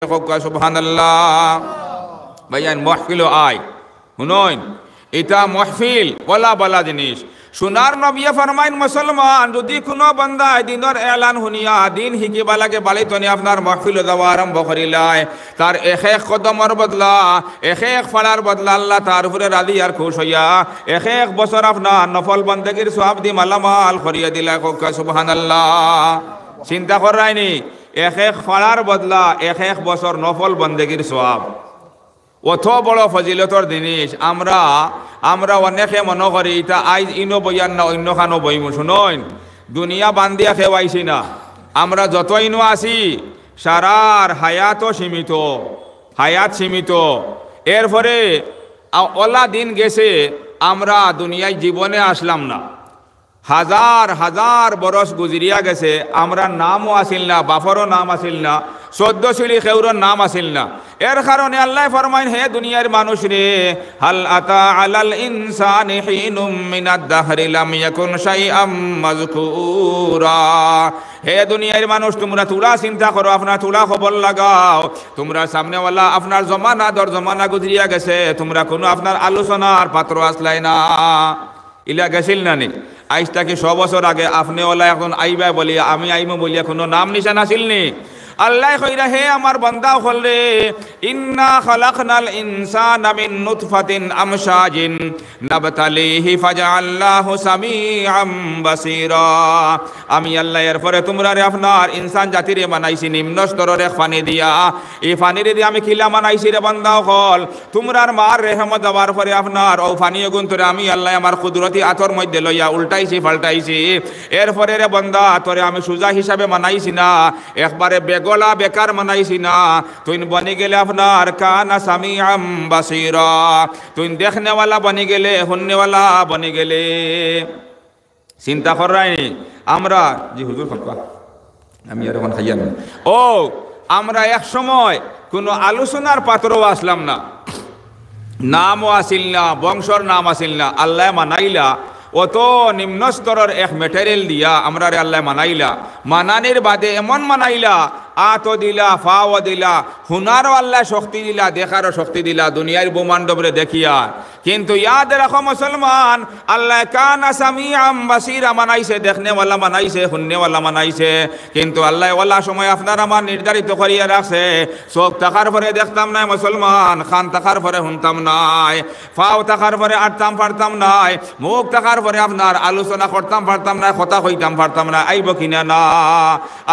সুবহানাল্লাহ। ভাইয়ান মহফিল আয় শুনইন, এটা মহফিল বলা বলা জিনিস। সোনার নবিয়ে ফরমাইন মুসলমান যদি কোনো বান্দা দিনের এলান শুনিয়া দিন শিকিবা লাগে বালিতনি আপনার মহফিল যাওয়া আরম্ভ করিলায়, তার এক কদমর বদলা এক ফাড়ার বদলা আল্লাহ তার উপরে রাজি আর খুশ হইয়া এক বছর আপনার নফল বন্দেগীর সওয়াব দি মালামাল করিয়া দিলা। সুবহানাল্লাহ। চিন্তা করায়নি, এক ফাড়ার বদলা এক বছর নফল বন্দেগীর সওয়াব, অত বড় ফজিলতর জিনিস। আমরা অনেকে মনে করি এটা আইজ ইনো বইয়ার না অন্য খানো বইমু। শুনইন, দুনিয়া বান্দিয়া খেওয়াইছি না, আমরা যত ইনো আছি সারার হায়াতও সীমিত, হায়াত সীমিত। এরপরে ওলা দিন গেছে আমরা দুনিয়ায় জীবনে আসলাম না, হাজার হাজার বরস গুজরিয়া গেছে, আমরা নামও আসিল না, বাফরও নাম আসিল না, 14 সিঁড়ি খেউরর নাম আসিল না। এর কারণে আল্লাহ ফরমাইন, হে দুনিয়ার মানুষ রে, হাল আতা আলাল ইনসানি হিনুম মিনাদ দাহরি লাম ইয়াকুন শাইআম মাযকুরা। হে দুনিয়ার মানুষ, তোমরা তুলা চিন্তা করো, আপনার তুলা খবর লাগাও। তোমরা সামনেওয়ালা আপনার জমানা দর জমানা গুজরিয়া গেছে, তোমরা কোনো আপনার আলোচনার পাত্র আসলাই না। ইলা গেছিল না নি? আইজ তাকে 100 বছর আগে আপনি ওলা এখন আইবা বলিয়া আমি আইমু বলিয়া কোনো নাম নিশান আসিল নি? আল্লাহ কইরা, হে আমার বান্দা হলে ইন্না খালাকনাল ইনসানা মিন নুতফাতিন আমশাজিন নাবতালিহি ফাজআলনাহু সামিআম বাসীরা। আমি আল্লাহ এরপরে তোমরা রে আপনার ইনসান জাতিরে বানাইছি নিম্ন স্তরের এক পানি দিয়া। এই পানিরে দিয়ে আমি খিলা বানাইছি রে বান্দা হল। তোমরার মার রহমত দেওয়ার পরে আপনার ও পানি গুন্তরে আমি আল্লাহ আমার কুদরতি আতর মধ্যে লইয়া উল্টাইছি পাল্টাইছি। এরপরে রে বান্দা তোরে আমি সুজা হিসাবে বানাইছি না, একবারে বেগলা বেকার বানাইছি না। তুই বনি গেলে আপনার কানা সামিআম বাসীরা, তুই দেখনেওয়ালা বনি গেলে, শুননেওয়ালা বনি গেলে। চিন্তা করাইনি আমরা জি হুজুর খপ্পা আমি আর এখন খাইয়া ও আমরা এক সময় কোনো আলোচনার পাত্রও আসলাম না, নামও আসিল না, বংশর নাম আসিল না। আল্লাহ মানাইলা অত নিম্ন স্তরের এক মেটেরিয়াল দিয়া আমরা রে আল্লাহ মানাইলা। মানানির বাদে এমন মানাইলা, আতো দিলা, ফাও দিলা, হুনারও আল্লাহ শক্তি দিলা, দেখারও শক্তি দিলা দুনিয়ার ব্রহ্মাণ্ডরে দেখিয়া। কিন্তু ইয়াদ রাখো মুসলমান, আল্লাহ কানা সামিআম বাসীরা মানাইছে, দেখনেওয়ালা মানাইছে, শুননেওয়ালা মানাইছে। কিন্তু আল্লাহ ওলা সময় আপনার আমার নির্ধারিত করিয়া রাখছে, চোখ থাকার পরে দেখতাম নাই মুসলমান, খান থাকার পরে শুনতাম নাই, ফাও থাকার পরে আটতাম পারতাম নাই, মুখ থাকার পরে আপনার আলোচনা করতাম পারতাম না, কথা কইতাম পারতাম না। আইব কিনা না?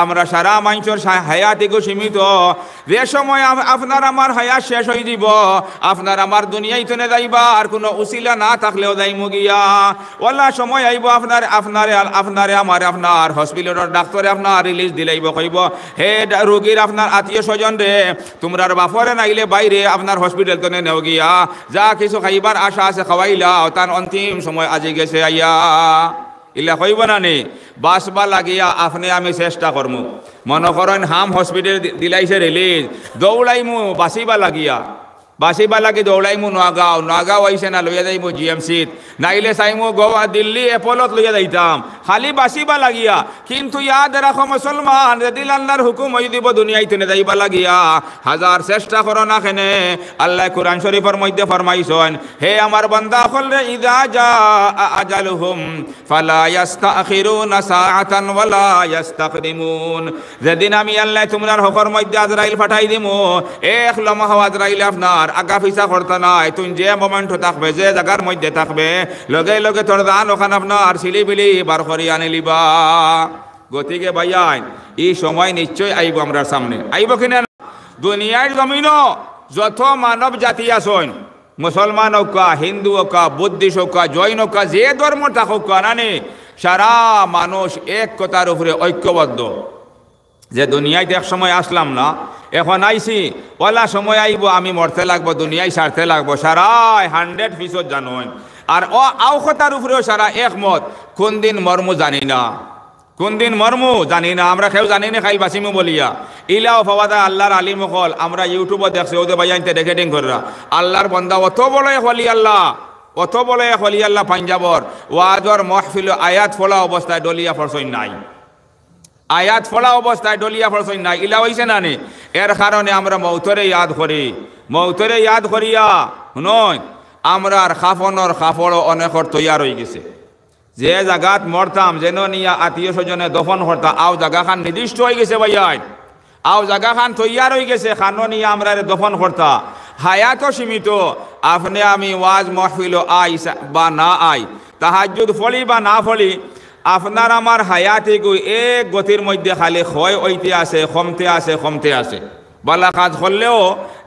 আমরা সারা মানুষের হায়াতিকে সীমিত। যে সময় আপনার আমার হায়াত শেষ হয়ে দিব, আপনার আমার দুনিয়ায় তনে যাইবা, আর কোনো উসিলা না থাকলেও যাইমু গিয়া। ওলা সময় আইব আপনারে আমার আপনার হসপিটালের ডাক্তারে আপনার রিলিজ দিলাইব, কইব হে রোগীর আপনার আত্মীয় স্বজন রে, তোমরার বাপরে নাইলে বাইরে আপনার হসপিটাল তনে নেও গিয়া, যা কিছু খাইবার আশা আছে খাওয়াইলা, তার অন্তিম সময় আজি গেছে আইয়া। ইলা কইব না নি? বাসবা লাগিয়া আপনি আমি চেষ্টা করমু। মনে করেন হাম হসপিটাল দিলাইছে রিলিজ, দৌড়াইমু বাঁচিবা লাগিয়া, বাঁচিবা লাগি দৌড়াইমু নগাঁও, নগাঁও আইসে না লইয়া যাইমু জিএমসিত, নাইলে চাইমু গোয়া দিল্লি এপলত লইয়া যাইতাম, খালি বাঁচিবা লাগিয়া। কিন্তু ইয়াদ রাখো মুসলমান, যেদিন আল্লাহর হুকুম হয়ে দিব দুনিয়ায় তুনে যাইবা লাগিয়া, হাজার চেষ্টা করো না কেনে। আল্লাহ কুরআন শরীফের মধ্যে ফরমাইছেন, হে আমার বান্দা হলে ইযা জা আজালুহুম ফালা ইস্তাখিরুনা সাআতান ওয়ালা ইস্তাকদিমুন। যেদিন আমি আল্লাহ তোমার হকর মধ্যে আজরাইল পাঠাই দিমু, এক লমহা আজরাইল আপনার আগা পিছা করতে নাই। তুই যে মোমেন্ট থাকবে, যে জায়গার মধ্যে থাকবে, লগে লগে তোর দান ওখানে আপনার সিলি বিলি বার করি আনি লিবা। গতিকে ভাইয়াই এই সময় নিশ্চয় আইব আমরা সামনে, আইব কিনা? দুনিয়ার জমিনও যত মানব জাতি আছেন, মুসলমান হোক, হিন্দু হোক, বুদ্ধিস্ট হোক, জৈন হোক, যে ধর্ম থাকুক নানি, সারা মানুষ এক কথার উপরে ঐক্যবদ্ধ যে দুনিয়ায় এক সময় আসলাম না, এখন আইসি, ওলা সময় আইব আমি মরতে লাগবো, দুনিয়ায় সারতে লাগবো, সারাই 100% জানেন। আর ও আও কথার উপরেও সারা একমত, কোন দিন মর্ম জানি না, কোন দিন মর্মু জানি না, আমরা কেউ জানি না, খাইল বাসিমু বলিয়া। ইলাও ফাওয়াদা আল্লাহর আলিম হল, আমরা ইউটিউবে দেখছি ওদের ভাইয়ানতে রেকর্ডিং করা, আল্লাহর বন্দা অত বড় এক ওলি আল্লাহ, অত বড় এক ওলি আল্লাহ পাঞ্জাবর ওয়াজর মহফিল আয়াত ফলা অবস্থায় ডলিয়া ফরসই নাই। আয়াত পড়া অবস্থায় ডলিয়া পড়ছই না, ইলা হইছে না নি? এর কারণে আমরা মৌতরে ইয়াদ করি। মৌতরে ইয়াদ করিয়া শুনই আমরার খাফনের কাপড় অনেকর তৈয়ার হয়ে গেছে। যে জায়গাত মরতাম যেন নিয়া আত্মীয় স্বজনে দফন করতাম, আও জায়গা খান নির্দিষ্ট হয়ে গেছে ভাইয়াই, আও জায়গা খান তৈয়ার হয়ে গেছে, খানো নিয়ে আমরা দফন করতা। হায়াতও সীমিত। আপনি আমি ওয়াজ মহফিল আই বা না আই, তাহাজ্জুদ ফলি বা না ফলি, আপনার আমার হায়াতে এক গতির মধ্যে খালি ক্ষয় হইতে আছে, কমতে আছে। বালা কাজ করলেও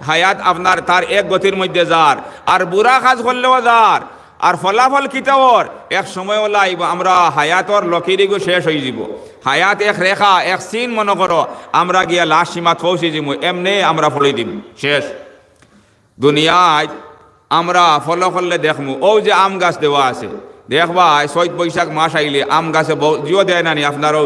হায়াত আপনার তার এক গতির মধ্যে যার, আর বুড়া কাজ করলেও যার, আর ফলাফল কিতাবর এক সময় লাইব আমরা হায়াতর লকিরিগু শেষ হয়ে যাব। হায়াত এক রেখা, এক সিন মনে করো, আমরা গিয়া লাশ সীমা পৌঁছে যাব, এমনি আমরা ফলে দিব, শেষ। দুনিয়ায় আমরা ফলো করলে দেখমু, ও যে আম গাছ দেওয়া আছে, দেখবা চৈত বৈশাখ মাস আইলে আম গাছে জিও দেয় নানি, আপনারও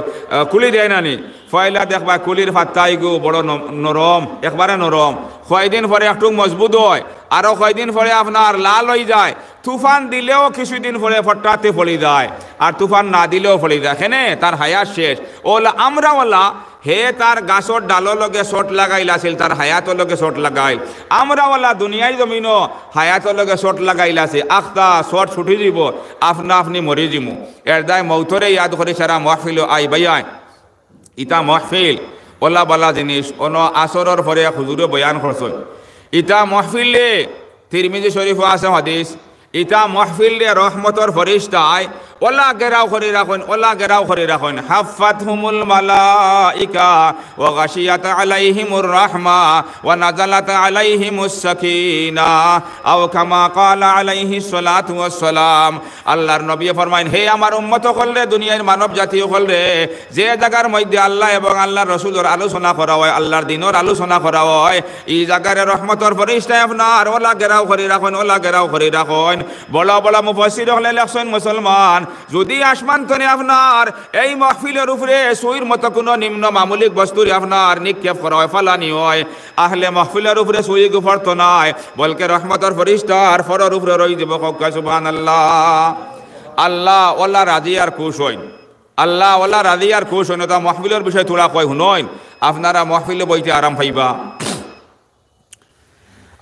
কুলি দেয় নানি, ফয়লা দেখবা কুলির ফাত্তাইগু বড় নরম, একবারে নরম, কয়দিন পরে একটু মজবুত হয়, আরও কয়দিন পরে আপনার লাল হয়ে যায়। তুফান দিলেও কিছুদিন পরে ফটাতে ফলি যায়, আর তুফান না দিলেও ফলি যায়, কেনে তার হায়াত শেষ। ওলা আমরা ওলা হে তার গাছর ডালর লগে চোট লাগাইলাছিল, তার হায়াতর লগে চোট লাগাইল। আমরা ওলা দুনিয়ায় জমিনও হায়াতর লগে চোট লাগাইলাছে, আখতা চোট ছুটি যাব, আপনি মরি যাবো। এর দায় মৌতরে ইয়াদ করে সারা মহফিল আই বাইয়াই। ইটা মহফিল ওলা বালা জিনিস, অন আসরের পরে হুজুরে বয়ান করছে। ইটা মহফিলে তিরমিজি শরীফ আছে হাদিস, ইটা মহফিলে রহমতর ফরিস্তায় ওলা গেরাও করে রাখুন, হাফাতহুমুল মালাইকা ওয়া গাশিয়াত আলাইহিমুর রাহমা ওয়া নাযালাত আলাইহিমুস সাকিনা আও কামা ক্বালা আলাইহিস সালাতু ওয়াস সালাম। আল্লাহর নবী ফরমাইন, হে আমার উম্মত করলে, দুনিয়ার মানব জাতীয় করলে, যে জায়গার মধ্যে আল্লাহ এবং আল্লাহর রাসূলের আলোচনা করা হয়, আল্লাহর দ্বীনের আলোচনা করা হয়, এই জায়গার রহমতর ফরিস্তায় আপনার ওলা গেরাও করে রাখুন। বড় বড় মুফাসসির হলে লেখছেন, মুসলমান যদি আসমান তনে আপনার এই মাহফিলের উপরে সুইর মতো কোনো নিম্ন মামুলিক বস্তুর আপনার নিক্ষেপ করা হয়, ফালানি হয়, আহলে মাহফিলের উপরে সুই গুফরত নাই, বলকে রহমতের ফরিস্তার ফরের উপরে রই যাব। সুবহানাল্লাহ। আল্লাহ ওলা রাজি আর খুশ হইন, আল্লাহ ওলা রাজি আর খুশ হইন। তা মাহফিলের বিষয় তোলা কয় শুনইন, আপনারা মাহফিলে বইতে আরাম পাইবা।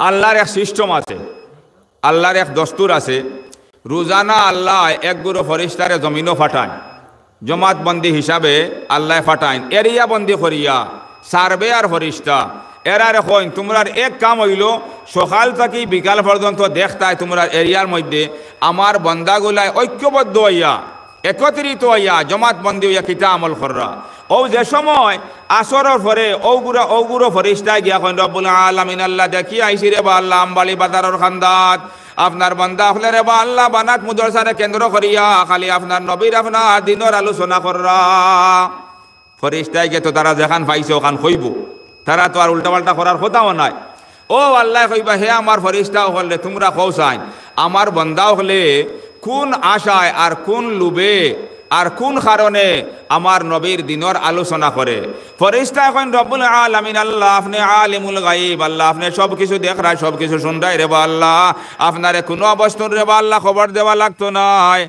আল্লাহর এক সিস্টেম আছে, আল্লাহর এক দস্তুর আছে। রোজানা আল্লাহ এক গুরু ফরিস্তারে জমিনও ফাটায়, জমাত বন্দি হিসাবে আল্লাহ ফাটাইন, এরিয়া বন্দি করিয়া সার্ভে আর ফরিস্তা এরার কইন, তোমরার এক কাম হইল সকাল থেকে বিকাল পর্যন্ত দেখতায় তোমরা এরিয়ার মধ্যে আমার বন্দাগুলায় ঐক্যবদ্ধ হইয়া একত্রিত হইয়া জমাত বন্দি হইয়া কিতা আমল কররা। ও যে সময় আসরের পরে ওগুলো ফরিস্তায় গিয়া কইন, রব্বুল আলামিন আল্লাহ দেখি আইসি রে বা আল্লাহ আমবালি বাজারের খান্দাত, আপনার বান্দা হলে রে বা আল্লাহ বানাত মুদরসারে কেন্দ্র করিয়া খালি আপনার নবীর আপনার দিনের আলোচনা কররা। ফরিস্তায় গে তো তারা যেখান পাইছে ওখান কইব, তারা তো আর উল্টাপাল্টা করার কথাও নাই। ও আল্লাহ কইবা, হে আমার ফরিস্তাও হলে তোমরা কৌসাইন আমার বন্দাও হলে কোন আশায় আর কোন লুবে আর কোন কারণে আমার নবীর দিনের আলোচনা করে। ফরিস্তা এখন রব্বুল আলামিন আল্লাহ, আপনি আলিমুল গায়ব, আল্লাহ আপনি সব কিছু দেখ রায়, সব কিছু শুনরাই রে বা আল্লাহ, আপনারে কোনো অবস্থান রে বা আল্লাহ খবর দেওয়া লাগতো নাই।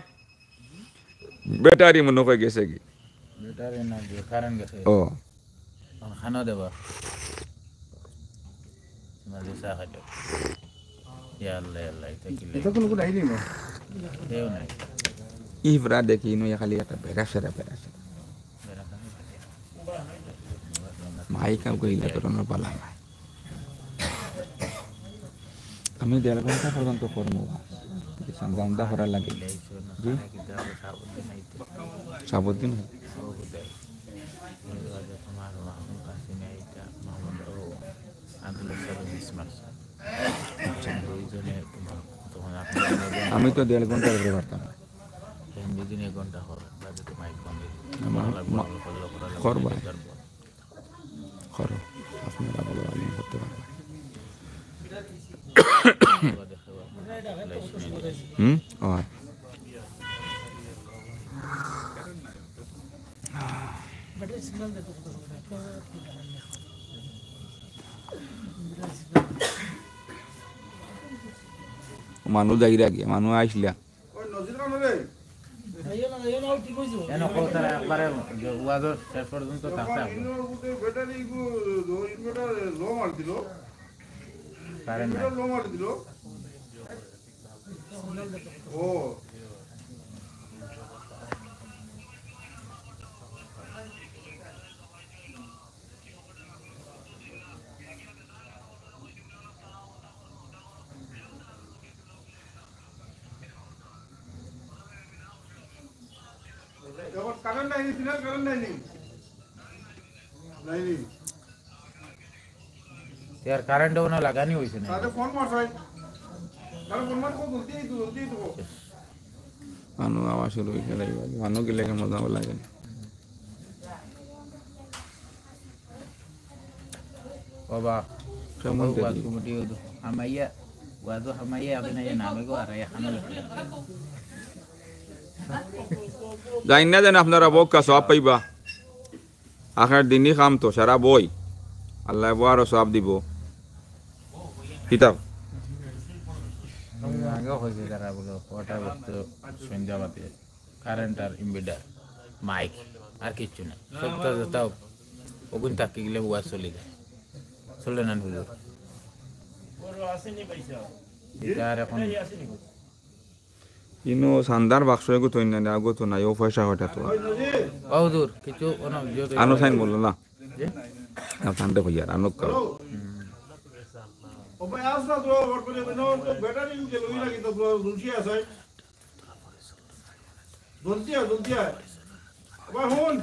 ব্যাটারি মনে হয়ে গেছে কি? ব্যাটারি না, কারেন্ট গেছে। ও খানা দেবা মাদ্রাসা খাইতো ইয়া আল্লাহ আল্লাহ এটা কোন কোন আইনি না দেও নাই ইবরা দেখি নো খালি একটা বেরাসেরা মাই কাম কইলা করোনা পালা আমি 1.5 ঘন্টা পর্যন্ত করব সংগ্রামটা করা লাগে জি সাবুদ্দিন আমি তো 1.5 ঘন্টা ধরে করতাম দিন 1 ঘন্টা হবে বাজেতে মাইক বন্ধ করবা করো আপনারা বলো আমি করতে পারবো মানুষ যাই রাখি মানুষ আইসলা এনে কোথায় একবারে ওয়াজর শেষ পর্যন্ত থাকতে কারেন্ট ও কারেন্ট নাই সিনার কারেন্ট নাই নাই यार करंट होना लगानी हुई से नहीं তাতে ফোন মার ভাই কারণ ফোন মার কো জলদি তো মানু আওয়াজ শুরু হয়ে গেল মানু গেলে কে মজা লাগে बाबा কেমন वाद कमिटी हो हमाया वादो हमाया अभी नहीं नाम को आ रहा है खाना জানি না জানি আপনারা বক্কা সব পাইবা আখের দিনই কাম তো সারা বই আল্লাহ বড় সব দিব কিতাব आगे हो गया जरा बोलो वाटर वक्त संध्या बातें करंट और इम्बिडर माइक আর কিছু না সবটা দাও ওগুন তাক গেলে ওয়াজ চলে যায় চলে না হুজুর বড় আসেনি পয়সা এটা আর এখন ইনো সান্দার বাক্স এগো তো না আগো তো নাই ও পয়সা হটা তো ও হুজুর কিছু ওনা আনো সাইন বললো না না সান্ডে ভাইয়া আনো কাও ও ভাই আসনা তো ওর করে নো ব্যাটারি কে লই লাগি তো দুলছি আছে দুলছি ভাই হন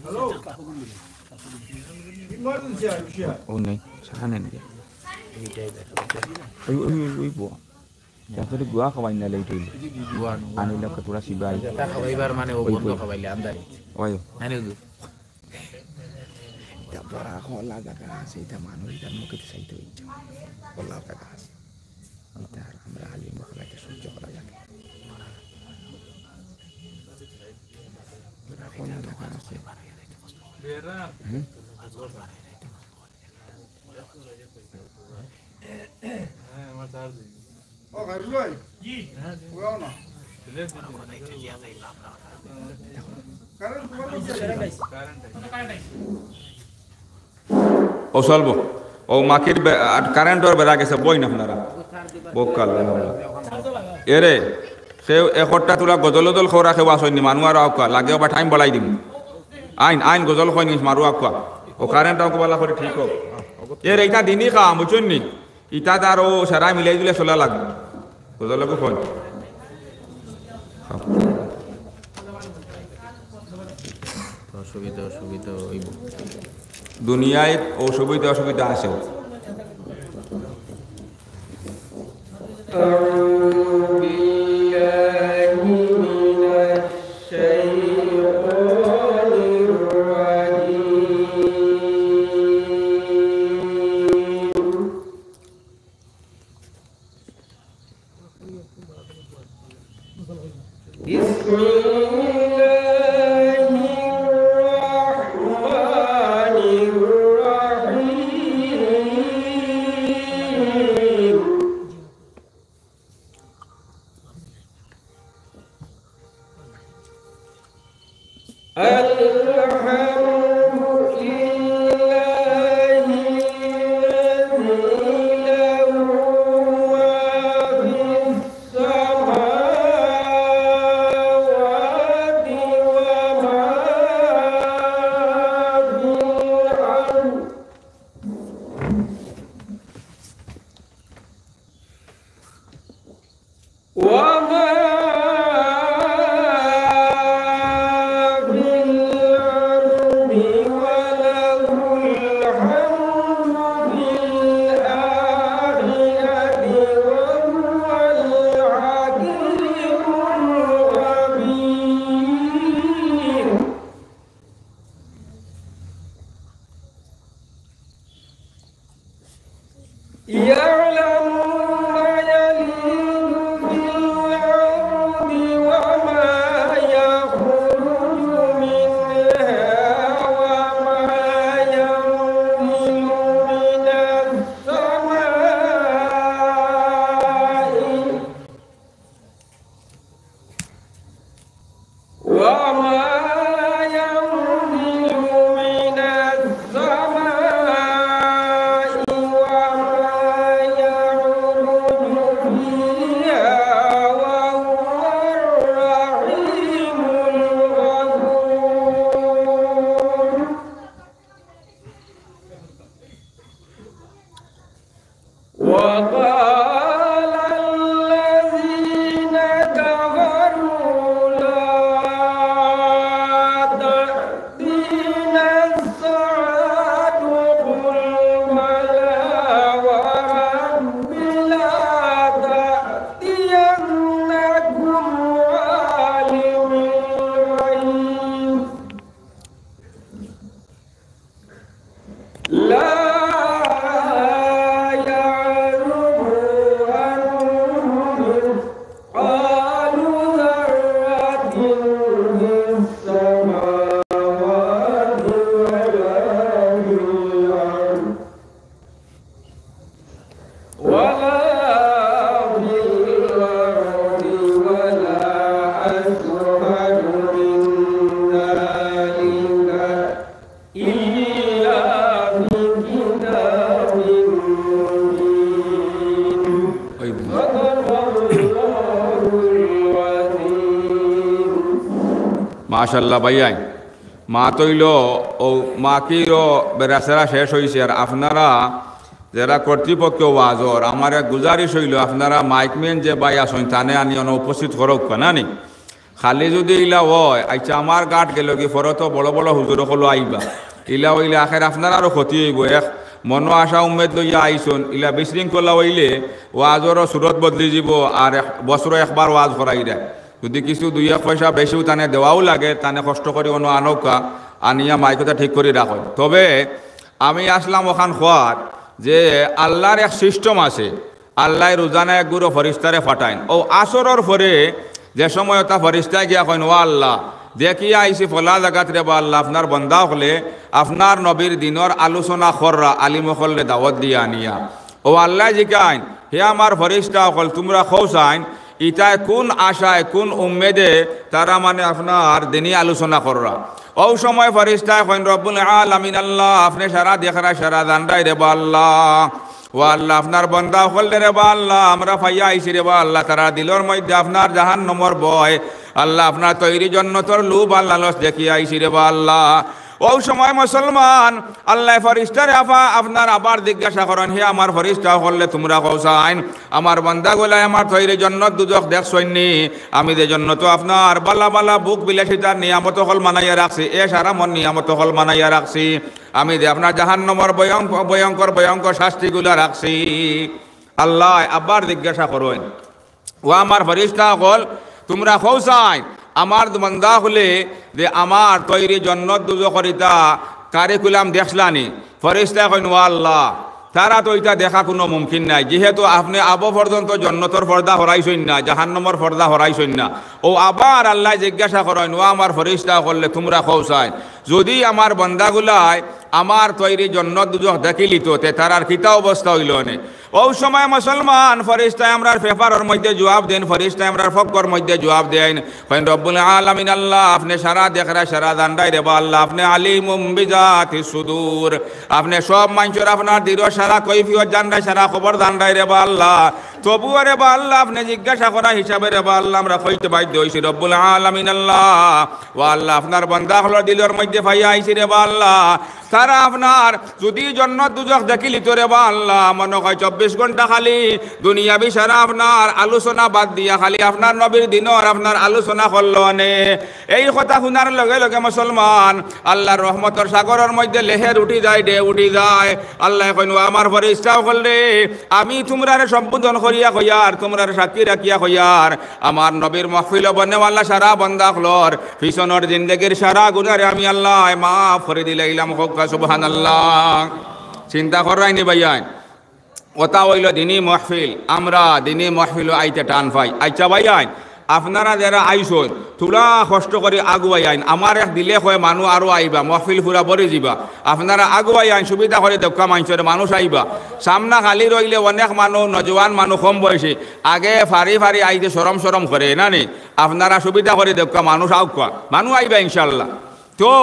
হ্যালো ইমার্জেন্সি আছে ও নাই সাহানে নাই ওই বো তাহলে গুয়া খাওয়াই না লাইট হইল গুয়া আনিলা কতরা সিবাই তা খাবাইবার মানে ও বন্ধ খাবাইলে আমদানি ওই নানি হুজুর তারপর হলা জায়গা আছে এটা মানুষ তার মুখে চাইতে ইচ্ছা হলা জায়গা আছে এটা আমরা আলিম বলাকে সহ্য করা লাগে কোন দোকান আছে ও গাইবুল ভাই জি ওয়াও না কারেন্ট ও চলব ও মাকির কারেন্টর বেড়া গেছে বই না আপনারা বকাল এরে সে একটা তোলা গজল দল খোরা খেওয়া সৈনি মানুষ আর আঁকা লাগে বা টাইম বলাই দিম আইন গজল খয়নি মারু আঁকা ও কারেন্ট আঁকো বলা করে ঠিক হোক এর এইটা দিনই খাওয়া বুঝছেন নি ইটা তার ও সারা মিলাই দিলে চলা লাগবে গজলকে খয় অসুবিধা হইব দুনিয়ায় অসুবিধা আছে মাশাল্লাহ ভাইয়াই মা তৈল ও মাকিরও বেড়াচেরা শেষ হয়েছে। আর আপনারা যারা কর্তৃপক্ষ ওয়াজর আমার এক গুজারিশ হইল, আপনারা মাইকম্যান যে বাই আসেন তানে আনি উপস্থিত করক না নি। খালি যদি ইলা হয় আচ্ছা আমার গাঁট গেল কি ফরত বড় বড় হুজুর হলো আইবা ইলা হইলে আখের আপনার আরও ক্ষতি হইব। এক মন আশা উমেদ লইয়া আইসুন ইলা বিশৃঙ্খলা হইলে ওয়াজরও সুরত বদলি যাব। আর বছর একবার ওয়াজ করাই দেয়, যদি কিছু দুই এক পয়সা বেশিও তানে দেওয়াও লাগে তানে কষ্ট করে অন্য আনৌকা আনিয়া মাইকটা ঠিক করে রাখো। তবে আমি আসলাম ওখান খোয়ার যে আল্লাহর এক সিস্টেম আছে, আল্লাহ রোজানা এক গুরু ফরিস্তারে ফাটাইন। ও আসরের পরে যে সময় তা ফরিস্তায় গিয়া কইন ও আল্লাহ দেখিয়া আইসি ফলা জাগাত রে বা আল্লাহ আপনার বন্দা হলে আপনার নবীর দিনের আলোচনা কররা আলিমকলরে দাওয়াত দিয়া আনিয়া। ও আল্লাহ জিকাইন হে আমার ফরিস্তা হল তোমরা খৌসাইন ইটায় কোন আশায় কোন উম্মেদে তারা মানে আপনার দিনই আলোচনা কররা। ও সময় ফরিস্তায় কইন রব্বুল আলামিন আল্লাহ আপনি সারা দেখরা সারা জানরাই রে বা আল্লাহ ও আল্লাহ আপনার বন্দা হল রে বা আল্লাহ আমরা ফাইয়া আইছি রে বা আল্লাহ তারা দিলর মধ্যে আপনার জাহান্নামের ভয় আল্লাহ আপনার তৈরি জন্নতর লুভ আল্লাহ লস দেখিয়া আইছি রে বা আল্লাহ। ও সময় মুসলমান আল্লাহ ফরিস্তারে আপনার আবার জিজ্ঞাসা করেন হে আমার ফরিস্তা হলে তোমরা কৌসাইন আমার বান্দা গোলায় আমার তৈরি জন্নত দুজক দেখছইনি আমি যে জন্নত আপনার বালা বালা বুক বিলাসিতার নিয়ামত হল মানাইয়া রাখছি এ সারা মন নিয়ামত হল মানাইয়া রাখছি আমি যে আপনার জাহান্নামের ভয়ঙ্কর ভয়ঙ্কর শাস্তিগুলা রাখছি। আল্লাহ আবার জিজ্ঞাসা করেন ও আমার ফরিস্তা হল তোমরা কৌসাইন আমার বান্দা হলে যে আমার তৈরি জন্নত দুজকরিতা কারিকুলাম দেখলানি ফরিস্তা কইন ও আল্লাহ তারা তো এটা দেখা কোনো মুমকিন নাই, যেহেতু আপনি আবো পর্যন্ত জন্নতর পর্দা হরাইছেন না জাহান্নামের পর্দা হরাইছেন না। ও আবার আল্লাহ জিজ্ঞাসা করেন ও আমার ফরিস্তা করলে তোমরা খৌসাই যদি আমার বন্দাগুলাই আমার তৈরি জন্নত দুজক দেখিলিত তে তারার কিতা অবস্থা হইল নে। ও সময় মুসলমান ফরিস্তায় আমরার পেপারের মধ্যে জবাব দেন, ফরিস্তায় আমরার ফকর মধ্যে জবাব দেন কইন রব্বুল আলামিন আল্লাহ আপনি সারা দেখরা সারা দান্ডাই রে বা আল্লাহ আপনি আলিমুম বিজাতিস সুদূর আপনি সব মানুষের আপনার দৃঢ় সারা কৈফিয়ত জানরাই সারা খবর জানরাই রে বা আল্লাহ। তবুও রে বা আল্লাহ আপনি জিজ্ঞাসা করা হিসাবে রে বা আল্লাহ আমরা কইতে বাধ্য হইছি রব্বুল আলামিন আল্লাহ ও আল্লাহ আপনার বান্দা হল দিলের মধ্যে ফাইয়া আইছি রে বা আল্লাহ তারা আপনার যদি জন্নত দুজক দেখিলিত রে বা আল্লাহ মনে হয় 24 ঘন্টা খালি দুনিয়াবি সারা আপনার আলোচনা বাদ দিয়া খালি আপনার নবীর দিনের আপনার আলোচনা করলো নে। এই কথা শোনার লগে লগে মুসলমান আল্লাহর রহমতের সাগরের মধ্যে লেহের উঠি যায় ডে উঠি যায়। আল্লাহ কইন আমার ফরিস্তা হলে আমি তোমরারে সম্বোধন করিয়া কইয়ার তোমরারে সাক্ষী রাখিয়া কইয়ার আমার নবীর মাহফিল বনেওয়ালা সারা বন্দা হলর পিছনের জিন্দেগির সারা গুনারে আমি আল্লাহ মাফ করে দিলাইলাম হোক সুবহানাল্লাহ। চিন্তা করাইনি ভাইয়ান ওটা হইল দিনী মাহফিল, আমরা দিনী মাহফিল আইতে টান পাই। আচ্ছা ভাইয়ান আপনারা যারা আইসন তোরা কষ্ট করে আগুয়াই আইন আমার এক দিলে হয় মানুষ আরও আইবা মাহফিল পুরা ভরে যাবা আপনারা আগুয়াই আইন সুবিধা করে দেখা মানুষের মানুষ আইবা সামনা খালি রইলে অনেক মানুষ নজওয়ান মানুষ কম বয়সী আগে ফারি ফারি আইতে সরম সরম করে না নি আপনারা সুবিধা করে দেখা মানুষ আউকা মানুষ আইবা ইনশাল্লাহ। তো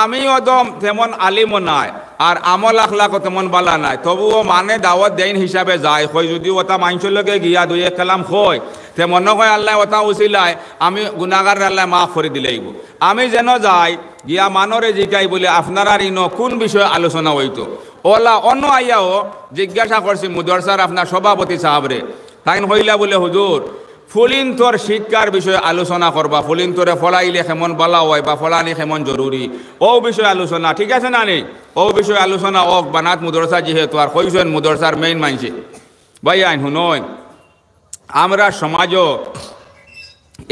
আমি ওদম তেমন আলিমও নাই আর আমল আখলাকও তেমন বালা নাই, তবুও মানে দাওয়াত দেন হিসাবে যায় হয় যদি ওটা মানুষের লগে গিয়া দুই এক কালাম হয় তে মনে হয় আল্লাহ ওটা উচিলায় আমি গুনাগার আল্লাহ মাফ করে দিলেইব। আমি যেন যাই গিয়া মানরে জিগাই বলে আপনারা ইনো কোন বিষয়ে আলোচনা হইতো ওলা অন্য আইয়াও জিজ্ঞাসা করছি মুদরসার আপনার সভাপতি সাহাবরে তাই হইলা বলে হুজুর ফলিন্তর শিক্ষার বিষয়ে আলোচনা করবা ফলিন্তরে ফলাইলে কেমন বলা হয় বা ফলানি কেমন জরুরি ও বিষয়ে আলোচনা ঠিক আছে না নি ও বিষয়ে আলোচনা ওক বানাত মুদরসা যেহেতু আর কইছেন মুদরসার মেইন মানছে ভাই আইন শুনই আমরা সমাজও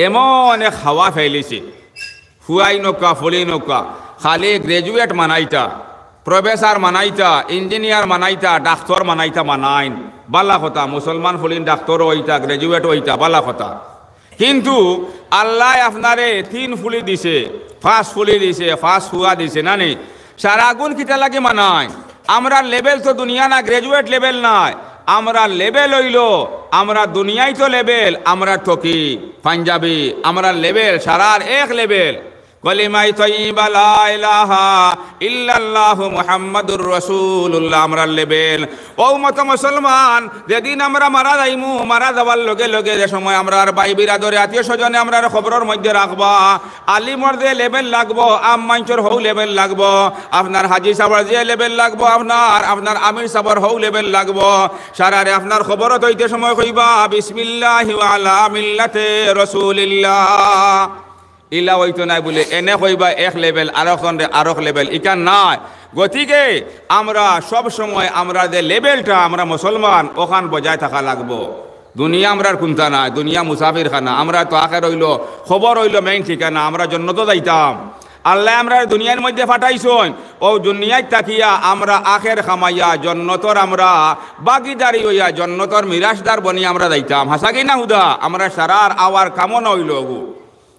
এমন এক হাওয়া ফেলিছি হুয়াই নৌকা ফলি নৌকা খালি গ্রাজুয়েট মানাইতা প্রফেসর মানাইতা ইঞ্জিনিয়ার মানাইতা ডাক্তার মানাইতা মানাইন বালা কথা মুসলমান ফলিন ডাক্তার হইতা গ্রাজুয়েট হইতা বালা কথা কিন্তু আল্লাহ আপনারে 3 ফুলি দিছে 5 ফুলি দিছে 5 হুয়া দিছে না নি সারা গুণ কিটা লাগে মানাই আমরা লেভেল তো দুনিয়া না গ্রাজুয়েট লেভেল নাই আমরা লেভেল হইল আমরা দুনিয়ায় তো লেভেল আমরা টকি পাঞ্জাবি আমরা লেভেল সারার এক লেভেল কলিমাই তয়্যিবা লা ইলাহা ইল্লাল্লাহু মুহাম্মাদুর রাসূলুল্লাহ আমরা লেবেল। ও মত মুসলমান, যেদিন আমরা মারা যাইমু, মারা যাওয়ার লগে লগে যে সময় আমরা আর ভাই বিরাদরে আত্মীয় স্বজনে আমরা খবরের মধ্যে রাখবা, আলিমর যে লেভেল লাগবো, আম মাঞ্চর হৌ লেভেল লাগবো, আপনার হাজি সাবর যে লেভেল লাগবো, আপনার আমির সাবর হৌ লেভেল লাগবো। সারারে আপনার খবরত হইতে সময় কইবা বিসমিল্লাহি ওয়া আলা মিল্লাতে রাসূলিল্লাহ। ইলা হইতো নাই বলে এনে কইবা এক লেভেল, আরক লেভেল ইকান নাই। গতিকে আমরা সব সময় আমরা যে লেভেলটা আমরা মুসলমান ওখান বজায় থাকা লাগবো। দুনিয়া আমরার কুন্তা নাই, দুনিয়া মুসাফির খানা। আমরা তো আখের হইল খবর হইল মেইন ঠিকানা। আমরা জন্নত যাইতাম, আল্লাহ আমরা দুনিয়ার মধ্যে ফাটাইছন। ও দুনিয়ায় তাকিয়া আমরা আখের খামাইয়া জন্নতর আমরা বাগিদারি হইয়া জন্নতর মিরাজদার বনি আমরা যাইতাম। হাসাকি না হুদা? আমরা সারার আওয়ার কামন হইল গু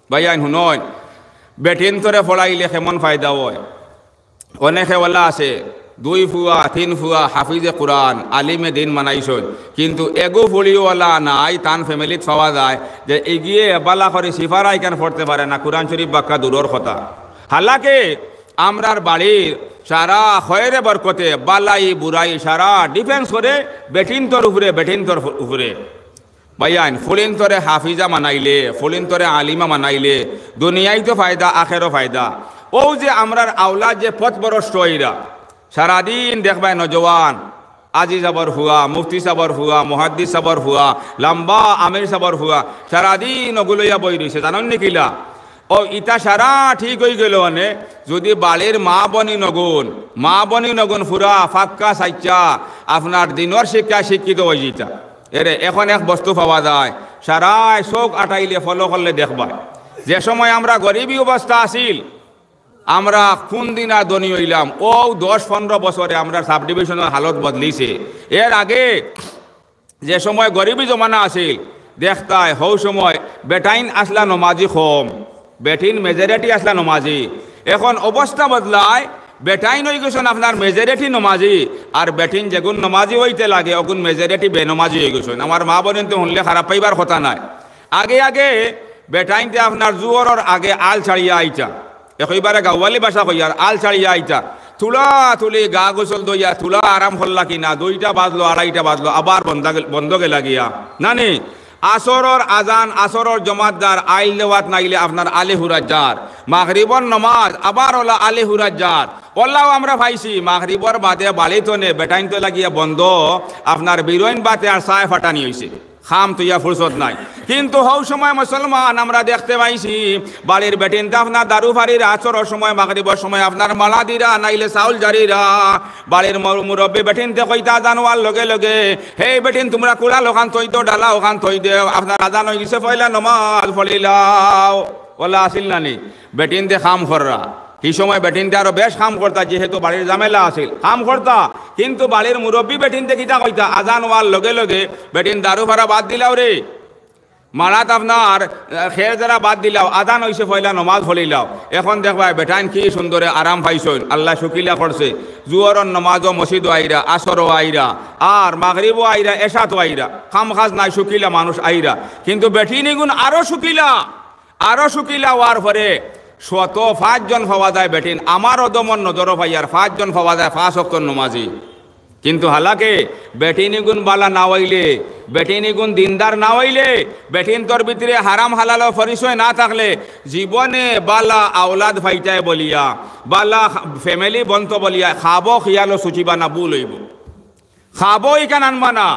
ভাইয়ান হুনয়। বেটিন তরে ফলাইলে কেমন ফায়দা হয়? অনেকে ওলা আছে 2 ফুয়া 3 ফুয়া হাফিজে কোরআন আলিমে দিন মানাইছন, কিন্তু এগো ফলিওয়ালা নাই। তান ফ্যামিলিত পাওয়া যায় যে এগিয়ে বালা করে সিফারাই কেন পড়তে পারে না, কোরআন শরীফ বাক্কা দূরের কথা। হালাকে আমরার বাড়ির সারা খয়েরে বরকতে বালাই বুড়াই সারা ডিফেন্স করে বেটিনতর উপরে ভাইয়ান। ফুলিনতরে হাফিজা মানাইলে, ফুলিনতরে আলিমা মানাইলে দুনিয়ায় তো ফায়দা, আখেরও ফায়দা। ও যে আমরার আওলাদ যে পথভ্রষ্ট হইরা সারাদিন দেখবাই নজওয়ান আজি সাবর হুয়া, মুফতি সাবর হুয়া, মুহাদ্দিস সাবর হুয়া, লম্বা আমির সাবর হুয়া, সারাদিন ওগুলোইয়া বই রয়েছে। জানেন নি কিলা? ও ইটা সারা ঠিক হয়ে গেল মানে যদি বাড়ির মা বনি নগুন ফুরা ফাক্কা সাইচা আপনার দিনের শিক্ষা শিক্ষিত হয়ে যেতা। এরে এখন এক বস্তু পাওয়া যায়, সারাই চোখ আটাইলে ফলো করলে দেখবা যে সময় আমরা গরিবী অবস্থা আসিল, আমরা কোন দিন আর ধনী হইলাম। ও 10-15 বছরে আমরা সাব ডিভিশনের হালত বদলিছে। এর আগে যে সময় গরিবী জমানা আসিল দেখতায় হৌ সময় বেটাইন আসলা নমাজি কম, বেটিন মেজরিটি আসলা নমাজি। এখন অবস্থা বদলায়, বেটাইন হয়ে গেছেন আপনার মেজরিটি নমাজি, আর বেটিন যেগুন নমাজি হইতে লাগে ওগুন মেজরিটি বেনমাজি হয়ে গেছেন। আমার মা বোনেন তো শুনলে খারাপ পাইবার কথা নাই। আগে বেটাইনতে আপনার জুয়রের আগে আল ছাড়িয়া আইতা, একেবারে গাওয়ালি ভাষা কইয়ার আল ছাড়িয়া আইতা, তুলি গা গোসল দইয়া তুলা আরাম করলা কিনা, 2টা বাজলো 2:30টা বাজলো আবার বন্ধ গেলা গিয়া নানি। আসরর আজান, আসরর জমাতদার আইল দেওয়াত নাইলে আপনার আলে হুরাজ্জার, মাগরিবর নমাজ আবার ওলা আলে হুরাজ্জার। ওল্লাও আমরা ভাইছি মাগরিবর বাদে বালিতনে বেটাইন তো লাগিয়া বন্ধ, আপনার বিরোইন বাতে আর সায় ফাটানি হয়েছে, খাম তুইয়া ফুরসত নাই। কিন্তু হৌ সময় মুসলমান আমরা দেখতে পাইছি বাড়ির বেটিনটা আপনার দারু ফারিরা আচরের সময় মাগরিবর সময় আপনার মালা দিরা নাইলে চাউল জারিরা, বাড়ির মুরব্বী বেটিনতে কইতা জানোয়ার লগে লগে হে বেটিন তোমরা কুড়াল ওখান থই তো ডালা ওখান থই দেও, আপনার আজান হয়ে গেছে পয়লা নমাজ ফলিলাও। ওলা আসিল নানি বেটিনতে খাম খররা। এই সময় বেটিনতে আরো বেশ কাম করতা, যেহেতু বাড়ির ঝামেলা আছিল কাম করতা। কিন্তু বাড়ির মুরব্বী বেটিনতে কিতা কইতা আজান হওয়ার লগে লগে বেটিন দারু ভাড়া বাদ দিলাও রে, মারাত আপনার খের যারা বাদ দিলাও, আজান হইছে পয়লা নমাজ ফলিলাও। এখন দেখবা বেটাইন কি সুন্দরে আরাম পাইছইন, আল্লাহ শুকিলা করছে। জুয়রন নমাজও মসজিদও আইরা, আসরও আইরা, আর মাগরিবও আইরা, এশাতও আইরা, কাম কাজ নাই শুকিলা মানুষ আইরা। কিন্তু বেটিন এগুন আরো শুকিলা হওয়ার পরে 5 জন পাওয়া যায় বেটিন, আমার অদমন নজর ভাইয়ার 5 জন পাওয়া যায় 5 ওয়াক্ত নমাজি। কিন্তু হালাকে বেটিনি গুণ বালা না হইলে, বেটিনি গুণ দিনদার না হইলে, বেটিন তোর ভিতরে হারাম হালালো পরিচয় না থাকলে জীবনে বালা আওলাদ ফাইটায় বলিয়া, বালা ফ্যামিলি বন্ত বলিয়া খাবো খিয়ালো সুচিবা না ভুল হইব। খাবো ইকান আনবা না,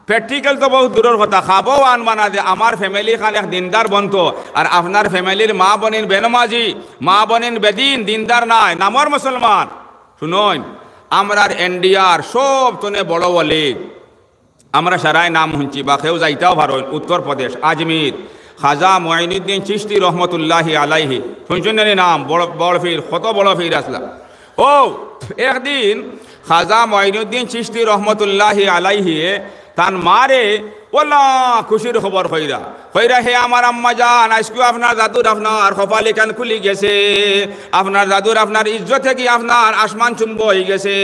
প্র্যাকটিক্যাল তো বহুত দূরের কথা, খাবও আনবা না যে আমার ফ্যামিলি খান এক দিনদার বন্ত, আর আপনার ফ্যামিলির মা বোনিন বেনমাজি, মা বোনিন বেদিন, দিনদার নাই, নামর মুসলমান। শুনুন আমরার এনডিআর সব তনে বড় বলে আমরা সারাই নাম শুনছি বা কেউ যাইতাও ভারত উত্তরপ্রদেশ আজমির খাজা মুঈনুদ্দিন চিশতি রহমতুল্লাহি আলাইহি, শুনছেন নাম? বড় ফির, কত বড় ফির আসলা। ও একদিন খাজা মুঈনুদ্দিন চিশতি রহমতুল্লাহি আলাইহি তান মারে ওলা খুশির খবর কইরা কইরা হে আমার আম্মা জান, আজকেও আপনার দাদুর আপনার কপালে কান খুলি গেছে, আপনার দাদুর আপনার ইজ্জত থেকে আপনার আসমান চুম্ব হয়ে গেছে।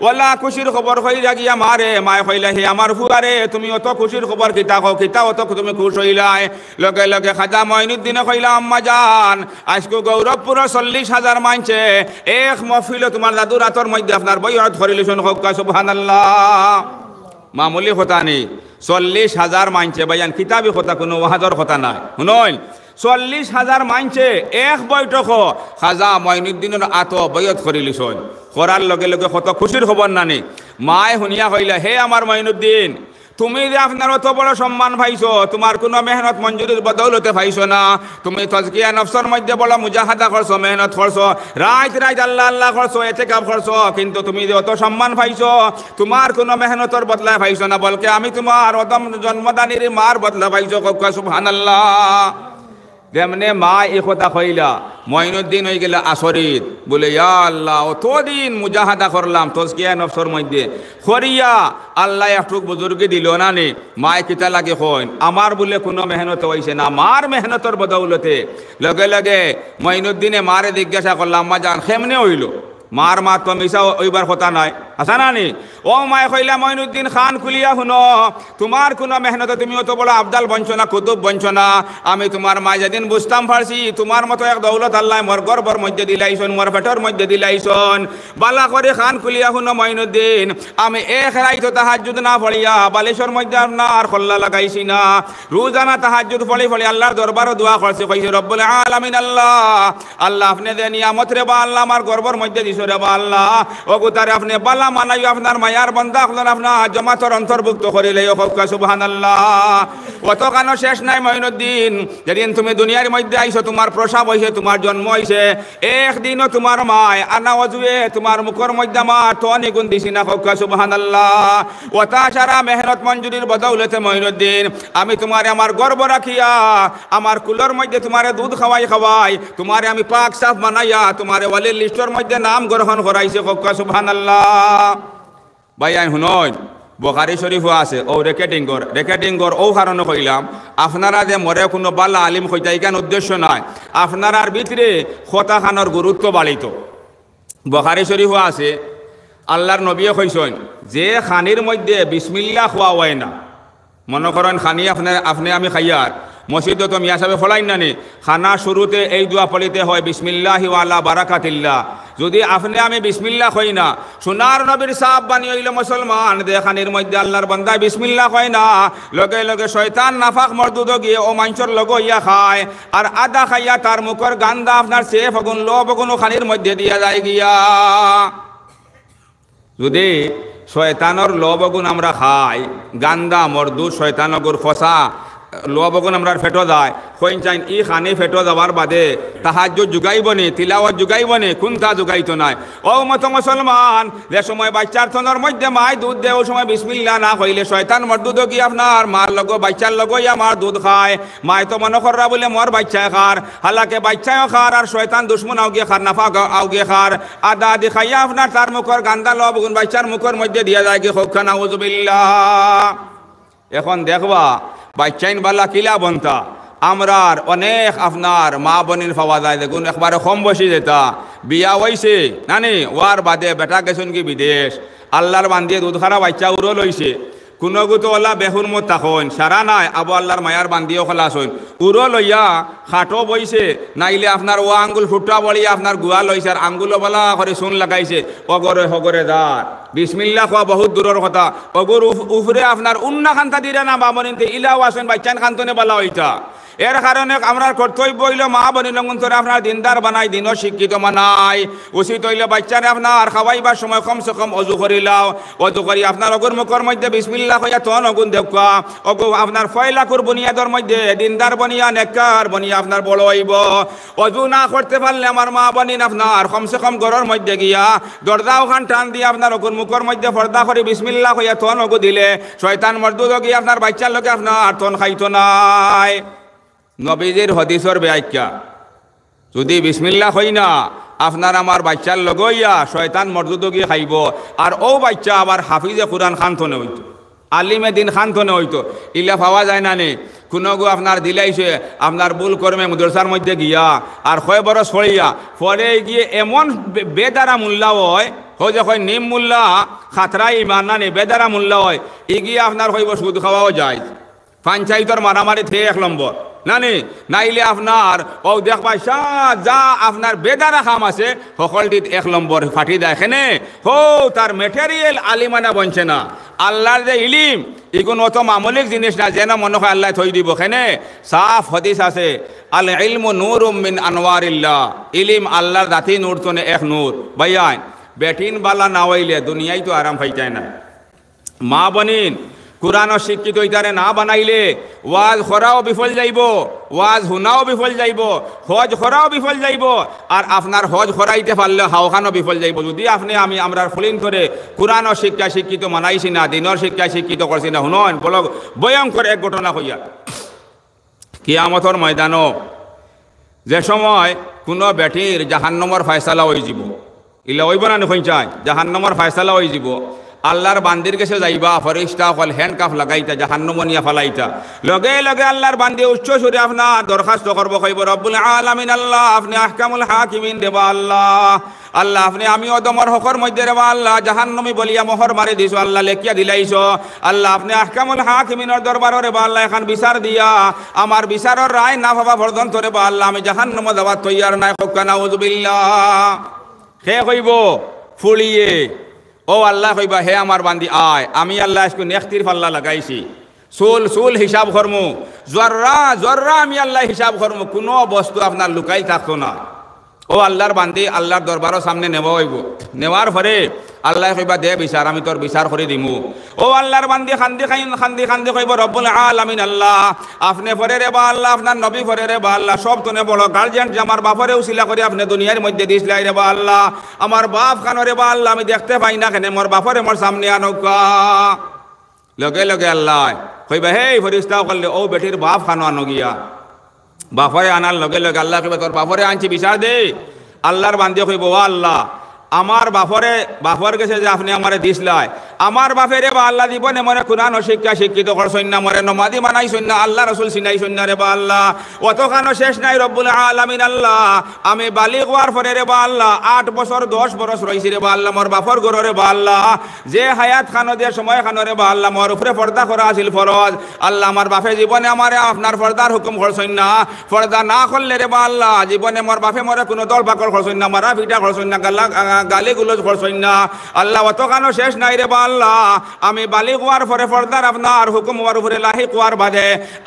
ওলা খুশির খবর কইরা গিয়া মারে মায় কইলা হে আমার ফুয়ারে তুমি অত খুশির খবর কিতা কও, কিতা অত তুমি খুশ হইলাই? লগে লগে খাজা মঈনুদ্দিনে কইলা আম্মা জান, আজকে গৌরবপুরের 40,000 মানছে এক মহফিলে তোমার দাদুর হাতর মধ্যে আপনার বইয়ত করিলেছেন। সুবহানাল্লাহ। মামুলি কথা নেই, 40,000 মানছে ভাইয়ান, কিতাবি কথা, কোনো ওয়াহাজর কথা নাই। শুনুন, 40,000 মানছে এক বৈঠক খাজা মঈনুদ্দিনের আত বৈয়ত করিলিছেন। করার লগে লগে কত খুশির খবর নানি। মায় শুনিয়া কইলা হে আমার মঈনুদ্দিন, তুমি যে আপনার অত বড় সম্মান পাইছো, তোমার কোনো মেহনত মঞ্জুরির বদৌলতে পাইছো না। তুমি তাজকিয়া নফসের মধ্যে বড় মুজাহাদা করছো, মেহনত করছো, রাত রাত আল্লাহ আল্লাহ করছো, ইতিকাফ করছো, কিন্তু তুমি যে অত সম্মান পাইছো তোমার কোনো মেহনতের বদলা পাইছো না, বলকে আমি তোমার অদম জন্মদানির মার বদলা পাইছো। সুবহানাল্লাহ। যেমনে মা এ কথা কইলা মঈনুদ্দিন হয়ে গেল আসরিত, বলে ইয়া আল্লাহ অতদিন মুজাহাদা করলাম তাজকিয়া নফসের মধ্যে করিয়া আল্লাহ একটু বুজুর্গি দিল না নে। মায় কিতা লাগে কইন আমার বলে কোনো মেহনত হইছে না, মার মেহনতের বদৌলতে। লগে লগে মঈনুদ্দিনে মারে জিজ্ঞাসা করলাম আম্মা জান কেমনে হইল? মার মা তো মিশা ওইবার কথা নাই, আসা না নি? ও মায় কইলা মঈনুদ্দিন খান খুলিয়া শুনো, তোমার কোনো মেহনত তুমি অত বড় আবদাল বঞ্চ না, কুতুব বঞ্চ না। আমি তোমার মা যেদিন বুঝতাম পারছি তোমার মতো এক দৌলত আল্লাহ মোর গর্বর মধ্যে দিলাইছন, মোর পেটের মধ্যে দিলাইছন। বালা করে খান খুলিয়া শুনো মঈনুদ্দিন, আমি এক রাইতো তাহাজ্জুদ না পড়িয়া বালিশের মধ্যে আর খল্লা লাগাইছি না। রোজানা তাহাজ্জুদ পড়ি পড়ি আল্লাহর দরবারও দোয়া করছে, কইছে রব্বুল আলামিন আল্লাহ আল্লাহ আপনি যে নিয়ামত রে বা আল্লাহ আমার গর্বর মধ্যে দিছ রে বা আল্লাহ, ওগো তারে আপনি বালা মানাইও, আপনার মায়ার বান্দা আপনার আপনার জমাতর অন্তর্ভুক্ত করিলে। সুবহানাল্লাহ। অত কানো শেষ নাই মঈনুদ্দিন, যেদিন তুমি দুনিয়ার মধ্যে আইছো তোমার প্রসাব হইছে, তোমার জন্ম হইছে, একদিনও তোমার মায় আনা অজুয়ে তোমার মুখের মধ্যে আমার তো নিগুণ দিছি না। সুবহানাল্লাহ। ওটা সারা মেহনত মঞ্জুরির বদৌলতে মঈনুদ্দিন আমি তোমারে আমার গর্ব রাখিয়া আমার কুলোর মধ্যে তোমারে দুধ খাওয়াই খাওয়াই তোমারে আমি পাক সাফ বানাইয়া তোমারে ওয়ালির লিস্টের মধ্যে নাম গ্রহণ করাইছে। সুবহানাল্লাহ। ভাইয়ান শুনন, বুখারী শরীফও আছে ও রেকর্ডিংর ও কারণে কইলাম আপনারা যে মরে কোনো বালা আলিম হইতাই কেন উদ্দেশ্য নয়, আপনার ভিতরে কথা খানোর গুরুত্ব বাড়িত। বুখারী শরীফও আছে আল্লাহর নবীয়ে কইছেন যে খানির মধ্যে বিসমিল্লাহ খোয়া হয় না, মনে করেন খানি আপনি আমি খাইয়ার মসজিদে তো মিয়া সাহেব ফলাই না নি, খানা শুরুতে এই দোয়া পড়িতে হয় বিসমিল্লাহি ওয়ালা বারাকাতিল্লাহ। যদি আপনি আমি বিসমিল্লাহ হই না, সোনার নবীর সাহাব বানি হইল মুসলমান দেখানির মধ্যে আল্লাহর বান্দা বিসমিল্লাহ হয় না, লগে লগে শয়তান নাফাক মরদুদ গিয়ে ও মাংসর লগে ইয়া খায়, আর আদা খাইয়া তার মুখর গান্দা আপনার সেফ আগুন লোভ আগুন খানির মধ্যে দিয়া যায় গিয়া। যদি শয়তানর লোভ আগুন আমরা খাই, গান্দা মরদুদ শয়তানগর ফসা লোভ আগুন আমরা ফেটো যায়, কইন চাইন ই খানি ফেটো যাওয়ার বাদে তাহাজ্জুদ জুগাইবনি, তিলাওয়াত জুগাইবনি, কোনটা জুগাইতো নাই। ও মতো মুসলমান, যে সময় বাচ্চার থনের মধ্যে মায় দুধ দেয়, ও সময় বিসমিল্লাহ না কইলে শয়তান মরদুদ কি আপনার মার লগো বাচ্চার লগই আমার দুধ খায়। মায় তো মনে কররা বলে মোর বাচ্চায় খার, হালাকে বাচ্চায়ও খার আর শয়তান দুশ্মন আউগে খার, নাফা আউগে খার। আদা আদি খাইয়া আপনার তার মুখর গান্দা লোভ আগুন বাচ্চার মুখের মধ্যে দিয়া যায় কি হোক নাউযুবিল্লাহ। এখন দেখবা বাচ্চাইন বালা কিলা বনতা আমরার অনেক আপনার মা বোনের পাওয়া যায়, দেখুন একবারে কম বসে যেতা বিয়া হইছে নানি ওয়ার বাদে বেটা গেছেন কি বিদেশ, আল্লাহর বান্দিয়ে দুধ খারা বাচ্চা উড়ো লইছে, কোনো গুতো ওলা বেহুর মত থাকুন সারা নাই আবু আল্লাহর মায়ার বান্দিও খলাস হইন, উড়ো লইয়া খাটো বইছে, নাইলে আপনার ও আঙ্গুল ফুটা বলিয়া আপনার গুয়া লইছে, আর আঙ্গুলো বলা করে চুন লাগাইছে, অগরে হগরে দার বিসমিল্লাহ খোয়া বহুত দূরের কথা, অগর উফরে আপনার উন্না খান্তা দিলে না বামনিতে ইলাও আসেন বাচ্চান খান্তনে বলা হইতা। এর কারণে আমরা কর্তব্য হইল মা বনি লঙ্ঘনরে আপনার দিনদার বানাই, দিনও শিক্ষিত বানাই। উচিত হইল বাচ্চারে আপনার খাওয়াইবার সময় কমসে কম অজু করিলাও, অজু করি আপনার অগুর মুখর মধ্যে বিসমিল্লাহ হইয়া তন অগুন দেখা, অগু আপনার ফয়লাকুর বুনিয়াদের মধ্যে দিনদার বনিয়া নেককার বনিয়া আপনার বড় হইব। অজু না করতে পারলে আমার মা বনিন আপনার কমসে কম ঘরের মধ্যে গিয়া দরজা ওখান টান দিয়ে আপনার অগুর মুখর মধ্যে পর্দা করে বিসমিল্লাহ হইয়া তন অগু দিলে শয়তান মরদুদ গিয়ে আপনার বাচ্চার লোকে আপনার তন খাইতো নাই। নবীজির হদিসর ব্যাখ্যা, যদি বিসমিল্লাহ হই না আপনার আমার বাচ্চার লগইয়া শয়তান মরদুদ গিয়ে খাইব, আর ও বাচ্চা আবার হাফিজে কুরআন খান্তনে হইত। আলিমে দিন খান্তনে হইতো ইলা পাওয়া যায় না নে কোনো গো আপনার দিলাইছে আপনার ভুল কর্মে মুদরসার মধ্যে গিয়া আর 6 বরস পড়িয়া পরে গিয়ে এমন বেদারা মূল্যা হয় যে হয় নিম মূল্যা খাতরাই ইমান না নে বেদারা মূল্যা হয় গিয়ে আপনার হইব সুদ খাওয়াও যায় পঞ্চায়েতর মারামারি থেকে 1 নম্বর না নি নাইলে আপনার ও দেখবা যা আপনার বেদারা খাম আছে সকলটি 1 নম্বর ফাটি দেয় এখানে হো তার মেটেরিয়াল আলিমানা বনছে না আল্লাহর যে ইলিম এগুলো অত মামুলিক জিনিস না যেন মনে হয় আল্লাহ থই দিব এখানে সাফ হাদিস আছে আল ইলমু নূরুম মিন আনওয়ারিল্লাহ ইলিম আল্লাহর জাতি নূর তো এক নূর ভাইয়ান বেটিন বালা না হইলে দুনিয়ায় তো আরাম পাইতায় না মা বনিন কুরআন শিক্ষিত হইতারে না বানাইলে ওয়াজ খরাও বিফল যাইব ওয়াজ হুনাও বিফল যাইব হজ খরাও বিফল যাইব আর আপনার হজ খরাইতে পারলে হাওখানো বিফল যাইব যদি আপনি আমরা ফলিন করে কুরআন শিক্ষা শিক্ষিত মানাইছি না দিনের শিক্ষা শিক্ষিত করছি না শুনুন বলো ভয়ঙ্কর এক ঘটনা হইয়া কিয়ামতর ময়দানও যে সময় কোনো বেটির জাহান্নামের ফয়সালা হয়ে যাব ইলা হইব না নই চাই জাহান্নামের ফয়সালা হয়ে যাব আল্লাহর বান্দির কাছে যাইবা ফরিস্তা হল হ্যান্ড কাফ লাগাইতা জাহান্নাম নিয়া ফালাইতা লগে লগে আল্লাহর বান্দি উচ্চ সুরে আপনার দরখাস্ত করব কইব রব্বুল আলামিন আল্লাহ আপনি আহকামুল হাকিমিন দেবা আল্লাহ আল্লাহ আপনি আমি অদমর হকর মধ্যে দেবা আল্লাহ জাহান্নামী বলিয়া মোহর মারি দিছো আল্লাহ লেখিয়া দিলাইছো আল্লাহ আপনি আহকামুল হাকিমিনের দরবারে রে বা আল্লাহ এখন বিচার দিয়া আমার বিচারের রায় না ভাবা পর্যন্ত রে বা আল্লাহ আমি জাহান্নামে যাওয়ার তৈয়ার নাই হক নাউযুবিল্লাহ হে কইব ফুলিয়ে ও আল্লাহ কইবা হে আমার বান্দি আয় আমি আল্লাহ আজকে নেখতির পাল্লা লাগাইছি চুল হিসাব করমু জর্রা আমি আল্লাহ হিসাব করমু কোনো বস্তু আপনার লুকাই থাকতো না ও আল্লাহর বান্দি আল্লাহর দরবারের সামনে নেওয়া হইব নেওয়ার পরে আল্লাহ কইবা দে বিচার আমি তোর বিচার করে দিমু ও আল্লাহর বান্দি খান্দি কইব রব্বুল আলামিন আল্লাহ আপনি পরে রে বা আল্লাহ আপনার নবী পরে রে বা আল্লাহ সব তনে বড় গার্জিয়ান যে আমার বাপরে উসিলা করে আপনি দুনিয়ার মধ্যে দিসলাই রে বা আল্লাহ আমার বাপ খানো রে বা আল্লাহ আমি দেখতে পাই না কেন মোর বাপরে মোর সামনে আনৌকা লগে লগে আল্লাহ কইবা হে ফরিস্তা করলে ও বেটির বাপ খানো আনো গিয়া বাপরে আনার লগে লগে আল্লাহ কইবা তোর বাপরে আনছি বিচার দে আল্লাহর বান্দি কইব ও আল্লাহ আমার বাপর গেছে যে আপনি আমারে দিসলাই আমার বাপেরে বা আল্লাহ দিব নে মনে কোরআন শিক্ষা শিক্ষিত করছই না মরে নমাজি বানাইছই না আল্লাহ রাসূল চিনাইছই না রে বা আল্লাহ অতখানো শেষ নাই রব্বুল আলামিন আল্লাহ আমি বালিগ হওয়ার পরে রে বা আল্লাহ 8 বছর 10 বছর রইছি রে বা আল্লাহ মোর বাপর ঘর রে বা আল্লাহ যে হায়াত খানো যে সময় খানো রে বা আল্লাহ মোর উপরে পর্দা করা আছিল ফরজ আল্লাহ আমার বাপে জীবনে আমারে আপনার পর্দার হুকুম করছই না পর্দা না করলে রে বা আল্লাহ জীবনে মোর বাপে মরে কোনো দল পাকল করছই না মারা পিটা করছই না গালি গুলোজ করছই না আল্লাহ অতখানো শেষ নাই রে বা আল্লাহ আমি বালিগ হওয়ার পরে পর্দার আপনার হুকুম হওয়ার উপরে লাহিক হওয়ার বাদে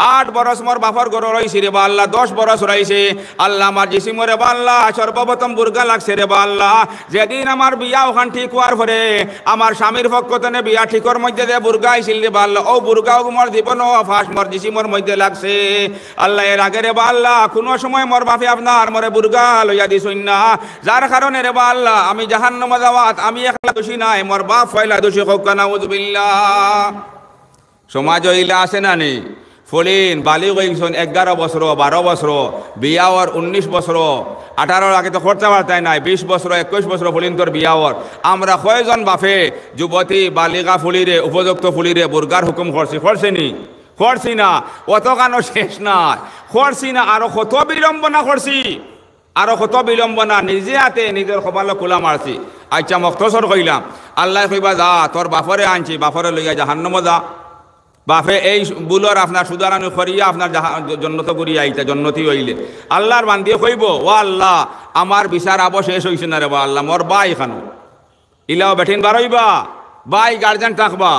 8 বরস মোর বাপর ঘর রইছি রে বা আল্লাহ 10 বরস রইছি আল্লাহ আমার জিসিম রে বা আল্লাহ সর্বপ্রথম বুরগা লাগছে রে বা আল্লাহ যেদিন আমার বিয়া ওখান ঠিক হওয়ার পরে আমার স্বামীর পক্ষতনে বিয়া ঠিকর মধ্যে যে বুরগা আইছিল রে বা আল্লাহ ও বুরগাও মোর জীবন ফাঁস মোর জিসিমর মধ্যে লাগছে আল্লাহ এর আগে রে বা আল্লাহ কোনো সময় মোর বাপে আপনার মোরে বুরগা লইয়া দিছই না যার কারণে রে বা আল্লাহ আমি জাহান্নামে যাওয়াত আমি একলা দোষী নাই মোর বাপ ফয়লা দোষী হোক নাউযুবিল্লাহ সমাজ হইলা আছে না নেই ফলিন বালিগ হইছন 11 বছর 12 বছর বিয়াওয়ার 19 বছর 18 আগে তো খরচা বাড়তাই নাই 20 বছর 21 বছর ফলিন তোর বিয়াওয়ার আমরা কয়জন বাপে যুবতী বালিগা ফুলিরে উপযুক্ত ফুলিরে বুরগার হুকুম করছি না অতখানো শেষ নাই করছি না আরো কত বিড়ম্বনা করছি আরো কত বিলম্বনা নিজে হাতে নিজের কপালে খোলা মারছি আচ্ছা মক্তসর কইলাম আল্লাহ কইবা যা তোর বাপরে আনছি বাপরে লইয়া জাহান্নামে যা বাপে এই বুলর আপনার সুদারানি করিয়া আপনার জন্নত করিয়া আইতা জন্নতি হইলে আল্লাহর বান্দিয়ে কইব ও আল্লাহ আমার বিচার আবো শেষ হইছে না রে বা আল্লাহ মোর বাই খানো ইলাও বেঠিন বারইবা বাই গার্জেন থাকবা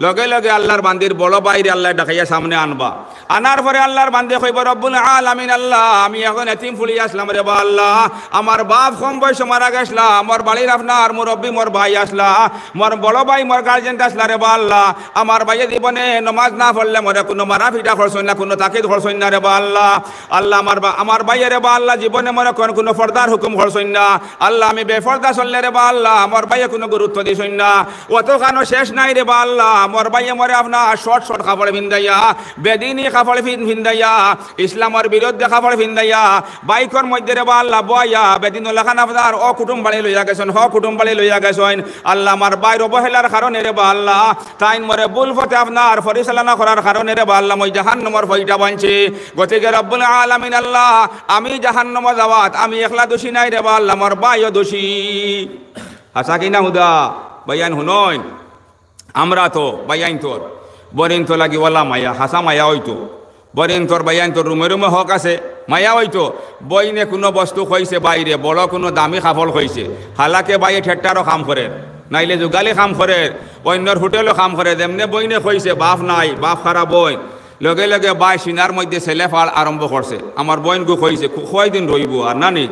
লগে লগে আল্লাহর বান্দির বড় বাইরে আল্লাহ ডাকাইয়া সামনে আনবা আনার পরে আল্লাহর বান্দি কইব রব্বুল আলামিন আল্লাহ আমি এখন এতিম ফুলি আসলাম রে বা আল্লাহ আমার বাপ কম বয়স মারা গেছলা আমার বাড়ির আপনার মুরব্বী মোর ভাই আসলা মোর বড় ভাই মোর গার্জেন আসলা রে বা আল্লাহ আমার ভাইয়ে জীবনে নমাজ না পড়লে মরে কোনো মারা পিটা করছই না কোনো তাকিদ করছই না রে বা আল্লাহ আল্লাহ আমার ভাইয়ে রে বা আল্লাহ জীবনে মরে কোনো পর্দার হুকুম করছই না আল্লাহ আমি বেপর্দা চললে রে বা আল্লাহ আমার ভাইয়ে কোনো গুরুত্ব দিছই না অতখানো শেষ নাই রে বা আল্লাহ মোর বাইয়ে মরে আপনার শর্ট শর্ট কাপড় ভিন্দাইয়া বেদিনী কাপড় ভিন্দাইয়া ইসলামের বিরুদ্ধে কাপড় ভিন্দাইয়া বাইকর মধ্যে রে বা আল্লাহ বয়া বেদিন লাখান আপনার ও কুটুম বাড়ি লইয়া গেছেন কুটুম বাড়ি লইয়া গেছেন আল্লাহ আমার বাইর অবহেলার কারণে রে বা আল্লাহ তাইন মরে ভুল পথে আপনার পরিচালনা করার কারণে রে বা আল্লাহ মই জাহান্নামের ভয়টা বানছি গতিকে রব্বুল আলামিন আল্লাহ আমি জাহান্নামে যাওয়াত আমি একলা দোষী নাই রে বা আল্লাহ আমার বাইও দোষী আশা কিনা হুদা বাইয়ান হুনইন আমরা তো বাইয়ান তোর বরিন তো লাগি ওলা মায়া হাসা মায়া হইতো বরিন তোর বাইয়ান তোর রুমে রুমে হক আছে মায়া হইতো বইনে কোনো বস্তু খইছে বাইরে বড় কোনো দামি কাপড় খইছে হালাকে বাইয়ে ঠেট্টারও কাম করে নাইলে যুগালি কাম করে অন্যর হোটেলও কাম করে যেমনে বইনে খইছে বাপ নাই বাপ খারাপ বইন লগে লগে বাই সিনার মধ্যে ছেলে ফাল আরম্ভ করছে আমার বইন গু খইছে কয় দিন রইব আর নানি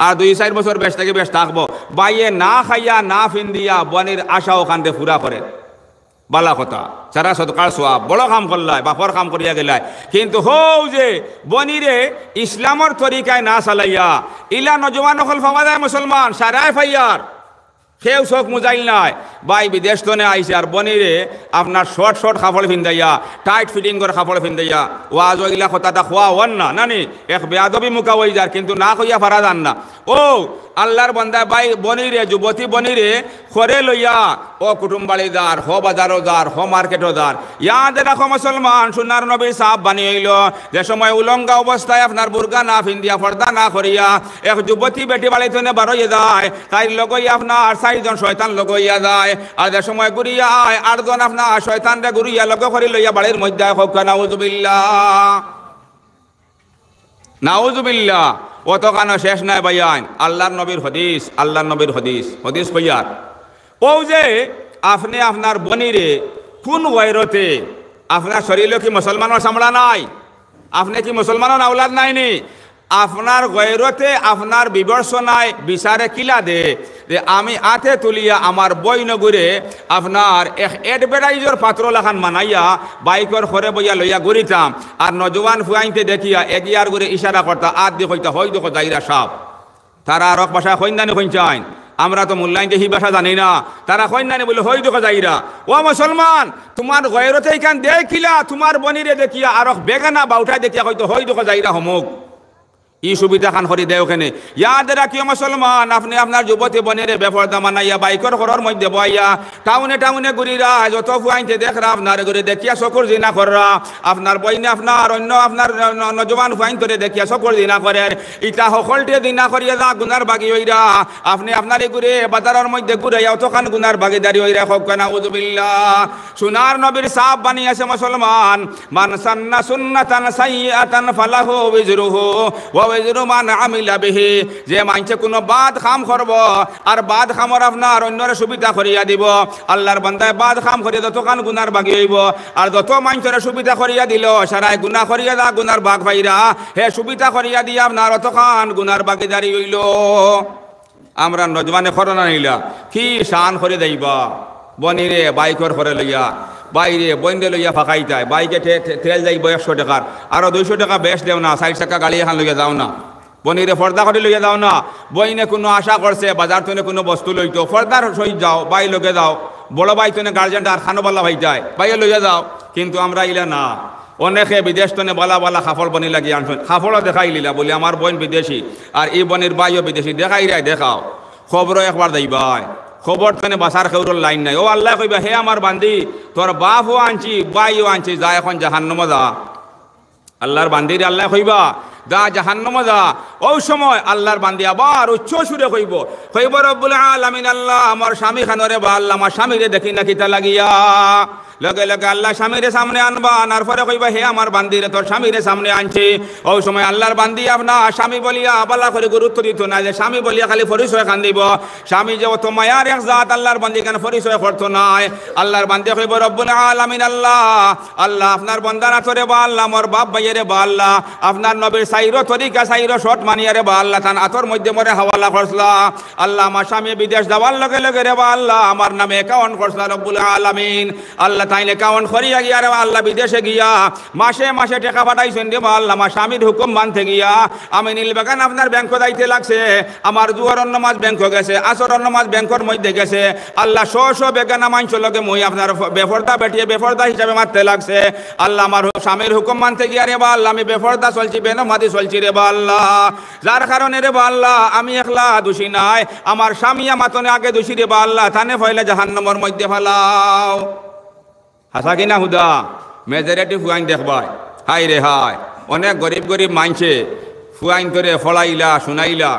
আর 2-4 বছর বেশ থেকে বেশ থাকবো বাইয়ে না খাইয়া না ফিন্দিয়া বনির আশা ওখানতে ফুরা করে বালা কথা সারা সৎকার সোয়াব বড় কাম করলাই বাপর কাম করিয়া গেলাই কিন্তু হৌ যে বনিরে ইসলামর তরিকায় না চালাইয়া ইলা নজওয়ান হল ফাওয়া যায় মুসলমান সারাই ফাইয়ার কেউ চোখ মুজাইল নাই বাই বিদেশ তনে আইসে আর বনিরে আপনার শর্ট শর্ট কাপড় ফিন্দাইয়া টাইট ফিটিং করে কাপড় ফিন্দাইয়া ওয়াজ ওইলা কথাটা খোয়া হন না নানি এক বেয়াদবি মুখা হয়ে যার কিন্তু না কইয়া ফারা যান না ও আল্লাহর বান্দা বাই বনিরে যুবতী বনিরে খরে লইয়া ও কুটুম বাড়িদার হ বাজারও দার হ মার্কেটও দার ইয়াদ রাখো মুসলমান সোনার নবী সাহাব বানিয়ে হইল যে সময় উলঙ্গা অবস্থায় আপনার বুর্গা না ফিন্দিয়া পর্দা না করিয়া এক যুবতী বেটি বাড়িতে বারোইয়া যায় তাই লগই আপনার 4জন শয়তান লগইয়া যায় আর যে সময় ঘুরিয়া আয় 8জন আপনার শয়তানরে ঘুরিয়া লগ করি লইয়া বাড়ির মধ্যে হোক নাউজুবিল্লাহ নাউজুবিল্লাহ অত কান শেষ নাই বাইয়ান আল্লাহর নবীর হদিস আল্লাহর নবীর হদিস হদিস কইয়ার ও যে আপনি আপনার বনিরে কোন গয়রতে আপনার শরীরে কি মুসলমানের চামড়া নাই আপনি কি মুসলমানের আওলাদ নাইনি আপনার গয়রতে আপনার বিবর্ষনায় বিচারে কিলা দে যে আমি আতে তুলিয়া আমার বই নগুরে আপনার এক এডভার্টাইজর পাত্র লাখান মানাইয়া বাইকর ঘরে বইয়া লইয়া ঘুরিতাম আর নজওয়ান ফুয়াইতে দেখিয়া এগিয়ার ঘুরে ইশারা করতা আদ দিয়ে কইতা হই দেখো যাইরা সাপ তারা রক ভাষা কইন্দানি কইচাইন আমরা তো মূল্যায়নকে হি ভাষা জানি না তারা কইন্দানি বলে হই দেখো যাইরা ও মুসলমান তোমার গয়রতে এখান দেখিলা তোমার বনিরে দেখিয়া আর বেগানা বাউঠাই দেখিয়া কইতো হই দেখো যাইরা হমুক ই সুবিধা খান করি দেয় ওখানে ইয়াদ রাখিও মুসলমান আপনি আপনার যুবতী বনেরে বেপরদা মানাইয়া বাইকর ঘরের মধ্যে বইয়া টাউনে টাউনে ঘুরিরা যত ফুয়াইতে দেখরা আপনার ঘুরে দেখিয়া চকুর জিনা কররা আপনার বইনে আপনার অন্য আপনার নজওয়ান ফুয়াইন করে দেখিয়া চকুর জিনা করেন ইটা সকলটে দিনা করিয়া যা গুনার বাগি হইরা আপনি আপনার ঘুরে বাজারের মধ্যে ঘুরাইয়া অতখান গুনার বাগিদারি হইরা হোক নাউজুবিল্লাহ সোনার নবীর সাহাব বানিয়েছে মুসলমান মান সান্না সুন্নাতান সাইয়্যাতান ফালাহু বিজরুহু ওয়া মান আমিলা বিহি যে মানছে কোনো বাদ খাম করব আর বাদ খামর আপনার অন্যরে সুবিধা করিয়া দিব আল্লাহর বান্দায় বাদ খাম করিয়া যতখান গুনার বাগি হইব আর যত মানুষের সুবিধা করিয়া দিল সারাই গুনাহ করিয়া দা গুনার বাগ ভাইরা হে সুবিধা করিয়া দিয়া আপনার অতখান গুনার বাগিদারি হইল আমরা নজওয়ানে করোনা নিলা কি শান করে দেইবা বনিরে বাইকর করে লইয়া বাইরে বইন্দে লইয়া ফাঁকাইতায় বাইকে তেল যাইব 100 টাকার আরো 200 টাকা বেশ দেও না 60 টাকা গাড়ি এখান লইয়া যাও না বনিরে পর্দা করে লইয়া যাও না বইনে কোনো আশা করছে বাজার থেকে কোনো বস্তু লইতো পর্দার সহিত যাও বাই লগে যাও বড় বাই তনে গার্জেনটা আর খানোবাল্লা ভাইটায় বাইরে লইয়া যাও কিন্তু আমরা ইলা না অনেকে বিদেশ তনে বালা বালা কাপড় বনি লাগিয়ে আনছেন কাপড়ও দেখাই লিলা বলি আমার বোন বিদেশি আর এই বনির বাইও বিদেশি দেখাই রায় দেখাও খবরও একবার দেইবাই খবর থানে বাসার খেউর লাইন নাই ও আল্লাহ কইবা হে আমার বান্দি তোর বাপও আনছি বাইও আনছি যা এখন জাহান্নামে যা আল্লাহর বান্দির আল্লাহ কইবা যা জাহান্নামে যা ওই সময় আল্লাহর বান্দি আবার উচ্চ সুরে কইব রব্বুল আলামিন আল্লাহ আমার স্বামী খানরে বা আল্লাহ আমার স্বামীরে দেখি না কিতা লাগিয়া লগে লগে আল্লাহ স্বামীরে সামনে আনবা আনার পরে কইবা হে আমার বান্দিরে তোর স্বামীরে সামনে আনছি ওই সময় আল্লাহর বান্দি আপনার স্বামী বলিয়া বালা করে গুরুত্ব দিত না যে স্বামী বলিয়া খালি পরিচয় খান দিব স্বামী যে অত মায়ার এক জাত আল্লাহর বান্দি কেন পরিচয় করতো নাই আল্লাহর বান্দি কইব রব্বুল আলামিন আল্লাহ আল্লাহ আপনার বন্দানা তোরে বা আল্লাহ আমার বাপ ভাইয়েরে বা আল্লাহ আপনার নবীর সাইরো তরিকা সাইরো শট মানিয়া রে বা আল্লাহ তান আতর মধ্যে মরে হাওয়ালা করছলা আল্লাহ আমার স্বামী বিদেশ যাওয়ার লগে লগে রে বা আল্লাহ আমার নামে অ্যাকাউন্ট করছলা রব্বুল আলামিন আল্লাহ তাইলে অ্যাকাউন্ট করিয়া গিয়া রে আল্লাহ বিদেশে গিয়া মাসে মাসে টাকা পাঠাইছেন রে বা আল্লাহ আমার স্বামীর হুকুম মানতে গিয়া আমি নীলবাগান আপনার ব্যাংক যাইতে লাগছে আমার জুয়ারন নামাজ ব্যাংক গেছে আসরন নামাজ ব্যাংকের মধ্যে গেছে আল্লাহ শো বেগানা মানছ লগে মই আপনার বেফরদা বেটিয়ে বেফরদা হিসাবে মারতে লাগছে আল্লাহ আমার স্বামীর হুকুম মানতে গিয়া রে বা আল্লাহ আমি বেফরদা চলছি বেনমাদি চলছি রে বা আল্লাহ যার কারণে রে বা আল্লাহ আমি একলা দোষী নাই আমার স্বামী আমাতনে আগে দোষী রে বা আল্লাহ থানে ফয়লে জাহান্নামের মধ্যে ফেলাও হাসা কিনা হুদা মেজরিটি ফুয়াইন দেখবাই হাই রে হাই অনেক গরিব গরিব মানছে ফুয়াইন করে ফলাইলা শুনাইলা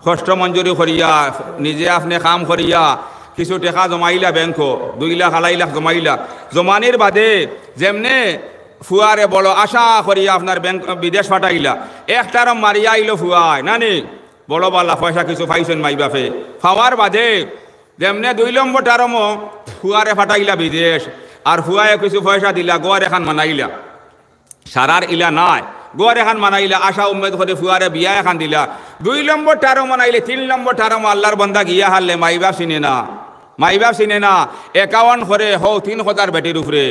কষ্ট মঞ্জুরি করিয়া নিজে আপনি কাম করিয়া কিছু টাকা জমাইলা ব্যাংক 2 লাখ 2.5 লাখ জমাইলা জমানির বাদে যেমনে ফুয়ারে বড় আশা করিয়া আপনার ব্যাংক বিদেশ পাঠাইলা একটার মারিয়া আইলো ফুয়াই নানি বড় বালা পয়সা কিছু পাইছেন মাই বাপে পাওয়ার বাদে যেমনে 2 নম্বর টারমো ফুয়ারে পাঠাইলা বিদেশ আর ফুয়ায় কিছু পয়সা দিলা গোয়ার এখান মানাইলা সারার ইলা নাই গোয়ার এখান মানাইলা আশা উম্মেদ করে ফুয়ারে বিয়া এখান দিলা 2 নম্বর টারো মানাইলে 3 নম্বর টারমো আল্লাহর বন্দা গিয়া হারলে মাই বাপ চিনে না অ্যাকাউন্ট করে হও 3,000 বেটির উপরে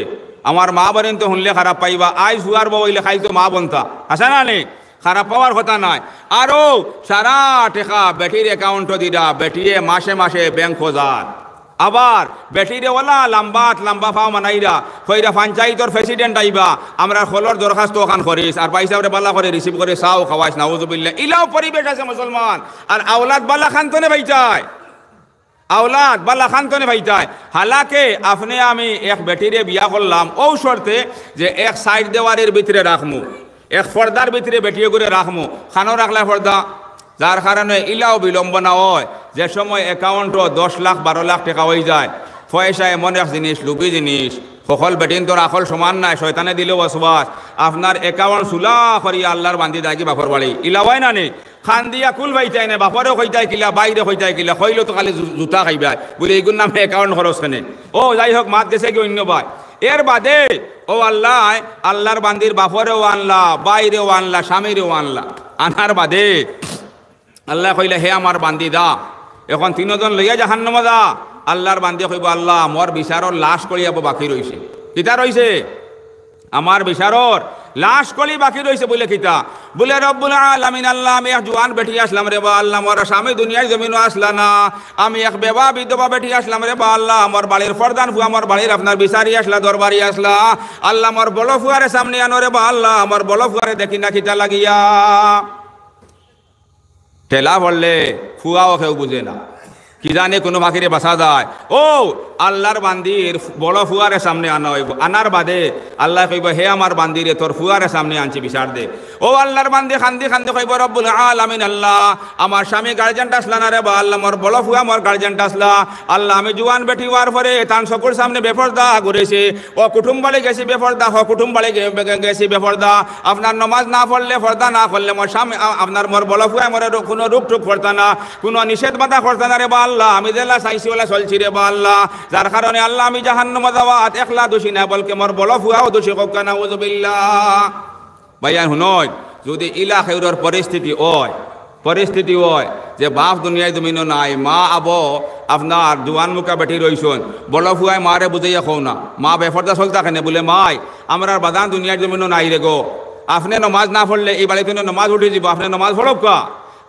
আমার মা বলেন তো শুনলে খারাপ পাইবা আই ফুয়ার বইলে খাই তো মা বনতা আসা না নে খারাপ পাওয়ার কথা নাই আরো সারা টাকা বেটির অ্যাকাউন্টও দিলা বেটিয়ে মাসে মাসে ব্যাংক যান আবার বেটিরে ওলা লম্বা ফাও মানাইরা কইরা পঞ্চায়েতর প্রেসিডেন্ট আইবা আমরা খোলর দরখাস্ত ওখান করিস আর পয়সা বালা করে রিসিভ করে চাও খাওয়াইস নাউজুবিল্লাহ ইলাও পরিবেশ আছে মুসলমান আর আওলাদ বালা খান্তনে ভাইটায় আওলাদ বালা খান্তনে ভাইটায় হালাকে আপনি আমি এক বেটিরে বিয়া করলাম ও শর্তে যে এক সাইড দেওয়ারের ভিতরে রাখমু এক পর্দার ভিতরে বেটিয়ে করে রাখমু খানো রাখলে পর্দা যার কারণে ইলাও বিলম্বনা হয় যে সময় অ্যাকাউন্টও 10 লাখ 12 লাখ টাকা হয়ে যায় পয়সা এমন এক জিনিস লুবি জিনিস সকল বেটিন তোর আকল সমান নাই শয়তানে দিলেও বসবাস আপনার অ্যাকাউন্ট সুলা করিয়া আল্লাহর বান্ধি দাগি বাপর বাড়ি ইলা হয় না নে খান দিয়া কুল ভাইতাই না বাপরেও কইতাই কিলা বাইরে কইতাই কিলা কইলো তো খালি জুতা খাইবাই বলে এইগুর নামে অ্যাকাউন্ট খরচ কেনে ও যাই হোক মাত গেছে কি অন্য ভাই এর বাদে ও আল্লাহ আল্লাহর বান্দির বাপরেও আনলা বাইরেও আনলা স্বামীরেও আনলা আনার বাদে আল্লাহ কইলে হে আমার বান্দি দা এখন 3 জন লইয়া জাহান্নামে দা আল্লাহর বান্দি কইব আল্লাহ মোর বিচারর লাশ করিয়া বাকি রইছে কিতা রইছে আমার বিচারর লাশ কলি বাকি রইছে বলে কিতা বলে রব্বুল আলামিন আল্লাহ আমি এক জওয়ান বেটি আসলাম রে বা আল্লাহ মোর স্বামী দুনিয়ার জমিনও আসলা না আমি এক বেবা বিধবা বেটি আসলাম রে বা আল্লাহ আমার বাড়ির ফরদান ফুয়া আমার বাড়ির আপনার বিচারি আসলা দরবারি আসলা আল্লাহ মোর বড় ফুয়ারে সামনে আনো রে বা আল্লাহ আমার বড় ফুয়ারে দেখি না কিতা লাগিয়া ঠেলা পড়লে ফুয়াও কেউ বুঝে না কি জানে কোনো বাকিরে বাসা যায় ও আল্লাহর বান্দির বড় ফুয়ারে সামনে আনা হইব আনার বাদে আল্লাহ কইব হে আমার বান্দিরে তোর ফুয়ারে সামনে আনছি বিচার দে ও আল্লাহর বান্দি খান্দি কইব রব্বুল আলামিন আল্লাহ আমার স্বামী গার্জেনটা আসলা না রে বা আল্লাহ মোর বড় ফুয়া মোর গার্জেনটা আসলা আল্লাহ আমি জুয়ান বেটি হওয়ার পরে তান সকল সামনে বেপরদা ঘুরেছে ও কুটুম্বালে গেছি বেপরদা কুটুম্বালে গেছি বেপরদা আপনার নমাজ না পড়লে পর্দা না করলে মোর স্বামী আপনার মোর বড় ফুয়া মোর কোনো রূপ টুক করতা না কোনো নিষেধ বাধা করতা না রে বা আল্লাহ আমি যেলা চাইছি ওলা চলছি রে বা আল্লাহ যার কারণে আল্লাহ আমি জাহান্নামে যাওয়াত একলা দোষী না বলকে মোর বড় ফুয়াও দোষী হোক না নাউজুবিল্লাহ ভাইয়া শুনই যদি ইলা খেউরের পরিস্থিতি হয় যে বাপ দুনিয়ায় জমিনও নাই মা আবো আপনার জোয়ান মুখা বেটি রইছন বড় ফুয়াই মারে বুঝাইয়া খো না মা বেফরদা চলতা কেনে বলে মাই আমার বাদান দুনিয়ার জমিনও নাই রে গো আপনি নমাজ না পড়লে এই বাড়িতে নমাজ উঠে যাব আপনি নমাজ পড়ব কা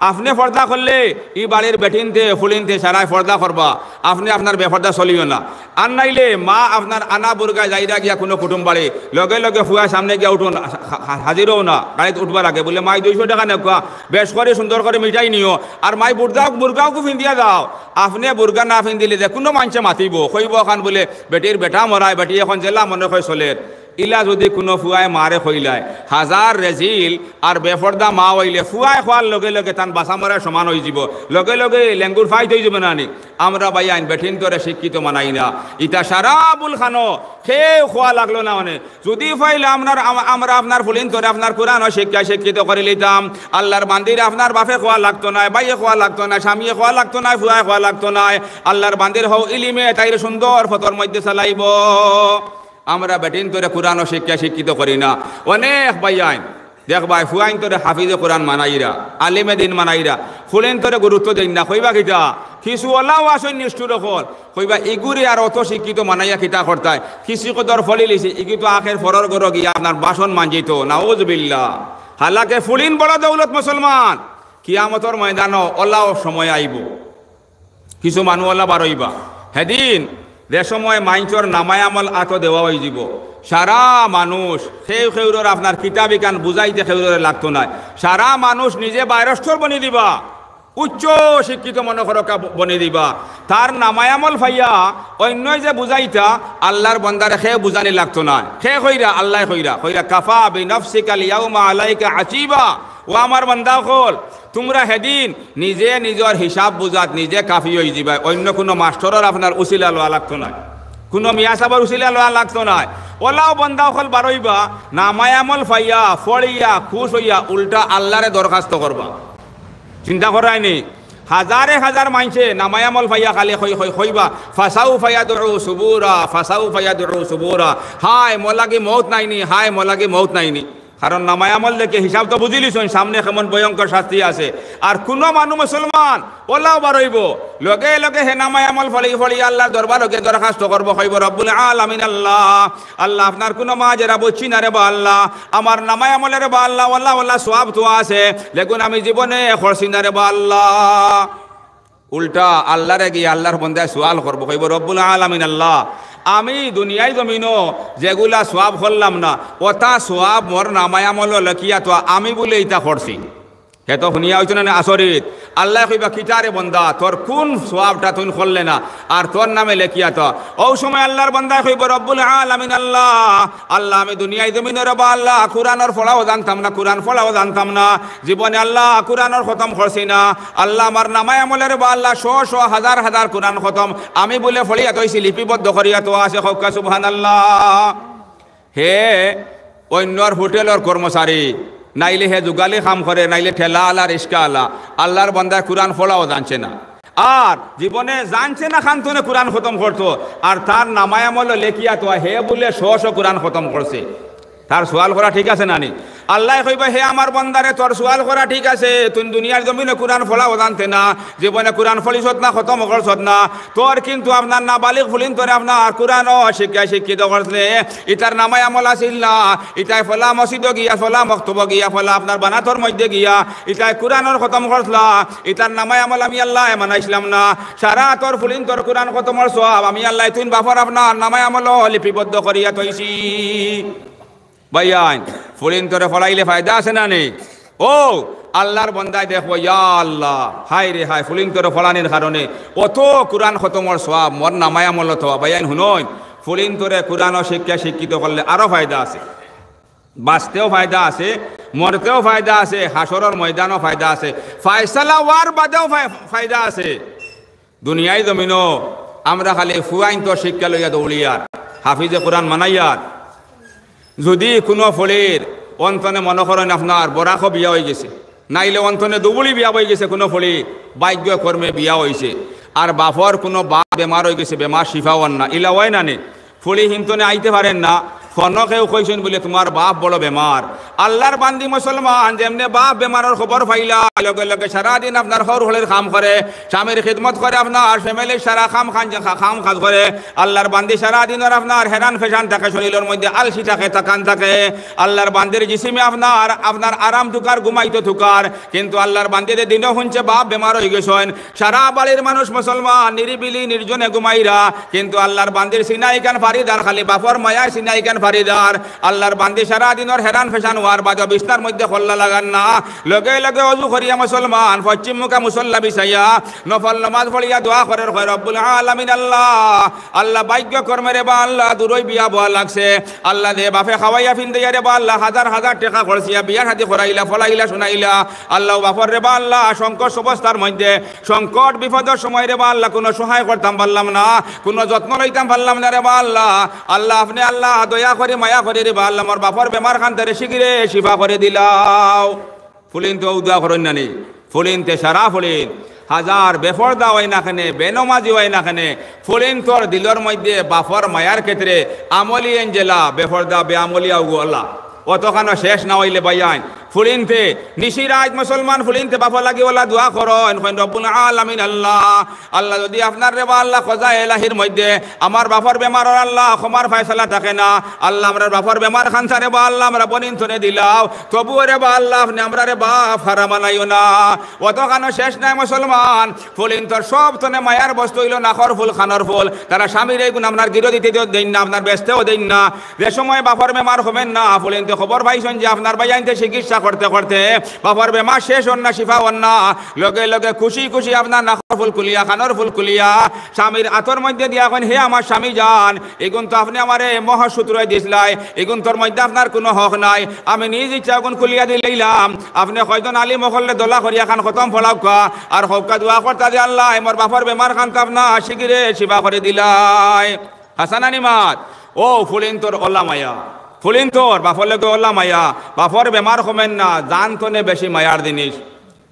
আপনি পর্দা করলে এই বাড়ির বেটিনতে ফুলিনতে সারাই পর্দা করবা আপনি আপনার বেপর্দা চলিও না আর নাইলে মা আপনার আনা বুর্গায় যাইরা গিয়া কোনো কুটুম বাড়ি লগে লগে ফুয়া সামনে গিয়া উঠুন হাজিরও না গাড়িতে উঠবার আগে বলে মাই 200 টাকা নেওয়া বেশ করে সুন্দর করে মিঠাই নিও আর মাই বুর্গাও ফিন্দিয়া দাও আপনি বুর্গা না ফিন্দিলে যে কোনো মানুষে মাতিব কইব এখন বলে বেটির বেটা মরায় বেটি এখন জেলা মনে হয় চলের ইলা যদি কোনো ফুয়ায় মারে হইলায় হাজার রেজিল আর বেফর্দা মা হইলে ফুয়ায় খোয়ার লগে লগে তান বাসা মরা সমান হয়ে যাব লগে লগে লেঙ্গুর ফাইট হয়ে যাবে না নি আমরা ভাই আইন বেঠিন তোরে শিক্ষিত মানাই না ইটা সারাবুল খানো খেয়ে খোয়া লাগলো না মানে যদি ফাইলে আমরা আপনার ফুলিন তোরে আপনার কোরআন শিক্ষিত করে লিতাম আল্লাহর বান্দির আপনার বাপে খোয়া লাগতো না বাইয়ে খোয়া লাগতো না স্বামীয়ে খোয়া লাগতো না ফুয়ায় খোয়া লাগতো না আল্লাহর বান্দির হও ইলিমে তাইরে সুন্দর ফতর মধ্যে চালাইব আমরা বেটিন তোরে কোরআন শিক্ষিত করি না অনেক ভাইয়াইন দেখ ভাই ফুয়াইন তোরে হাফিজে কোরআন মানাইরা আলিমে দিন মানাইরা ফুলেন তোরে গুরুত্ব দিন না কইবা কিতা কিছু ওলাও আসই নিষ্ঠুর হল কইবা ইগুরে আর অত শিক্ষিত মানাইয়া কিতা করতায় কিছু কদর ফলি লিছে ইগি তো আখের ফরর গর গিয়া আপনার বাসন মানজিত নাউজুবিল্লাহ হালাকে ফুলিন বড় দৌলত মুসলমান কিয়ামতর ময়দানও ওলাও সময় আইব কিছু মানুষ ওলা বারইবা হেদিন যে সময় মাইনচর নামায় আমল আত দেওয়া হয়ে যাব সারা মানুষ খেউরের আপনার কিতাবি কান বুঝাইতে খেউরে লাগতো না সারা মানুষ নিজে বাইরস্থর বনি দিবা উচ্চ শিক্ষিত মনোহরকা বনি দিবা তার নামায় আমল ফাইয়া অন্যই যে বুঝাইতা আল্লাহর বন্দারে খে বুঝানি লাগতো না খে কইরা আল্লাহ কইরা কইরা কাফা বিনফসিকা লিয়াউমা আলাইকা আসিবা ও আমার বান্দা হল তোমরা হেদিন নিজে নিজের হিসাব বুঝাত নিজে কাফি হয়ে যাবে অন্য কোনো মাস্টরের আপনার উচিলা লওয়া লাগতো না কোনো মিয়া সাহেবের উচিলা লওয়া লাগতো না ওলাও বান্দা হল বারইবা নামায় আমল ফাইয়া ফড়িয়া খুশ হইয়া উল্টা আল্লাহরে দরখাস্ত করবা চিন্তা করায়নি হাজারে হাজার মাইছে নামায় আমল ফাইয়া খালি হইবা ফাসাউ ফাইয়া দরু সুবুরা ফাসাউ ফাইয়া দরু সুবুরা হায় মোলাগি মৌত নাইনি হায় মোলাগি মৌত নাইনি কারণ নামায় আমল দেখে হিসাব তো বুঝিলিছেন সামনে কেমন ভয়ঙ্কর শাস্তি আছে আর কোনো মানুষ মুসলমান ওলাও বারইব লগে লগে হে নামায় আমল ফলি ফলি আল্লাহর দরবারকে দরখাস্ত করব কইব রব্বুল আলামিন আল্লাহ আল্লাহ আপনার কোনো মা যারা বুঝছি না রে বা আল্লাহ আমার নামায় আমলের বা আল্লাহ আল্লাহ আল্লাহ সওয়াব তো আছে লেকিন আমি জীবনে খরচি না রে বা আল্লাহ উল্টা আল্লাহরে গিয়ে আল্লাহর বন্দায় সওয়াল করব কইব রব্বুল আলামিন আল্লাহ আমি দুনিয়ায় জমিনো যেগুলা সোয়াব করলাম না ওটা সোয়াব মোর নামায় আমল লেখিয়া তো আমি বলে ইটা করছি হে তো শুনিয়া হইছ না আসরিত আল্লাহ কইবা কিটারে বন্দা তোর কোন সোয়াবটা তুই করলে না আর তোর নামে লেখিয়া তো ও সময় আল্লাহর বন্দা কইব রব্বুল আলামিন আল্লাহ আল্লাহ আমি দুনিয়ায় জমিনের রব আল্লাহ কুরআনের ফলাও জানতাম না কুরআন ফলাও জানতাম না জীবনে আল্লাহ কুরআনের খতম করছি না আল্লাহ আমার নামায় আমলের বা আল্লাহ শ হাজার হাজার কুরআন খতম আমি বলে ফলিয়া তৈছি লিপিবদ্ধ করিয়া তো আছে হকা সুবহানাল্লাহ হে অন্যর হোটেলের কর্মচারী নাইলে হে যুগালি কাম করে নাইলে ঠেলা আলা রিস্কা আলা আল্লাহর বান্দায় কুরআন ফলাও জানছে না আর জীবনে জানছে না খান্তনে কুরআন খতম করতো আর তার নামায় আমল লেখিয়া তো হে বলে শ কুরআন খতম করছে তার সোয়াল করা ঠিক আছে নানি আল্লাহ কইবা হে আমার বান্দারে তোর সোয়াল করা ঠিক আছে তুই দুনিয়ার জমিনে কুরআন ফলাও জানতে না জীবনে কুরআন ফলিছত না খতম করছত না তোর কিন্তু আপনার নাবালিগ ফুলিন তোরে আপনার কুরআন শিক্ষিত করছে ইতার নামায় আমল আসিল না ইতাই ফলা মসজিদ গিয়া ফলা মক্তব গিয়া ফলা আপনার বানাতর মধ্যে গিয়া ইতাই কুরআনের খতম করছলা ইতার নামায় আমল আমি আল্লাহ মানাইছিলাম না সারা তোর ফুলিন তোর কুরআন খতমর সওয়াব আমি আল্লাহ তুই বাফর আপনার নামায় আমল লিপিবদ্ধ করিয়া তৈছি ভাইয়ান ফুলিন তোরে ফলাইলে ফায়দা আছে না নেই ও আল্লাহর বন্দায় দেখো ইয়া আল্লাহ হাই রে হাই ফুলিন তোরে ফলানির কারণে অত কুরআন খতমর সওয়াব মোর নামায় আমল তো ভাইয়ান শুনুন ফুলিন তোরে কুরআন শিক্ষা শিক্ষিত করলে আরো ফায়দা আছে বাঁচতেও ফায়দা আছে মরতেও ফায়দা আছে হাসরের ময়দানও ফায়দা আছে ফায়সালা ওয়ার বাদেও ফায়দা আছে দুনিয়ায় জমিনও আমরা খালি ফুয়াইন তো শিক্ষা লইয়া দৌড়িয়ার হাফিজে কুরআন মানাইয়ার যদি কোনো ফলির অন্তনে মনে করেন আপনার বরাক বিয়া হয়ে গেছে নাইলে অন্তনে দুবুলি বিয়া হয়ে গেছে কোনো ফলি ভাগ্য কর্মে বিয়া হয়েছে আর বাপর কোনো বাপ বেমার হয়ে গেছে বেমার শিফাওয়ান না ইলা হয় না নে ফলি হিন্তনে আইতে পারেন না ফনকেও কইছেন বলে তোমার বাপ বড় বেমার আল্লাহর বান্দি মুসলমান যেমনে বাপ বেমারের খবর পাইলা লগে লগে সারাদিন আপনার হর হলের কাম করে স্বামীর খিদমত করে আপনার ফ্যামিলির সারা খাম কাজ করে আল্লাহর বান্দি সারাদিনের আপনার হেরান ফেশান থাকে শরীরের মধ্যে আলসি থাকে তাকান থাকে আল্লাহর বান্দির জিসিমে আপনার আরাম থুকার ঘুমাইতে থুকার কিন্তু আল্লাহর বান্দিদের দিনও শুনছে বাপ বেমার হয়ে গেছেন সারা বাড়ির মানুষ মুসলমান নিরিবিলি নির্জনে ঘুমাইরা কিন্তু আল্লাহর বান্দির সিনাইকান ফারিদার খালি বাপর মায়া সিনাইকান ফারিদার আল্লাহর বান্দি সারা দিনের হেরান ফেশান হওয়ার বাদ বিছনার মধ্যে খল্লা লাগান না লগে লগে অজু করিয়া মুসলমান পশ্চিম মুখা মুসল্লা বিছাইয়া নফল নামাজ পড়িয়া দোয়া করে রব্বুল আলামিন আল্লাহ আল্লাহ ভাগ্য কর্মে রে বা আল্লাহ দূরই বিয়া বয়া লাগছে আল্লাহ দে বাপে খাওয়াইয়া ফিন্দাইয়া রে বা আল্লাহ হাজার হাজার টাকা খরচিয়া বিয়ার হাতে করাইলা ফলাইলা শুনাইলা আল্লাহ বাপর রে বা আল্লাহ সংকট অবস্থার মধ্যে সংকট বিপদের সময় রে বা আল্লাহ কোনো সহায় করতাম পারলাম না কোনো যত্ন লইতাম পারলাম না রে বা আল্লাহ আল্লাহ আপনি আল্লাহ দয়া করে মায়া করে রে বা আল্লাহ আমার বাপর বেমার খান তারে শিগিরে শিফা করে দিলাও ফুলিন তো উদা করেন না নি ফুলিন তে সারা ফুলিন হাজার বেফরদা হয় না খানে বেনমাজি হয় না খানে ফুলিন তোর দিলর মধ্যে বাপর মায়ার ক্ষেত্রে আমলি এঞ্জেলা বেফরদা বে আমলিয়া উগলা অতখানো শেষ না হইলে বাইয়ান ফুলিনতে নিশিরাজ মুসলমান ফুলিনতে বাবা লাগি ওলা দোয়া করেন রব্বুল আলামিন আল্লাহ আল্লাহ যদি আপনার রে বা আল্লাহ খোঁজা এলাহির মধ্যে আমার বাপর বেমার আল্লাহ ক্ষমার ফয়সালা থাকে না আল্লাহ আমরা বাপর বেমার খানসা রে বা আল্লাহ আমরা বনিন থনে দিলাও তবু রে বা আল্লাহ আপনি আমরা রে বাপ হারামানাইও না অতখানো শেষ নাই মুসলমান ফুলিন তোর সব তনে মায়ার বস্তু হইল নাখর ফুল খানর ফুল তারা স্বামীর এই গুণ আপনার গিরো দিতে দেন না আপনার ব্যস্তেও দেন না যে সময় বাপর বেমার হবেন না ফুলিন তো খবর পাইছেন যে আপনার বাইয়ানতে চিকিৎসা করতে করতে বাপর বেমার শেষ হন না শিফা হন না লগে লগে খুশি খুশি আপনার নাখর ফুল কুলিয়া খানর ফুল কুলিয়া স্বামীর আতর মধ্যে দিয়া এখন হে আমার স্বামী যান এগুন তো আপনি আমারে মহাসূত্রয় দিসলাই এগুন তোর মধ্যে আপনার কোনো হক নাই আমি নিজ ইচ্ছা এখন কুলিয়া দিলাম আপনি কয়জন আলী মহল্লে দোলা করিয়া খান খতম ফলাউকা আর হকা দোয়া করতা যে আল্লাহ মোর বাপর বেমার খান আপনা শিগিরে শিবা করে দিলাই হাসানানি মাত ও ফুলিন তোর ওল্লা মায়া ফুলিন তোর বাপর লগে ওল্লা মায়া বাপর বেমার হবেন না জান তনে বেশি মায়ার জিনিস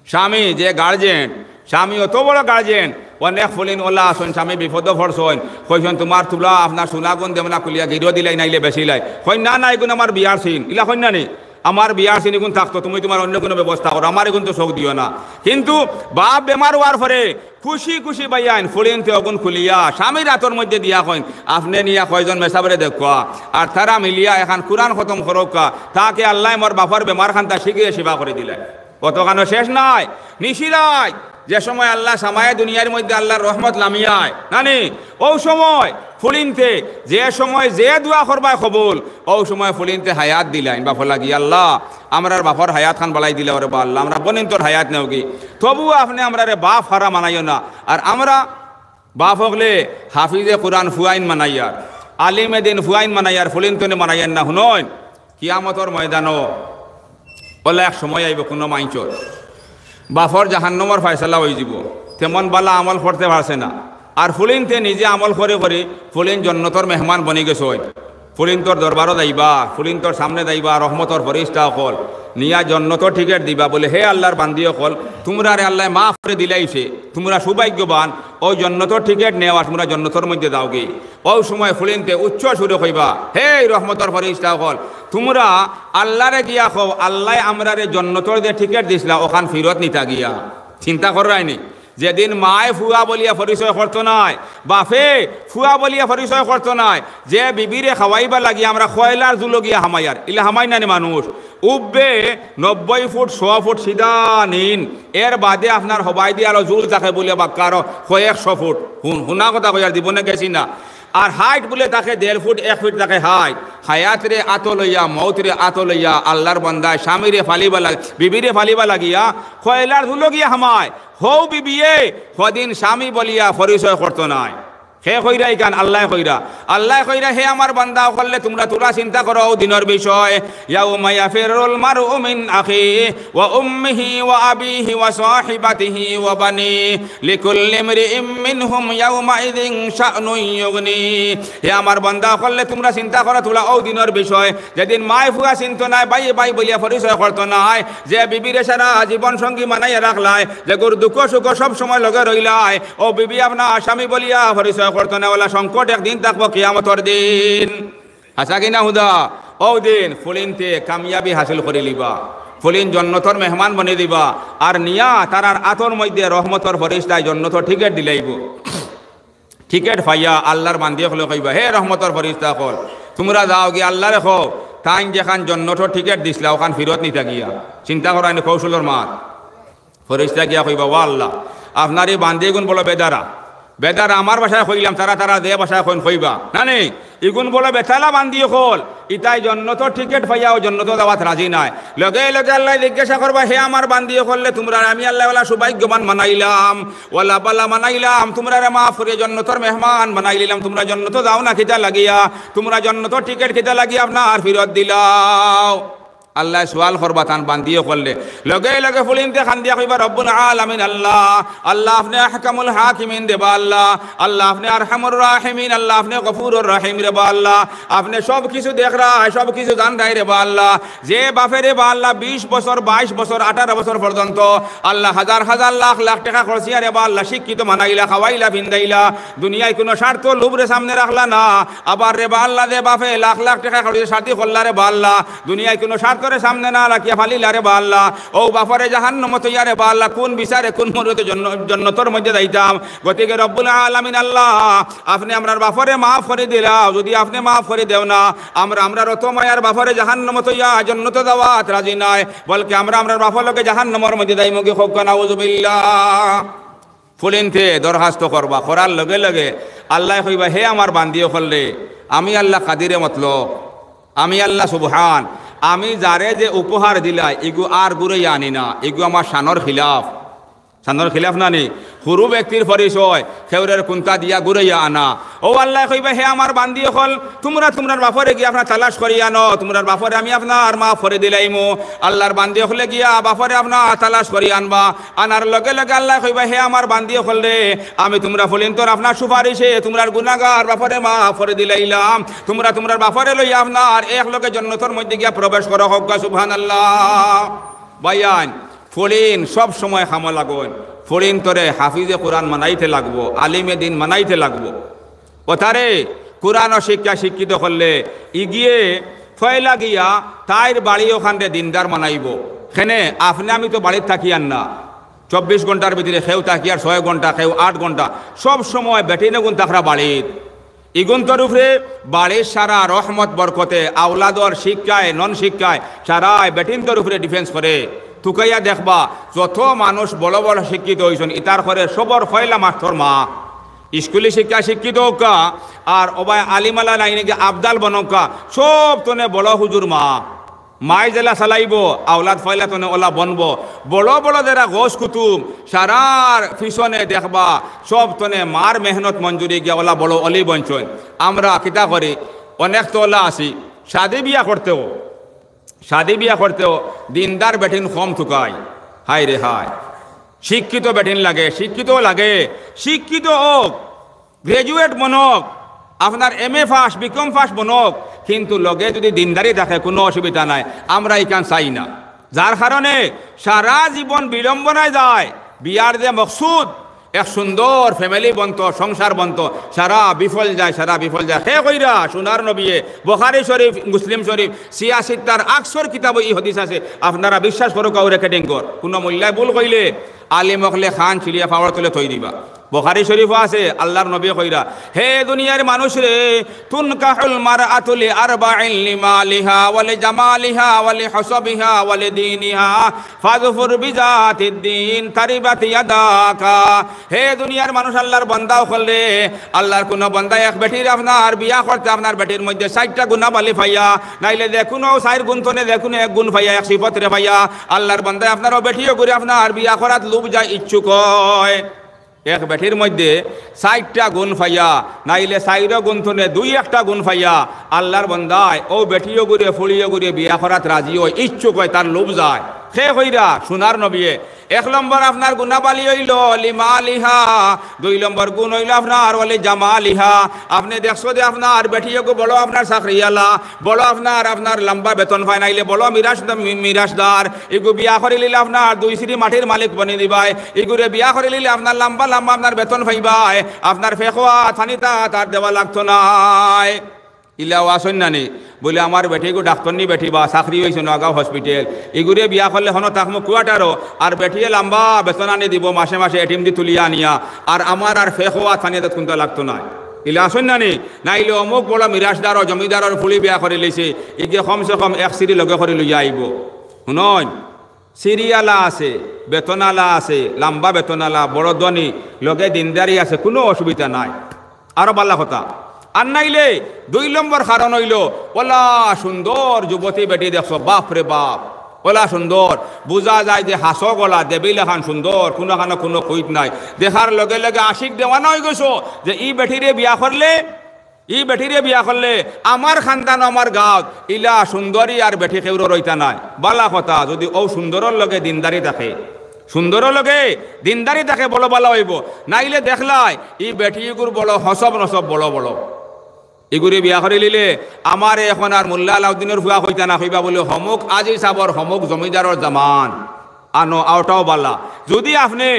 স্বামী যে গার্জেন স্বামী অত বড় গার্জেন অনেক ফুলিন ওলা আসুন স্বামী বিপদ ভরসন কইসন তোমার তুলা আপনার সোনাগুন দেব না কুলিয়া গিরো দিলাই নাইলে বেশি লাই কই না না এগুন আমার বিয়ার সিন ইলা কই না নি আমার বিয়ার সিন এগুন থাকতো তুমি তোমার অন্য কোনো ব্যবস্থা করো আমার এগুন তো শোক দিও না কিন্তু বাপ বেমার হওয়ার পরে খুশি খুশি বাইয়ান ফুলিনতে অগুন খুলিয়া স্বামীর হাতর মধ্যে দিয়া কইন আপনি নিয়া কয়জন মেসাবরে দেখুয়া আর তারা মিলিয়া এখন কুরআন খতম করোকা তাকে আল্লাহ মোর বাপর বেমার খান তা শিখিয়ে সেবা করে দিলে কতখানো শেষ নাই নিশিরায় যে সময় আল্লাহ সামায় দুনিয়ার মধ্যে আল্লাহর রহমত লামিয়ায় নানি ও সময় ফুলিনতে যে সময় যে দোয়া করবায় কবুল ও সময় ফুলিনতে হায়াত দিলাইন বাপ লাগি আল্লাহ আমরার বাপর হায়াত খান বালাই দিলে ওরে বা আল্লাহ আমরা বনিন তোর হায়াত নেও কি তবুও আপনি আমরা রে বাপ হারা মানাইও না আর আমরা বাপ হকলে হাফিজে কোরআন ফুয়াইন মানাইয়ার আলিমে দিন ফুয়াইন মানাইয়ার ফুলিনতনে মানাইয়ার না শুনইন কিয়ামতর ময়দানও বলে এক সময় আইব কোনো মাইচর বাফর জাহান্নমর ফয়সালা হয়ে যাব তেমন বালা আমল করতে পারছে না আর ফুলিনতে নিজে আমল করে করে ফুলিন জন্নতর মেহমান বনি গেছে ফুলিন তোর দরবারও যাইবা ফুলিন তোর সামনে যাইবা রহমতর ফরিস্তা অকল নিয়া জন্নতর টিকেট দিবা বলে হে আল্লাহর বান্দি অকল তোমরা রে আল্লাহ মাফ করে দিলাইছে তোমরা সৌভাগ্যবান ওই জন্নতর টিকেট নেওয়া তোমরা জন্নতর মধ্যে দাওগে ওই সময় ফুলিনতে উচ্চ সুরে কইবা হে রহমতর ফরিস্তা অকল তোমরা আল্লাহরে গিয়া কও আল্লাহ আমরা রে জন্নতর যে টিকেট দিছিলা ওখান ফিরত নিতা গিয়া চিন্তা করাইনি যেদিন মায় ফুয়া বলিয়া পরিচয় করতো নাই বাপে ফুয়া বলিয়া পরিচয় করতো নাই যে বিবিরে খাওয়াইবা লাগি আমরা খয়লার জুলগিয়া হামাইয়ার ইলা হামাই নানি মানুষ উব্বে 90 ফুট 100 ফুট সিধা নিন এর বাদে আপনার হবাই দিয়ে আরো জুল থাকে বলে বাক্কার 100 ফুট হুনা কথা কইয়ার জীবনে গেছি না আর হাইট বলে তাকে 1.5 ফুট 1 ফিট তাকে হাইট হায়াত রে আতো লইয়া মৌত রে আতো লইয়া আল্লাহর বান্দা স্বামীরে ফালিবা লাগ বিবিরে ফালিবা লাগিয়া খয়লার জুলগিয়া হামায় হৌ বিবিয়ে কদিন স্বামী বলিয়া পরিচয় করতো নাই হে কইরাই কান আল্লাহ কইরা হে আমার বান্দা করলে তোমরা তোরা চিন্তা করো দিনের বিষয় ইয়াউমা ইয়াফিরুল মারউ মিন আখি ওয়া উম্মিহি ওয়া আবিহি ওয়া সাহিবাতিহি ওয়া বানি লিকুল্লি ইমরিইম মিনহুম ইয়াউমা ইযিন শা'নুন ইউগনি হে আমার বান্দা করলে তোমরা চিন্তা করো তোরা ও দিনের বিষয় যেদিন মাই ফুয়া চিন্তা নাই বাই বলিয়া পরিচয় করতো নাই যে বিবিরে সারা জীবন সঙ্গী মানাইয়া রাখলাই যে গুর দুঃখ সুখ সব সময় লগে রইলাই ও বিবি আপনা স্বামী বলিয়া পরিচয় করতো না ওলা সংকট একদিন থাকবো কিয়ামতর দিন হাসা কিনা হুদা ও দিন ফুলিনতে কামিয়াবি হাসিল করে লিবা ফুলিন জন্নতর মেহমান বনে দিবা আর নিয়া তারার আতর মধ্যে রহমতর ফরিস্তায় জন্নতর টিকেট দিলাইব টিকেট পাইয়া আল্লাহর বান্দিয়ে হলে কইবা হে রহমতর ফরিস্তা কল তোমরা যাও গিয়ে আল্লাহ রেখো তাই যেখান জন্নতর টিকেট দিছিলা ওখান ফিরত নিতে গিয়া চিন্তা করা এনে কৌশলর মাত ফরিস্তা গিয়া কইবা ও আল্লাহ আপনার এই বান্দিয়ে গুণ বলো বেদার আমার বাসায় কইলাম তারা দে বাসায় কইবা না নেই ইগুন বলে বেতালা বান্দিয়ে কল ইতাই জন্নত টিকেট পাইয়া ও জন্নত দাওয়াত রাজি নাই লগে লগে আল্লাহ জিজ্ঞাসা করবা হে আমার বান্দিয়ে করলে তোমরা আমি আল্লাহ ওলা সৌভাগ্যবান মানাইলাম ওলা বালা মানাইলাম তোমরা মাফ করে জন্নতর মেহমান বানাইলাম তোমরা জন্নত যাও না খিতা লাগিয়া তোমরা জন্নত টিকেট খিতা লাগিয়া আপনার ফিরত দিলাও আল্লাহ সোয়াল করবা তান বান্দিও করলে লগে লগে ফুলিনতে খান দিয়া কইবা রব্বুল আলামিন আল্লাহ আল্লাহ আপনি আহকামুল হাকিমিন দেবা আল্লাহ আল্লাহ আপনি আরহামুর রাহিমিন আল্লাহ আপনি গফুরুর রহিম রে বা আল্লাহ আপনি সব কিছু দেখ রায় সব কিছু জান রায় রে বা আল্লাহ যে বাপের রে বা আল্লাহ 20 বছর 22 বছর 18 বছর পর্যন্ত আল্লাহ হাজার হাজার লাখ লাখ টাকা খরচিয়া রে বা আল্লাহ শিক্ষিত মানাইলা খাওয়াইলা ভিন্দাইলা দুনিয়ায় কোনো স্বার্থ লোভরে সামনে রাখলা না আবার রে বা আল্লাহ দে বাপে লাখ লাখ টাকা খরচে সাথী করলা রে বা আল্লাহ দুনিয়ায় কোনো স্বার্থরে সামনে না রাখিয়া ফালিলা রে বা আল্লাহ ও বাপরে জাহান্নাম তৈয়া রে বা আল্লাহ কোন বিচারে কোন মরতে জন্নতর মধ্যে যাইতাম গতিকে রব্বুল আলামিন আল্লাহ আপনি আমরার বাপরে মাফ করে দিলাও যদি আপনি মাফ করে দেও না আমরা রত মায়ার বাপরে জাহান্নাম তৈয়া জন্নত দাওয়াত রাজি নাই বলকে আমরার বাপলকে জাহান্নামের মধ্যে যাই মুখে হোক নাউযুবিল্লাহ ফুলিনতে দরখাস্ত করবা করার লগে লগে আল্লাহ কইবা হে আমার বান্দিও করলে আমি আল্লাহ কাদিরে মতলব আমি আল্লাহ সুবহান আমি যারে যে উপহার দিলাই এগু আর গুড়াই আনি না এগু আমার শানর খিলাফ না নি সৰু ব্যক্তির পরিচয় সেউরের কুন্তা দিয়া গুড়াইয়া আনা ও আল্লাহ কইবা হে আমার বান্দি হল তোমরার বাপরে গিয়া আপনার তালাশ করি আনো তোমরার বাপরে আমি আপনার মাফ করে দিলাইমু আল্লাহর বান্দি হলে গিয়া বাপরে আপনার তালাশ করি আনবা আনার লগে লগে আল্লাহ কইবা হে আমার বান্দি হলে আমি তোমরা ফলিন তোর আপনার সুপারিশে তোমরার গুনাহগার বাপরে মাফ করে দিলাইলাম তোমরার বাপরে লইয়া আপনার এক লগে জন্নতর মধ্যে গিয়া প্রবেশ করো হোক সুবহানাল্লাহ বায়ান ফলিন সব সময় খামা লাগন ফলিন তোরে হাফিজে কোরআন মানাইতে লাগবো আলিমে দিন মানাইতে লাগবো ওথারে কোরআন শিক্ষা শিক্ষিত করলে ইগিয়ে ফয়লা গিয়া তাইর বাড়ি ওখানে দিনদার মানাইব সেনে আপনি আমি তো বাড়ির থাকি আর না 24 ঘন্টার ভিতরে খেউ থাকি আর 6 ঘন্টা খেউ 8 ঘন্টা সব সময় বেটিনে গুণ থাকরা বাড়ির ইগুন্তর উপরে বাড়ির সারা রহমত বরকতে আওলাদর শিক্ষায় নন শিক্ষায় সারায় বেটিনতর উপরে ডিফেন্স করে তুকাইয়া দেখবা যত মানুষ বড় বড় শিক্ষিত হয়েছেন ইতার ঘরে সবর ফয়লা মাস্টর মা স্কুলে শিক্ষা শিক্ষিত হোকা আর ওবাই আলিমালা লাইনে গিয়ে আবদাল বনকা সব তনে বড় হুজুর মাই জেলা চালাইব আওলাদ ফয়লা তনে ওলা বনব বড় বড় যারা গোস কুতুম সারার পিছনে দেখবা সব তনে মার মেহনত মঞ্জুরি গিয়া ওলা বড় অলি বঞ্চন আমরা কিতা করি অনেক তো ওলা আসি শাদি বিয়া করতেও দিনদার বেটিন কম থুকায় হায় রে হায় শিক্ষিত বেটিন লাগে শিক্ষিত হোক গ্রাজুয়েট বনক আপনার MA পাস BCom পাস বনক কিন্তু লগে যদি দিনদারি থাকে কোনো অসুবিধা নাই আমরা এখান চাই না যার কারণে সারা জীবন বিড়ম্বনায় যায় বিয়ার যে মকসুদ এক সুন্দর ফ্যামিলি বন্ত সংসার বন্ত সারা বিফল যায় হে কইরা সোনার নবিয়ে বুখারী শরীফ মুসলিম শরীফ 86টার আকসর কিতাব এই হাদিস আছে আপনারা বিশ্বাস করো কাউ রেকর্ডিং কর কোনো মূল্যায় ভুল কইলে আলিম হকলে খান চিলিয়া পাওয়ার তুলে থই দিবা বুখারী শরীফ আছে আল্লাহর নবী কইরা হে দুনিয়ার মানুষ রে তুনকাহুল মারআতু লি আরবাইন লিমালিহা ওয়া লিজামালিহা ওয়া লিহাসাবিহা ওয়া লিদীনিহা ফাযফুর বিযাতিদ দ্বীন তারিবাত ইয়াদাকা হে দুনিয়ার মানুষ আল্লাহর বান্দাও হলে আল্লাহর কোন বান্দা এক বেটির আপনার বিয়া করতে আপনার বেটির মধ্যে 60টা গুনাহবালি পাইয়া নাইলে দেখুন 4 গুণ তনে দেখুন এক গুণ পাইয়া এক সিফত রে পাইয়া আল্লাহর বান্দা আপনারও বেটিও করে আপনার বিয়া করাত লোভ যায় ইচ্ছুক হয় এক বেটির মধ্যে 60টা গুণ পাইয়া নাইলে 4 গুণ তনে 2-1টা গুণ পাইয়া আল্লাহর বান্দায় ও বেটিও করে ফুলিও করে বিয়া করাত রাজি হয় ইচ্ছুক হয় তার লোভ যায় সে কইরা সোনার নবিয়ে 1 নম্বর আপনার গুনাহবালি হইল লিমালিহা 2 নম্বর গুণ হইল আপনার ওয়ালি জামালিহা আপনি দেখছো যে আপনার বেটিও বড় আপনার চাকরিয়ালা বড় আপনার লম্বা বেতন পায় নাইলে বড় মিরাজদার এগু বিয়া করে লিলে আপনার 2 সিঁড়ি মাটির মালিক বনে দিবাই এগুরে বিয়া করে লিলে আপনার লম্বা আপনার বেতন পাইবাই আপনার ফেকোয়া থানিতা তার দেওয়া লাগতো নাই ইলাও আসন নানি বলে আমার বেটিগু ডাক্তার নি বেটি বা চাকরি হয়েছে নগাঁও হসপিটাল এগুরে বিয়া করলে হন তাকমো কুয়াটারও আর বেটিয়ে লম্বা বেতন আনি দিব মাসে মাসে এটিএম দি তুলিয়া আনিয়া আর আমার আর ফেকোয়া থানিয়া কোনটা লাগতো না ইলা আসন নানি নাইলে অমুক বড় মিরাজদার ও জমিদারের ফুলি বিয়া করে লইছে এগিয়ে কমসে কম 1 সিঁড়ি লগে করে লইয়া আইব শুনন সিরিয়ালা আছে বেতনালা আছে লম্বা বেতনালা বড় ধনী লগে দিনদারি আছে কোনো অসুবিধা নাই আরো বাল্লা কথা আর নাইলে 2 নম্বর কারণ হইল ওলা সুন্দর যুবতী বেটি দেখছো বাপ রে বাপ ওলা সুন্দর বুঝা যায় যে হাস গলা দেবী লেখান সুন্দর কোনো কইত নাই দেখার লগে লগে আশিক দেওয়ানা হয়ে গেছো যে ই বেটিরে বিয়া করলে ই বেটিরে বিয়া করলে আমার খানদান আমার গাঁত ইলা সুন্দরী আর বেটি কেউর রইতা নাই বালা কথা যদি ও সুন্দরের লগে দিনদারি থাকে সুন্দরের লগে দিনদারি থাকে বড় বালা হইব নাইলে দেখলাই ই বেটিগুর বড় হসব নসব বড় বড় এগুলি বিয়া করে লিলে আমার এখন আর মোল্লা আলাউদ্দিনের ভুয়া হইতা না হইবা বলে হমুক আজি সাবর হমুক জমিদারর জামান আনো আওটাও বালা যদি আপনি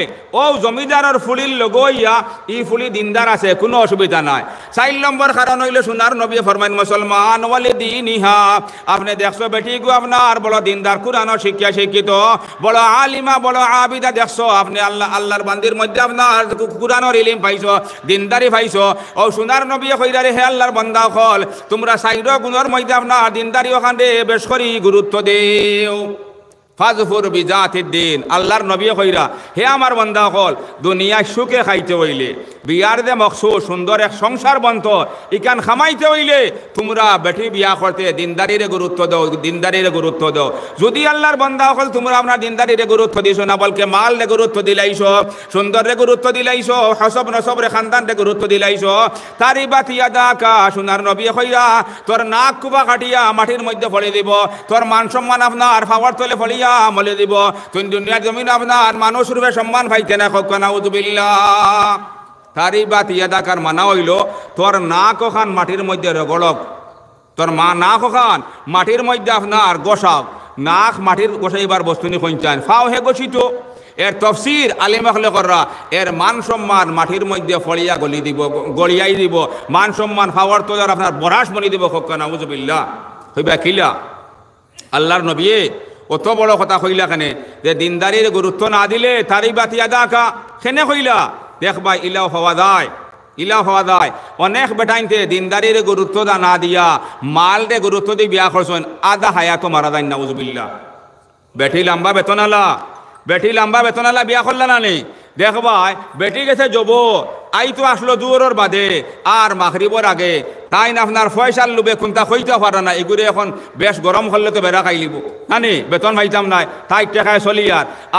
ও জমিদারর ফুলির লগইয়া ই ফুলি দিনদার আছে কোনো অসুবিধা নাই 4 নম্বর কারণ হইলে সোনার নবী ফরমাইন মুসলমান ওয়ালি দিনিহা আপনি দেখছো বেটি গো আপনার বড় দিনদার কুরআনের শিক্ষা শিক্ষিত বড় আলিমা বড় আবিদা দেখছো আপনি আল্লাহর বান্দির মধ্যে আপনার কুরআনের ইলম পাইছো দিনদারি পাইছো ও সোনার নবী কইরারে হে আল্লাহর বান্দা হল তোমরা 4 গুণের মধ্যে আপনার দিনদারি ওখানে বেশ করি গুরুত্ব দেও ফাজফুর বিজাতিদ দিন আল্লাহর নবী কইরা হে আমার বান্দা হল দুনিয়ায় সুখে খাইতে হইলে বিয়ার দে মকসুদ সুন্দর এক সংসার বন্ত ইকান খামাইতে হইলে তোমরা বেটি বিয়া করতে দিনদারিরে গুরুত্ব দাও দিনদারিরে গুরুত্ব দাও যদি আল্লাহর বান্দা হল তোমরা আপনার দিনদারিরে গুরুত্ব দিছো না বলকে মাল রে গুরুত্ব দিলাইছো সুন্দর রে গুরুত্ব দিলাইছো হসব নসব রে খানদান রে গুরুত্ব দিলাইছো তারি বাতিয়া দাকা সোনার নবী কইরা তোর নাক কুবা কাটিয়া মাটির মধ্যে ফলে দিব তোর মান সম্মান আপনার ফাওয়ার তলে ফলিয়া আমলে দিব তুই দুনিয়ার জমিন আপনার মানুষ রূপে সম্মান পাইতে না হোক নাউযুবিল্লাহ তারি বাত ইয়াদাকার মানা হইল তোর নাক ওখান মাটির মধ্যে রগড়ক তোর মা নাক ওখান মাটির মধ্যে আপনার গোসাও নাক মাটির গোসাইবার বস্তু নি কইচান ফাও হে গছিত এর তফসির আলিম আখলেকররা এর মান সম্মান মাটির মধ্যে ফলিয়া গলি দিব গড়িয়াই দিব মান সম্মান ফাওয়ার তোলার আপনার বরাস বনি দিব হোক নাউযুবিল্লাহ হইবা কিলা আল্লাহর নবী অত বড় কথা কইলা কেনে যে দিনদারির গুরুত্ব না দিলে তারি বাতি আদাকা কেনে কইলা দেখবা ইলাও হওয়া যায় অনেক বেটাইনতে দিনদারির গুরুত্ব না দিয়া মাল রে গুরুত্ব দিয়ে বিয়া করছেন আধা হায়াতো মারা যায় নাউযুবিল্লাহ বেটি লম্বা বেতনালা বিয়া করলা না নেই দেখবাই বেটি গেছে জব আই তো আসলো দুয়ারের বাদে আর মাগরিবর আগে তাই না আপনার পয়সার লোভে কোনটা হইতে পারে না এগুলো এখন বেশ গরম করলে তো বেড়া খাইলিব নানি বেতন পাইতাম নাই তাই টেকায় চলি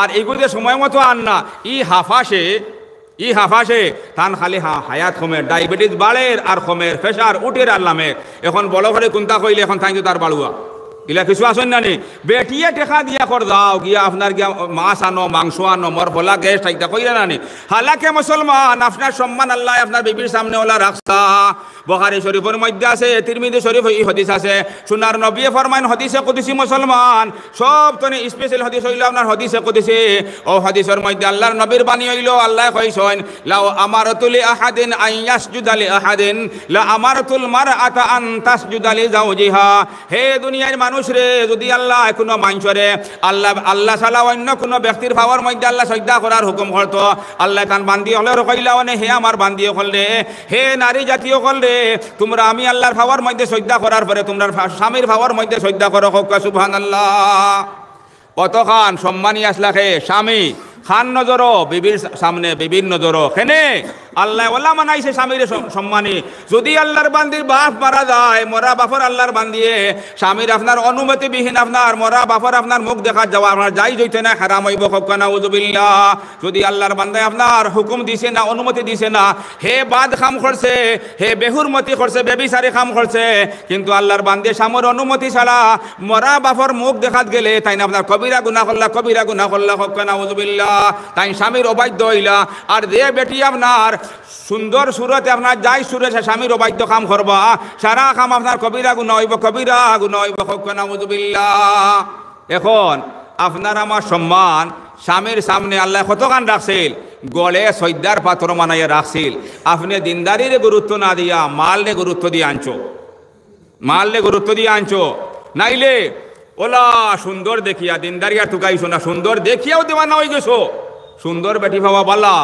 আর এগুলো সময় মতো আন না ই হাফাসে তান খালি হায়াত কমের ডায়াবেটিস বাড়ের আর কমের প্রেশার উঠের আর নামের এখন বড় করে কোনটা কইলে এখন তাই তার বাড়ুয়া ইলা কিছু আসেন না নি বেটিয়ে টেকা দিয়া কর দাও গিয়া আপনার গিয়া মাছ আনো মাংস আনো মর ভোলা গ্যাস টাইটা কইরা না নি হালাকে মুসলমান আপনার সম্মান আল্লাহ আপনার বিবির সামনে ওলা রাখতা বুখারী শরীফের মধ্যে আছে তিরমিজি শরীফ এই হাদিস আছে সোনার নবী ফরমান হাদিসে কুদসি মুসলমান সব তনে স্পেশাল হাদিস হইল আপনার হাদিসে কুদসি ও হাদিসের মধ্যে আল্লাহর নবীর বাণী হইল আল্লাহ কইছেন লাউ আমারাতুল আহাদিন আন ইয়াসজুদা লি আহাদিন লা আমারাতুল মারআতা আন তাসজুদা লি যাওজিহা হে দুনিয়ার মানুষ রে যদি আল্লাহ কোনো মানুষরে আল্লাহ ছাড়া অন্য কোনো ব্যক্তির ভাবার মধ্যে আল্লাহ সজদা করার হুকুম করতো আল্লাহ কান বান্দি হলে কইলা মানে হে আমার বান্দি হলে হে নারী জাতীয় হলে তোমরা আমি আল্লাহর ভাবার মধ্যে সজদা করার পরে তোমরা স্বামীর ভাবার মধ্যে সজদা করো সুবহানাল্লাহ কতখান সম্মানী আসলাকে স্বামী খান নজরো বিবির সামনে বিবির নজরো কেনে আল্লাহ ওলা মানাইছে স্বামীর সম্মানী যদি আল্লাহর বান্দির বাপ মারা যায় মরা বাপর আল্লাহর বান্দিয়ে স্বামীর আপনার অনুমতিবিহীন আপনার মরা বাপর আপনার মুখ দেখা যাওয়া আপনার যাই জইতে না হারাম হইব নাউযুবিল্লাহ যদি আল্লাহর বান্দায় আপনার হুকুম দিছে না অনুমতি দিছে না হে বাদ খাম করছে হে বেহুরমতি করছে বেবিচারি খাম করছে কিন্তু আল্লাহর বান্দে স্বামীর অনুমতি ছাড়া মরা বাপর মুখ দেখাত গেলে তাই না আপনার কবিরা গুনাহ করলা নাউযুবিল্লাহ তাই স্বামীর অবাধ্য হইলা আর যে বেটি আপনার সুন্দর সুরতে আপনার যাই সুরে স্বামীর অবাধ্য কাম করবা সারা কাম আপনার কবিরা গুনাহ হইব নাউযুবিল্লাহ এখন আপনার আমার সম্মান স্বামীর সামনে আল্লাহ কতখান রাখছিল গলে সৈদার পাথর মানাইয়া রাখছিল আপনি দিনদারির গুরুত্ব না দিয়া মালরে গুরুত্ব দিয়ে আনছো নাইলে ওলা সুন্দর দেখিয়া দিনদারি আর তুকাইছো না সুন্দর দেখিয়াও দেওয়া না হয়ে গেছো সুন্দর বেটি ভাবা বালা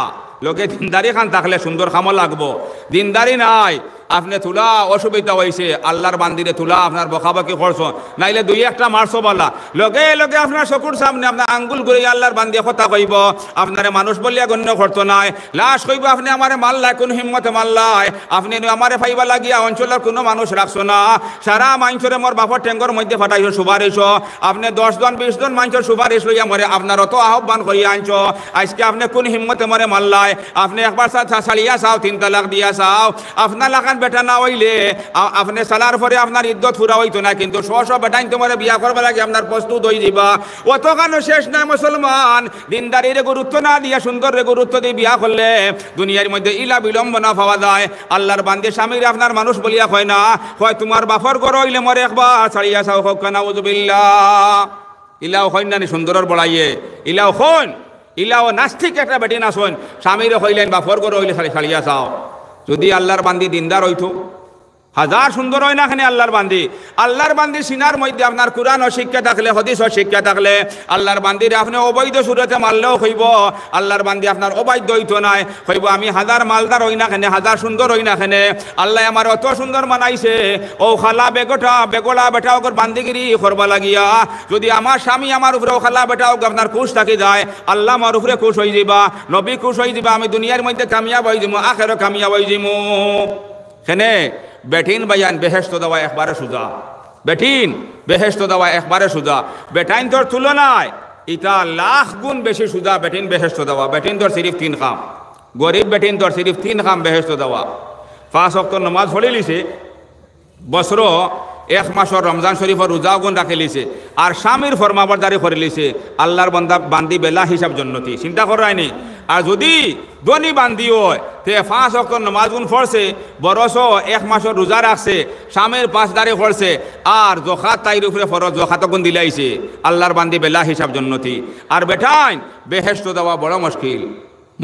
লোকে দিনদারি খান থাকলে সুন্দর খামো লাগবো দিনদারি নাই আপনি তুলা অসুবিধা হয়েছে আল্লাহর বান্দিরে তুলা আপনার বকাবকি করছো নাইলে দুই একটা মারছো বলা লগে লগে আপনার চকুর সামনে আপনার আঙ্গুল ঘুরে আল্লাহর বান্দিয়ে কথা কইব আপনারে মানুষ বলিয়া গণ্য করতো নাই লাশ কইব আপনি আমারে মাল্লাই কোন হিম্মতে মাল্লাই আপনি আমারে ফাইবা লাগিয়া অঞ্চলের কোনো মানুষ রাখছো না সারা মানুষরে মোর বাপর টেঙ্গর মধ্যে ফাটাইছো সুপারিশ আপনি 10 জন 20 জন মানুষের সুপারিশ লইয়া মরে আপনার অত আহ্বান করিয়া আনছো আজকে আপনি কোন হিম্মতে মরে মাল্লাই আপনি একবার ছাড়িয়া চাও 3 তালাক দিয়া চাও আপনার লাগান বেটা না হইলে আপনি সালার পরে আপনার ইদ্যত পুরা হইতো না, কিন্তু স্ব বেটাইন তোমার বিয়া করবার লাগে আপনার প্রস্তুত হয়ে যাবা। অতখানো শেষ না মুসলমান, দিনদারিরে গুরুত্ব না দিয়া সুন্দরের গুরুত্ব দিয়ে বিয়া করলে দুনিয়ার মধ্যে ইলা বিলম্বনা পাওয়া যায়। আল্লাহর বান্দে স্বামীর আপনার মানুষ বলিয়া কয় না, হয় তোমার বাপর ঘর হইলে মরে একবার ছাড়িয়া চাও হোক না উজুবিল্লাহ। ইলাও হইন না সুন্দরের বড়াইয়ে ইলাও হইন, ইলাও নাস্তিক একটা বেটি না শোন, স্বামীরে হইলেন বাপর ঘর হইলে ছাড়িয়া চাও। যদি আল্লাহর বান্দি দিনদার হইতো, হাজার সুন্দর হয় না এখানে আল্লাহর বান্দি। আল্লাহর বান্দি সিনার মধ্যে আপনার কোরআন ও শিক্ষা থাকলে, হদিস ও শিক্ষা থাকলে, আল্লাহর বান্দিরে আপনি অবৈধ সুরতে মারলেও হইব, আল্লাহর বান্দি আপনার অবৈধ হইতো নাই, হইব আমি হাজার মালদার হই না খেনে, হাজার সুন্দর হই না খেনে, আল্লাহ আমার অত সুন্দর মানাইছে, ও খালা বেগটা বেগড়া বেটা ওর বান্দিগিরি করবা লাগিয়া যদি আমার স্বামী আমার উপরে ও খালা বেটা ওকে আপনার খুশ থাকি যায়, আল্লাহ আমার উপরে খুশ হয়ে যাবা, নবী খুশ হয়ে যাবা, আমি দুনিয়ার মধ্যে কামিয়াব হয়ে যাবো, আখেরও কামিয়াব হয়ে যাবো। খেনে বেঠিন বায়ান বেহেস্ত দেওয়া একবারে সুজা, বেঠিন বেহেস্ত দেওয়া একবারে সুজা, বেটাইন তোর তুলনায় ইটা লাখ গুণ বেশি সুজা বেঠিন বেহেস্ত দেওয়া। বেঠিন তোর সিরিফ 3 কাম, গরিব বেঠিন তোর সিরিফ 3 কাম বেহেস্ত দেওয়া। 5 ওয়াক্ত নামাজ পড়ে লিছে, বছর 1 মাসর রমজান শরীফর রোজা গুণ রাখে লিছে, আর স্বামীর ফরমাবরদারি করে লিছে, আল্লাহর বান্দি বেলা হিসাব জন্নতি। চিন্তা করায়নি। আর যদি ধনী বান্দি হয় তে 5 ওয়াক্ত নামাজ গুণ পড়ছে, বরস 1 মাসর রোজা রাখছে, স্বামীর 5 দাঁড়ি করছে, আর জখাত তাইর উপরে ফরজ জখাত গুণ দিলাইছে, আল্লাহর বান্দি বেলা হিসাব জন্নতি। আর বেটাইন বেহেস্ত দেওয়া বড় মুশকিল।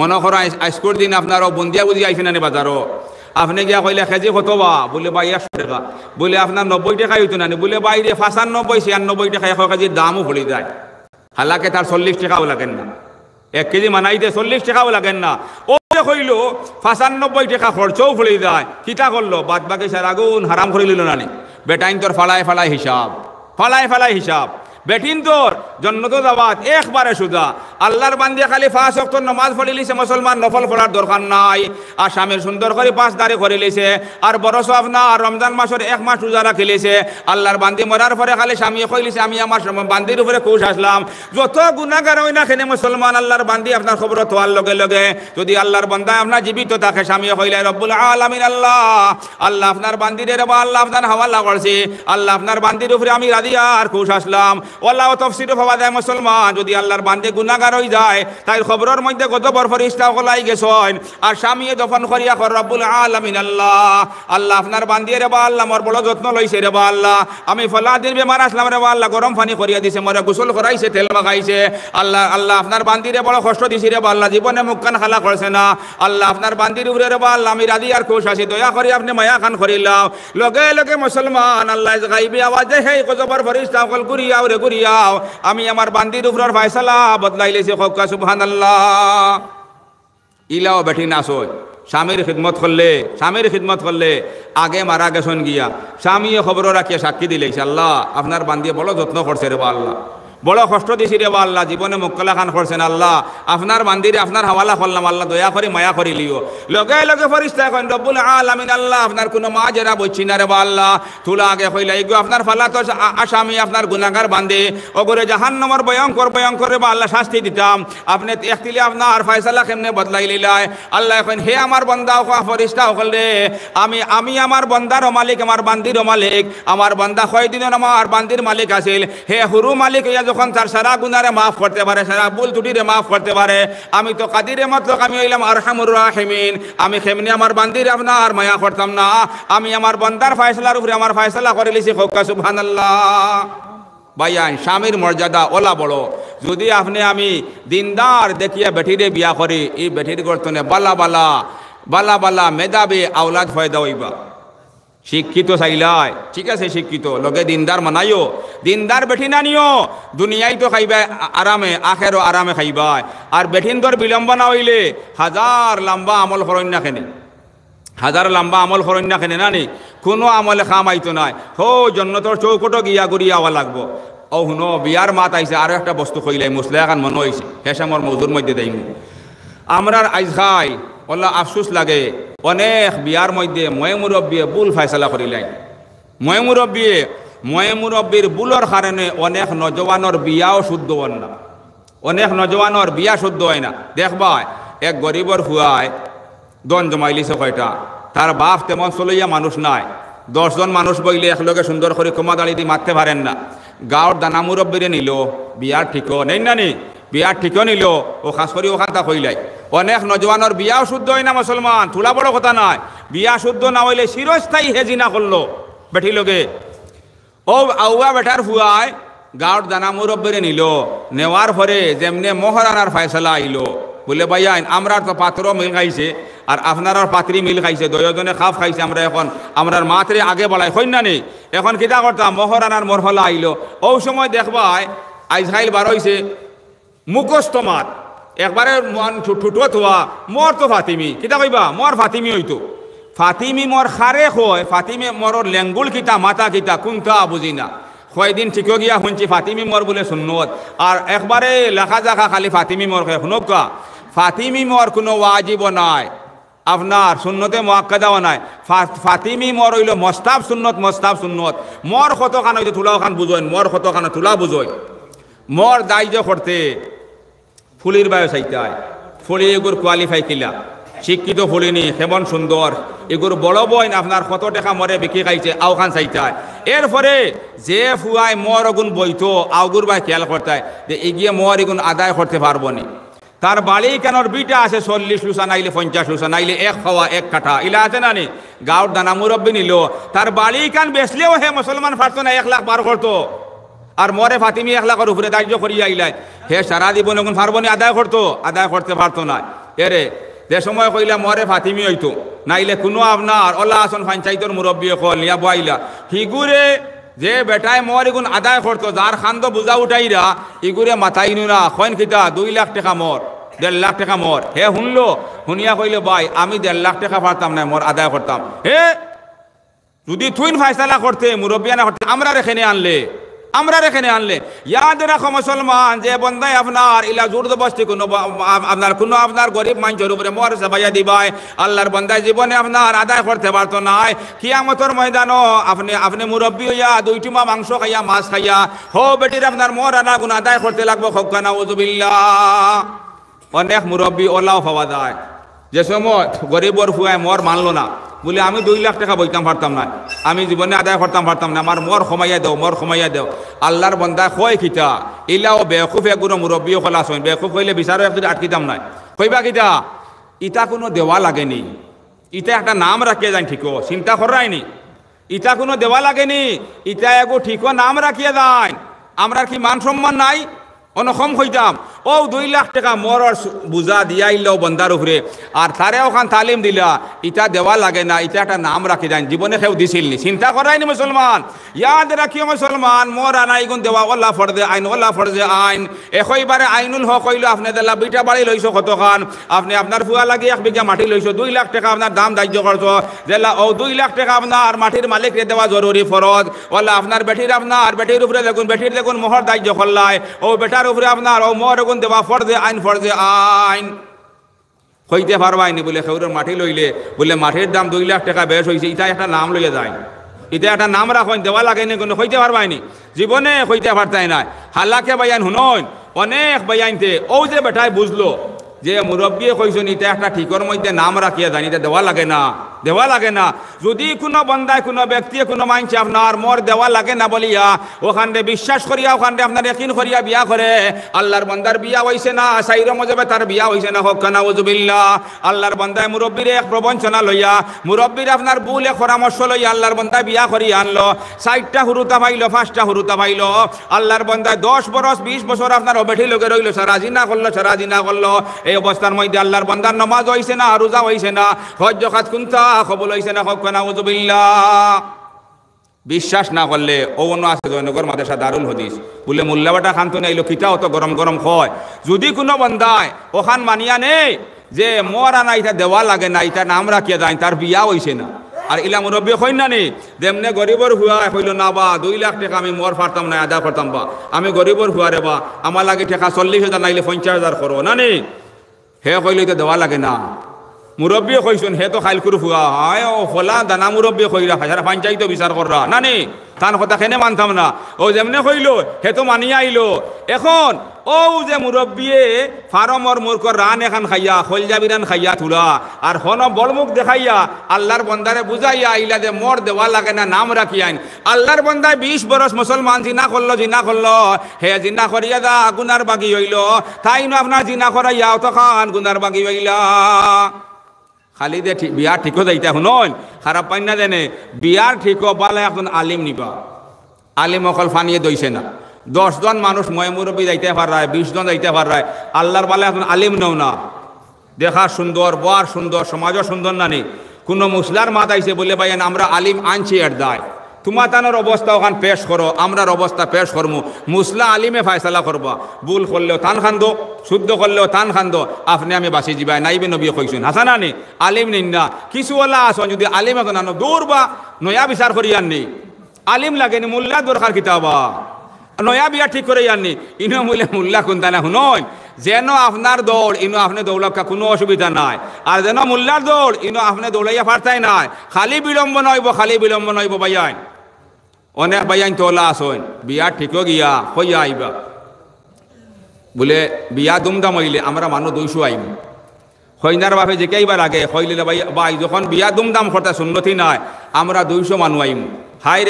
মনে করা আজকের দিন আপনারও বন্দিয়া বুঝি আইসেন না বাজারও, আপনি গিয়া কইলে কেজি কত বা, বলে ভাই 100 টাকা, বলে আপনার 90 টাকা হইতো না, বলে বাইরে 95 96 টাকা 1 কেজির দামও পড়ে যায়। হালাকে তার 40 টাকাও লাগেন না, 1 কেজি মানাইতে 40 টাকাও লাগেন না। ও কইল 95 টাকা খরচও পড়ে যায়, কিতা করলো বাদ বাকি সারা গুণ হারাম করে লিল না। বেটাইন তোর ফালায় ফালায় হিসাব, ফালায় ফালায় হিসাব। বেটিন তোর জন্নত দাওয়াত একবারে সুদা। আল্লাহর বান্দিয়া খালি 5 ওয়াক্ত নামাজ পড়ে লিছে, মুসলমান নফল পড়ার দরকার নাই। আর স্বামীর সুন্দর করে 5 দাঁড়ি করে লিছে, আর বরস আপনার রমজান মাসের 1 মাস রোজা রাখি লিছে। আল্লাহর বান্দি মরার পরে খালি স্বামী কইলিছে আমি আমার বান্দির উপরে খুশ আসলাম। যত গুনাহগার হই না কেনে মুসলমান, আল্লাহর বান্দি আপনার খবর তোয়ার লগে লগে যদি আল্লাহর বান্দা আপনার জীবিত থাকে, স্বামী কইলে রব্বুল আলামিন আল্লাহ, আল্লাহ আপনার বান্দিরে রে আল্লাহ আপনার হাওয়ালা করছি, আল্লাহ আপনার বান্দির উপরে আমি রাজি আর খুশ আসলাম। ওয়াল্লাহ তাফসীর হওয়া যায় মুসলমান, যদি আল্লাহর বান্দে গুনাহগার হই যায়, তাই খবরের মধ্যে গজবর ফেরেশতা ওলাই গেছন, আর স্বামীয়ে দফন করিয়া কর রব্বুল আলামিন আল্লাহ, আল্লাহ আপনার বান্দিয়ে রে আল্লাহ মোর বড় যত্ন লইছে রে আল্লাহ, আমি ফলাদিন বেমার আসলাম রে আল্লাহ, গরম পানি করিয়া দিছে, মোরে গোসল করাইছে, তেল মাখাইছে, আল্লাহ আল্লাহ আপনার বান্দিরে বড় কষ্ট দিছি রে আল্লাহ, জীবনে মুখ কান খালা করছে না, আল্লাহ আপনার বান্দির উপরে রে আল্লাহ আমি রাজি আর খুশ আছি, দয়া করে আপনি মায়া খান করিলাও। লগে লগে মুসলমান আল্লাহ গাইবি আওয়াজে হে গজবর ফেরেশতা কল করিয়াও রে করিয়াও, আমি আমার বান্দির উপর ফয়সালা বদলাই লেছি, কওকা সুবহানাল্লাহ। ইলাও বেঠি নাসোয় স্বামীর খিদমত করলে, স্বামীর খিদমত করলে আগে মারা গেছেন গিয়া স্বামী খবর রাখিয়া সাক্ষী দিলেছে, আল্লাহ আপনার বান্দিয়ে বড় যত্ন করছে রে আল্লাহ, বড় কষ্ট দিছি রে আল্লাহ, জীবনে মুক্কলা খান করছেন, আল্লাহ আপনার বান্দিরে আপনার হাওয়ালা করলাম, আল্লাহ দয়া করে মায়া করে লিও। লগে লগে ফেরেশতা কইন রব্বুল আলামিন আল্লাহ আপনার কোনো মা জেরা বইছি না রে আল্লাহ, তুলা আগে কইলা ইগো আপনার ফালা তো আসামি আপনার গুনাহগার বান্দে, ওগরে জাহান্নামের ভয়ঙ্কর ভয়ঙ্কর রে আল্লাহ শাস্তি দিতাম, আপনি একতিলে আপনার ফয়সালা কেমনে বদলাই লিলাই। আল্লাহ কইন হে আমার বান্দা ও ফেরেশতা হলে আমি আমার বান্দার মালিক, আমার বান্দির মালিক, আমার বান্দা কয়দিন আমার বান্দির মালিক আছিল, হে হুরু মালিক যখন তার সারা গুনারে মাফ করতে পারে, সারা ভুল ত্রুটিরে মাফ করতে পারে, আমি তো কাদিরে মতলক আমি হইলাম আরহামুর রাহিমিন, আমি কেমনি আমার বান্দির আপনার মায়া করতাম না, আমি আমার বান্দার ফয়সালার উপরে আমার ফয়সালা করে লিছি, কওকা সুবহানাল্লাহ। ভাইয়ান স্বামীর মর্যাদা ওলা বড়। যদি আপনি আমি দিনদার দেখিয়া বেঠিরে বিয়া করি, এই বেঠির গর্তনে বালা বালা বালা বালা মেধাবী আওলাদ ফয়দা হইবা। শিক্ষিত চাইলাই ঠিক আছে, শিক্ষিত লগে দিনদার মানাইও, দিনদার বেঠি না নিও, দুনিয়ায় তো খাইবা আরামে, আখেরও আরামে খাইবাই। আর বেঠিন তোর বিলম্ব না হইলে হাজার লম্বা আমল করেন না কেনে, হাজার লম্বা আমল করেন না কেনে, নানি কোনো আমলে খাম আইতো নাই, হো জন্নতর চৌকটো গিয়া গড়িয়া আওয়া লাগবো। ও শুনো বিয়ার মাত আইছে, আরো একটা বস্তু কইলাই মুসলে এখন মনে হয়েছে, হেসামর মৌজুর মধ্যে দেয়নি আমরার আইজ খাই ওলা আফসুস লাগে, অনেক বিয়ার মধ্যে ময়ে মুরব্বিয়ে ভুল ফয়সালা করিলেন, ময়ে মুরব্বীর ভুলের কারণে অনেক নজওয়ানোর বিয়াও শুদ্ধ হন না, অনেক নজওয়ানোর বিয়া শুদ্ধ হয় না। দেখবা এক গরিবর ফুয়ায় দন জমাইলিছে কয়টা, তার বাপ তেমন চলইয়া মানুষ নাই, 10 জন মানুষ বইলে একলগে সুন্দর করে কমা দাঁড়িয়ে দিয়ে মারতে পারেন না। গাঁৱৰ দানা মুরব্বীরে নিল, বিয়ার ঠিকও নেই না নি, বিয়ার ঠিকও নিল, ও খাস করি ওখান তা কইলাই। অনেক নজওয়ানোর বিয়াও শুদ্ধ হয় না মুসলমান, তুলা বড় কথা নয়, বিয়া শুদ্ধ না হইলে চিরস্থায়ী হেজিনা করলো বেঠি লগে। ও আউয়া বেটার ফুয়ায় গাঁৱৰ দানা মুরব্বীরে নিল, নেওয়ার পরে যেমনে মহারানার ফয়সালা আইলো, বলে ভাইয়ান আমরার তো পাত্র মিল খাইছে আর আপনার পাত্রী মিল খাইছে, দুজনে খাপ খাইছে, আমরা এখন আমরার মাত্রে আগে বাড়াই হই না নেই। এখন কিতা করতাম, মহারানার মরহলা আইলো, ও সময় দেখবাই আইসাইল বার হইছে মুখস্থ মাত, একবারে ঠুটো থোয়া মর তো ফাতিমি, কিতা কইবা মর ফাতিমি হইতো। ফাতিমি মর খারে হয়, ফাতিমি মরর লেঙ্গুল কিতা মাথা কিতা কোনটা বুঝি না। কয়দিন ঠিক গিয়া শুনছি ফাতিমি মর বলে সুন্নত, আর একবারে লেখা জাখা খালি ফাতিমি মর শুনকা। ফাতিমি মর কোনো ওয়াজিব নাই, আপনার সুন্নতে মুআক্কাদাও নাই। ফাতিমি মর হইল মস্তাব সুন্নত, মস্তাব সুন্নত। মর কতখান হইতো তুলাও খান বুঝইন, মর কতখান তুলা বুঝই। মর দায়িত্ব করতে ফুলির বায়ু চাইতায়, ফুলি এগুর কোয়ালিফাই কিলা, শিক্ষিত ফুলিনি কেমন সুন্দর, এগুর বড় বইন আপনার কত টাকা মরে বিক্রি খাইছে আওখান চাইতায়। এরপরে যে ফুয়ায় মর অগুন বইতো আউগুর বাই খেয়াল করতায় যে এগিয়ে মর এগুন আদায় করতে পারবো নি। তার বাড়ি কেনর বিটা আছে 40 লুসা নাইলে 50 লুসা নাইলে 1 খাওয়া 1 কাঠা ইলা আছে না নি। গাঁৱৰ দানা মুরব্বী নিল, তার বাড়ি কান বেচলেও হে মুসলমান পারতো না 1 লাখ বার করতো, আর মরে ফাতিমি 1 লাখের উপরে দায়িত্ব করিয়া আইলাই, হে সারা জীবন এখন পারবো নি আদায় করতো, আদায় করতে পারতো না। এরে যে সময় কইলা মরে ফাতিমি হইতো, নাইলে কোনো আপনার ওলা আসন পঞ্চায়েতের মুরব্বী কল নিয়া বইলা হিগুরে যে বেটায় মর এগুন আদায় করতো, যার খান্দ বুঝা উঠাইরা ইগুরে মাথায় না কইন কিতা 2 লাখ টাকা মর, 1.5 লাখ টাকা মর। হে শুনলো, শুনিয়া কইলে ভাই আমি 1.5 লাখ টাকা পারতাম না, মর আদায় করতাম। হে যদি তুইন ফায়সালা করতে মুরব্বিয়ানা করতে আমরা রেখে আনলে, আমরা এখানে আনলে। ইয়াদ রাখো মুসলমান, যে বন্দায় আপনার ইলা জোরদবস্তি কোনো আপনার কোনো আপনার গরিব মানুষের উপরে মর সাবাইয়া দিবাই, আল্লাহর বন্দায় জীবনে আপনার আদায় করতে পারতো না। কিয়ামতের ময়দানও আপনি মুরব্বী হইয়া 2টি মাংস খাইয়া মাছ খাইয়া হো বেটির আপনার মর আনা গুণ আদায় করতে লাগবো। খোকানা উজুবিল্লাহ। অনেক মুরব্বী ওলাও পাওয়া যায়, যে সময় গরিবর ফুয়ায় মর মানলো না, বলে আমি 2 লাখ টাকা বইতাম পারতাম না, আমি জীবনে আদায় করতাম পারতাম না, আমার মর কমাইয়া দেও, মর কমাইয়া দেও। আল্লাহর বন্দা কয় কিতা ইলাও বেকুফ এগুলো মুরব্বীও খোলাস হইন, বেকুফ হইলে বিচারও একদিন আটকিতাম নাই। কইবা কিতা ইটা কোনো দেওয়া লাগেনি, ইটা একটা নাম রাখিয়ে যান, ঠিকও চিন্তা করাইনি, ইটা কোনো দেওয়া লাগেনি, ইটা এগো ঠিকও নাম রাখিয়ে যান। আমরা কি মান সম্মান নাই? অনক্ষম হইতাম। ও 2 লাখ টাকা মরর বুঝা দিয়া ইল বন্দার উপরে, আর তারে ওখান তালিম দিলা, ইটা দেওয়া লাগে না, ইটা একটা নাম রাখি যান, জীবনে কেউ দিছিল নি, চিন্তা করাইনি মুসলমান। ইয়াদ রাখিও মুসলমান, মর আনা ইগুন দেওয়া ওলা ফরজে আইন, ওলা ফরজে আইন। একইবারে আইনুল হক হইল, আপনি দিলা 2টা বাড়ি লইছো কতখান, আপনি আপনার ফুয়া লাগি 1 বিঘা মাটি লইছো, 2 লাখ টাকা আপনার দাম ধার্য করছো, দিলা ও 2 লাখ টাকা আপনার মাটির মালিকরে দেওয়া জরুরি ফরজ। ওলা আপনার বেটির উপরে দেখুন, বেটির দেখুন মোহর ধার্য করলাই, ও বেটার উপরে আপনার ও মর এগুন দেওয়া ফরজে আইন, ফরজে আইন। হইতে পারবাইনি বলে খেউরের মাটি লইলে, বলে মাটির দাম 2 লাখ টাকা বেশ হয়েছে, এটা একটা নাম লইয়া যায়, এটা একটা নাম রাখেন, দেওয়া লাগেনি কোনো, হইতে পারবাইনি, জীবনে হইতে পারতাই নাই। হালাকে বাইয়ান শুনন, অনেক বাইয়ানতে ও যে বেটায় বুঝলো যে মুরব্বী কইছেন এটা একটা ঠিকর মধ্যে নাম রাখিয়া জানি, এটা দেওয়া লাগে না, দেওয়া লাগে না। যদি কোনো বন্দায় কোনো ব্যক্তি কোনো মানছে আপনার মর দেওয়া লাগে না বলিয়া ওখানে বিশ্বাস করিয়া ওখানে আপনার ইয়াকিন করিয়া বিয়া করে, আল্লাহর বন্দার বিয়া হইছে না, সাইর মজবে তার বিয়া হইছে না, হোক না উজুবিল্লাহ। আল্লাহর বন্দায় মুরব্বীর এক প্রবঞ্চনা লইয়া, মুরব্বীর আপনার ভুল এক পরামর্শ লইয়া আল্লাহর বন্দায় বিয়া করিয়া আনলো, 4টা হুরুতা পাইলো, 5টা হুরুতা পাইলো। আল্লাহর বন্দায় 10 বছর 20 বছর আপনার বেঠি লোকে রইল, রাজি না করলো, রাজি না করলো। এই অবস্থার মধ্যে আল্লাহর বন্দার নামাজ হইছে না, রোজা হইছে না, হজ যাকাত কুনতা কবুল হইছে না, হোক না উজুবিল্লাহ। বিশ্বাস না করলে অন্য আছে জয়নগর মাদ্রাসা দারুল হদিস, বলে মোল্লাবাটা খান্ত নাইলো কিতা অত গরম গরম হয়। যদি কোনো বন্দায় ওখান মানিয়া নেই যে মর আনা এটা দেওয়া লাগে না, এটা নাম রাখিয়া যায়, তার বিয়া হইছে না, আর ইলা মুরব্বী কইন না নি যেমনে গরিবর হুয়া কইল না বা 2 লাখ টাকা আমি মর পারতাম না, আদা করতাম, বা আমি গরিবর হুয়া রে বা আমার লাগে টাকা 40,000 নাইলে 50,000 করো না নি, হে কইল এটা দেওয়া লাগে না। মুরব্বী কইছেন হে তো খাইল করে ফুয়া, হায় ও ফলা দানা মুরব্বী কইরা হাজার পঞ্চায়েত বিচার কররা না নি, তান কথা খেনে মানতাম না ও যেমনে কইল হে তো মানিয়া আইলো এখন ও যে মুরব্বিয়ে ফারমর মূর্খর রান এখান খাইয়া খলজাবিরান খাইয়া তুলা আর হন বড়মুখ দেখাইয়া আল্লাহর বন্দারে বুঝাইয়া আইলা যে মোর দেওয়া লাগে না নাম রাখি আইন আল্লাহর বন্দায় 20 বরস মুসলমান জিনা করলো হে জিনা করিয়া দা গুনার বাগি হইল তাই না আপনার জিনা করাইয়া তখন গুনার বাগি হইলা খালি দে বিয়া ঠিকও যাইতে শুনন খারাপ পাই না জানে বিয়ার ঠিকও পালে এখন আলিম নিবা আলিম অকল ফানিয়ে দইছে না 10 জন মানুষ ময় মুরব্বী যাইতে পারায় 20 জন যাইতে পারায় আল্লাহর বালে এখন আলিম নও না দেখা সুন্দর বর সুন্দর সমাজও সুন্দর নানি কোনো মুসলার মাত আইছে বলে ভাই আমরা আলিম আনছি এর দায় তোমার তানোর অবস্থা ওখান পেশ করো আমরার অবস্থা পেশ করবো মুসলা আলিমে ফায়সালা করবা ভুল করলেও তান খান্দো শুদ্ধ করলেও তান খান্দো আপনি আমি বাসি যাবাই নাইবে নবী কইছেন হাসানা নি আলিম নিন না কিছু ওলা আসন যদি আলিম এখন আনো দূর বা নয়া বিচার করি আননি আলিম লাগেনি মোল্লা দরকার কিতাবা নয়া বিয়া ঠিক করে আননি ইনো মূল্যে মোল্লা কোনটা না শুনন যেন আপনার দৌড় ইনো আপনি দৌড়াকা কোনো অসুবিধা নাই আর যেন মোল্লার দৌড় ইনো আপনি দৌড়াইয়া পারতাই নাই খালি বিলম্ব নইব ভাইয়ান অনেক ভাইয়ান তোলা আসন বিয়া ঠিকও গিয়া হইয়া আইবা বলে বিয়া দুমদাম হইলে আমরা মানুষ 200 আইব হইনার বাপে যে কেইবার আগে হইলে ভাই যখন বিয়া দুমদাম করতে সুন্নতি নাই আমরা 200 মানুষ আইম হাই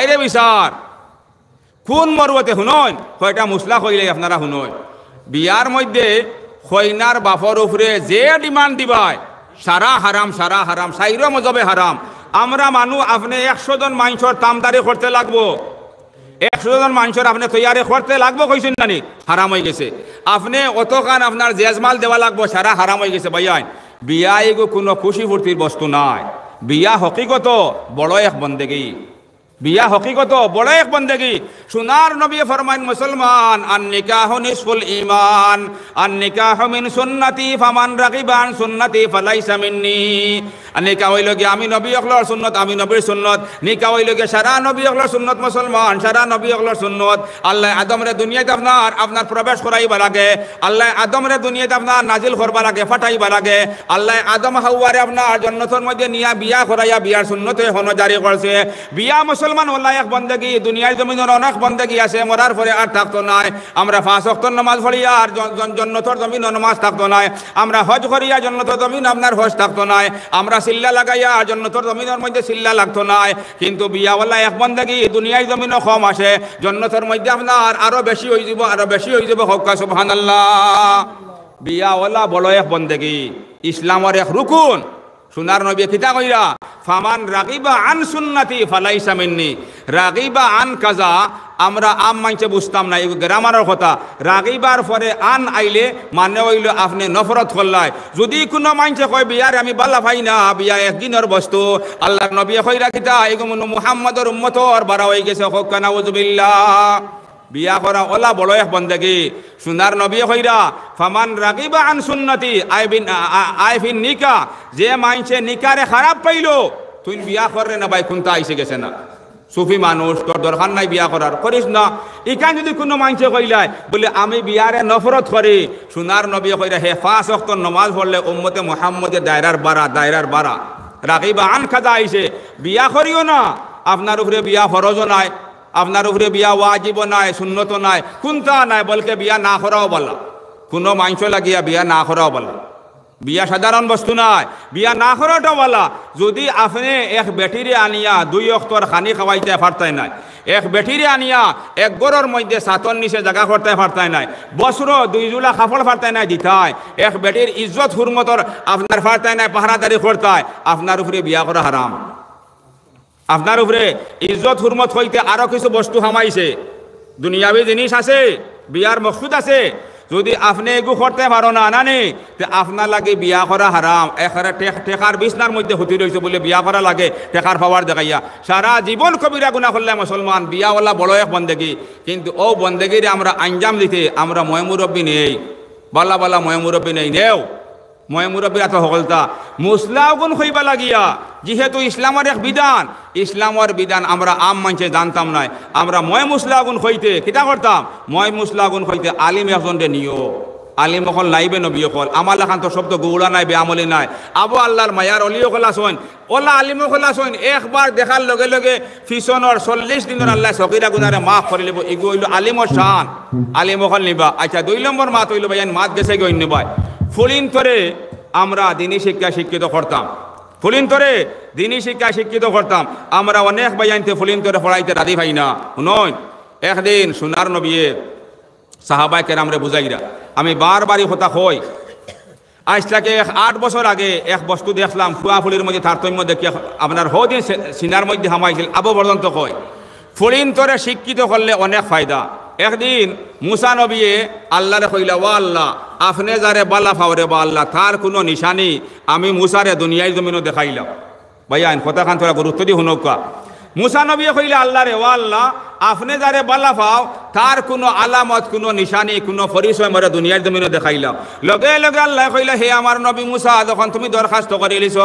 রে বিচার কোন মরুয়াতে শুনন কয়টা মুসলা হইলে আপনারা শুনন বিয়ার মধ্যে হইনার বাপর উপরে যে ডিমান্ড দিবাই সারা হারাম সাইরো মজবে হারাম আমরা মানুষ আপনি 100 জন মানুষের তামদারি করতে লাগবো 100 জন মানুষের আপনি তৈয়ারি করতে লাগবো কইছেন নানি হারাম হয়ে গেছে আপনি অতখান আপনার জেজমাল দেওয়া লাগবো সারা হারাম হয়ে গেছে ভাইয়ান বিয়া এগো কোনো খুশি ফুর্তির বস্তু নাই বিয়া হকিকত বড় এক বন্দেগী বিয়া হকিকত বড় এক বন্দেগী সোনার নবী ফরমাইন মুসলমান আন নিকাহু নিসফুল ঈমান আন নিকাহু মিন সুন্নতি ফামান রাগিবা আন সুন্নতি ফালাইসা মিন্নি নিকাহ হইল কি আমি নবী হকলর সুন্নত আমি নবীর সুন্নত নিকাহ হইল কি সারা নবী হকলর সুন্নত মুসলমান সারা নবী হকলর সুন্নত আল্লাহ আদমরে দুনিয়াতে আপনার প্রবেশ করাইবা লাগে আল্লাহ আদমরে দুনিয়াতে আপনার নাজিল করবা লাগে ফাটাইবা লাগে আল্লাহ আদম হাওয়ারে আপনার জান্নাতের মধ্যে নিয়া বিয়া করাইয়া বিয়ার সুন্নতে হন জারি করছে বিয়া মুসলমান ওলা এক বন্দেগী দুনিয়ার জমিনের অনেক বন্দেগী আছে মরার পরে আর থাকতো নাই আমরা 5 ওয়াক্ত নামাজ পড়িয়া আর জান্নাতের জমিনের নামাজ থাকতো নাই আমরা হজ করিয়া জান্নাতের জমিন আপনার হজ থাকতো নাই আমরা সিল্লা লাগাইয়া জান্নাতের জমিনের মধ্যে সিল্লা লাগতো নাই কিন্তু বিয়াওয়ালা এক বন্দেগী দুনিয়ার জমিনও কম আসে জান্নাতের মধ্যে আপনার আরো বেশি হয়ে যাব হক সুবহানাল্লাহ বিয়াওয়ালা বড় এক বন্দেগী ইসলামের এক রুকুন সোনার নবী কিতা কইরা ফামান রাগিবা আন সুন্নতি ফালাইসা মিন্নি রাগিবা আন কাজা আমরা আম মানছে বুঝতাম না এই গ্রামারের কথা রাগিবার পরে আন আইলে মানে হইল আপনি নফরত করলাই যদি কোনো মানছে কয় বিয়ার আমি বালা ভাই না বিয়া একদিনের বস্তু আল্লাহর নবী কইরা কিতা এগুলো মুহাম্মদের উম্মতর বাড়া হয়ে গেছে হক নাউযুবিল্লাহ বিয়া করা ওলা বড় এক বন্দেগী সোনার নবী কইরা ফামান রাগিবা আন সুন্নতি আইফিন নিকা যে মানছে নিকারে খারাপ পাইলো তুই বিয়া করে না ভাই কোনটা আইসে গেছে না সুফি মানুষ তোর দরকার নাই বিয়া করার করিস না ইকান যদি কোনো মানছে কইলাই বলে আমি বিয়ারে নফরত করি সোনার নবী কইরা হে 5 ওয়াক্ত নামাজ পড়লে উম্মতে মুহাম্মদের দায়রার বাড়া রাগিবা আন কাজা আইছে বিয়া করিও না আপনার উপরে বিয়া ফরজও নাই আপনার উপরে বিয়া ওয়াজিব নাই সুন্নত নাই কোনটা নাই বলকে বিয়া না করাও বলা কোনো মাংস লাগিয়া বিয়া না করাও বলা বিয়া সাধারণ বস্তু নাই বিয়া না করাটা বলা যদি আপনি এক বেটিরে আনিয়া 2 ওয়াক্তর খানি খাওয়াইতে পারতাই নাই এক বেটিরে আনিয়া এক গরর মধ্যে সাতর নিচে জায়গা করতে পারতাই নাই বছর 2 জোড়া কাপড় পারতাই নাই দিতাই এক বেটির ইজ্জত হুরমতর আপনার পারতাই নাই পাহারাদারি করতাই আপনার উপরে বিয়া করা হারাম আপনার উপরে ইজ্জত হুরমত হইতে আরো কিছু বস্তু হামাইছে দুনিয়াবি জিনিস আছে বিয়ার মকসুদ আছে যদি আপনি এগু করতে পারো না নানি আপনার লাগে বিয়া করা হারাম এখানে টেকার বিছনার মধ্যে হতি রয়েছে বলে বিয়া করা লাগে টেকার পাওয়ার দেখাইয়া সারা জীবন কবিরা গুনাহ করলে মুসলমান বিয়াওয়ালা বড় এক বন্দেগী কিন্তু ও বন্দেগীরে আমরা আঞ্জাম দিতে আমরা ময়মুরব্বী নেই বালা ময়মুরব্বী নেও ময়মুরব্বী এত সকলতা মুসলাগুন হইবা লাগিয়া যেহেতু ইসলামের বিধান আমরা আম মানছে জানতাম নাই আমরা ময় মুসলাগুন হইতে কিতা করতাম ময় মুসলাগুন হইতে আলিম একজনকে নিও আলিম অকল নাইবে নবী অকল আমার লাখান তো শব্দ গৌড়া নাই বেআমলি নাই আবু আল্লাহর মায়ার অলি অকল আসন ওলা আলিম অকল আসন একবার দেখার লগে লগে ফিসনের 40 দিনের আল্লাহ সকিরা গুনারে মাফ করে লিব এগো হইল আলিমর শান আলিম অকল নিবা। আচ্ছা 2 নম্বর মাত হইল ভাইয়ান মাত গেছে গই নিবাই ফুলিন তরে আমরা দিনী শিক্ষা শিক্ষিত করতাম ফুলিন তরে দিনী শিক্ষা শিক্ষিত করতাম আমরা অনেক ভাইয়ানতে ফুলিন তরে পড়াইতে রাজি ভাই না নয়। একদিন সোনার নবীয়ে সাহাবাই কেরামরে বুঝাইরা আমি বারবারই কথা কই আজ থেকে 8 বছর আগে এক বস্তু দেখলাম ফুয়া ফুলির মধ্যে তারতম্য দেখি আপনার হদিন সিনার মধ্যে হামাইছিল আবু পর্যন্ত কই ফুলিন তরে শিক্ষিত করলে অনেক ফায়দা। একদিন মুসা নবীয়ে আল্লাহরে কইলা ওয়া আল্লাহ আপনি যারে বালা ফাওরে বা আল্লাহ তার কোনো নিশানি আমি মুসারে দুনিয়ায় জমিনও দেখাইলাম। ভাইয়ান কথা খান তোরা গুরুত্ব দি হুনকা মুসা নবী কইলা আল্লাহ রে ওয়া আল্লাহ আপনি যারে বালা পাও তার কোনো আলামত কোনো নিশানি কোনো পরিচয় মরে দুনিয়ার জমিনে দেখাইলাম। লগে লগে আল্লাহ কইলা হে আমার নবী মুসা যখন তুমি দরখাস্ত করে লিছ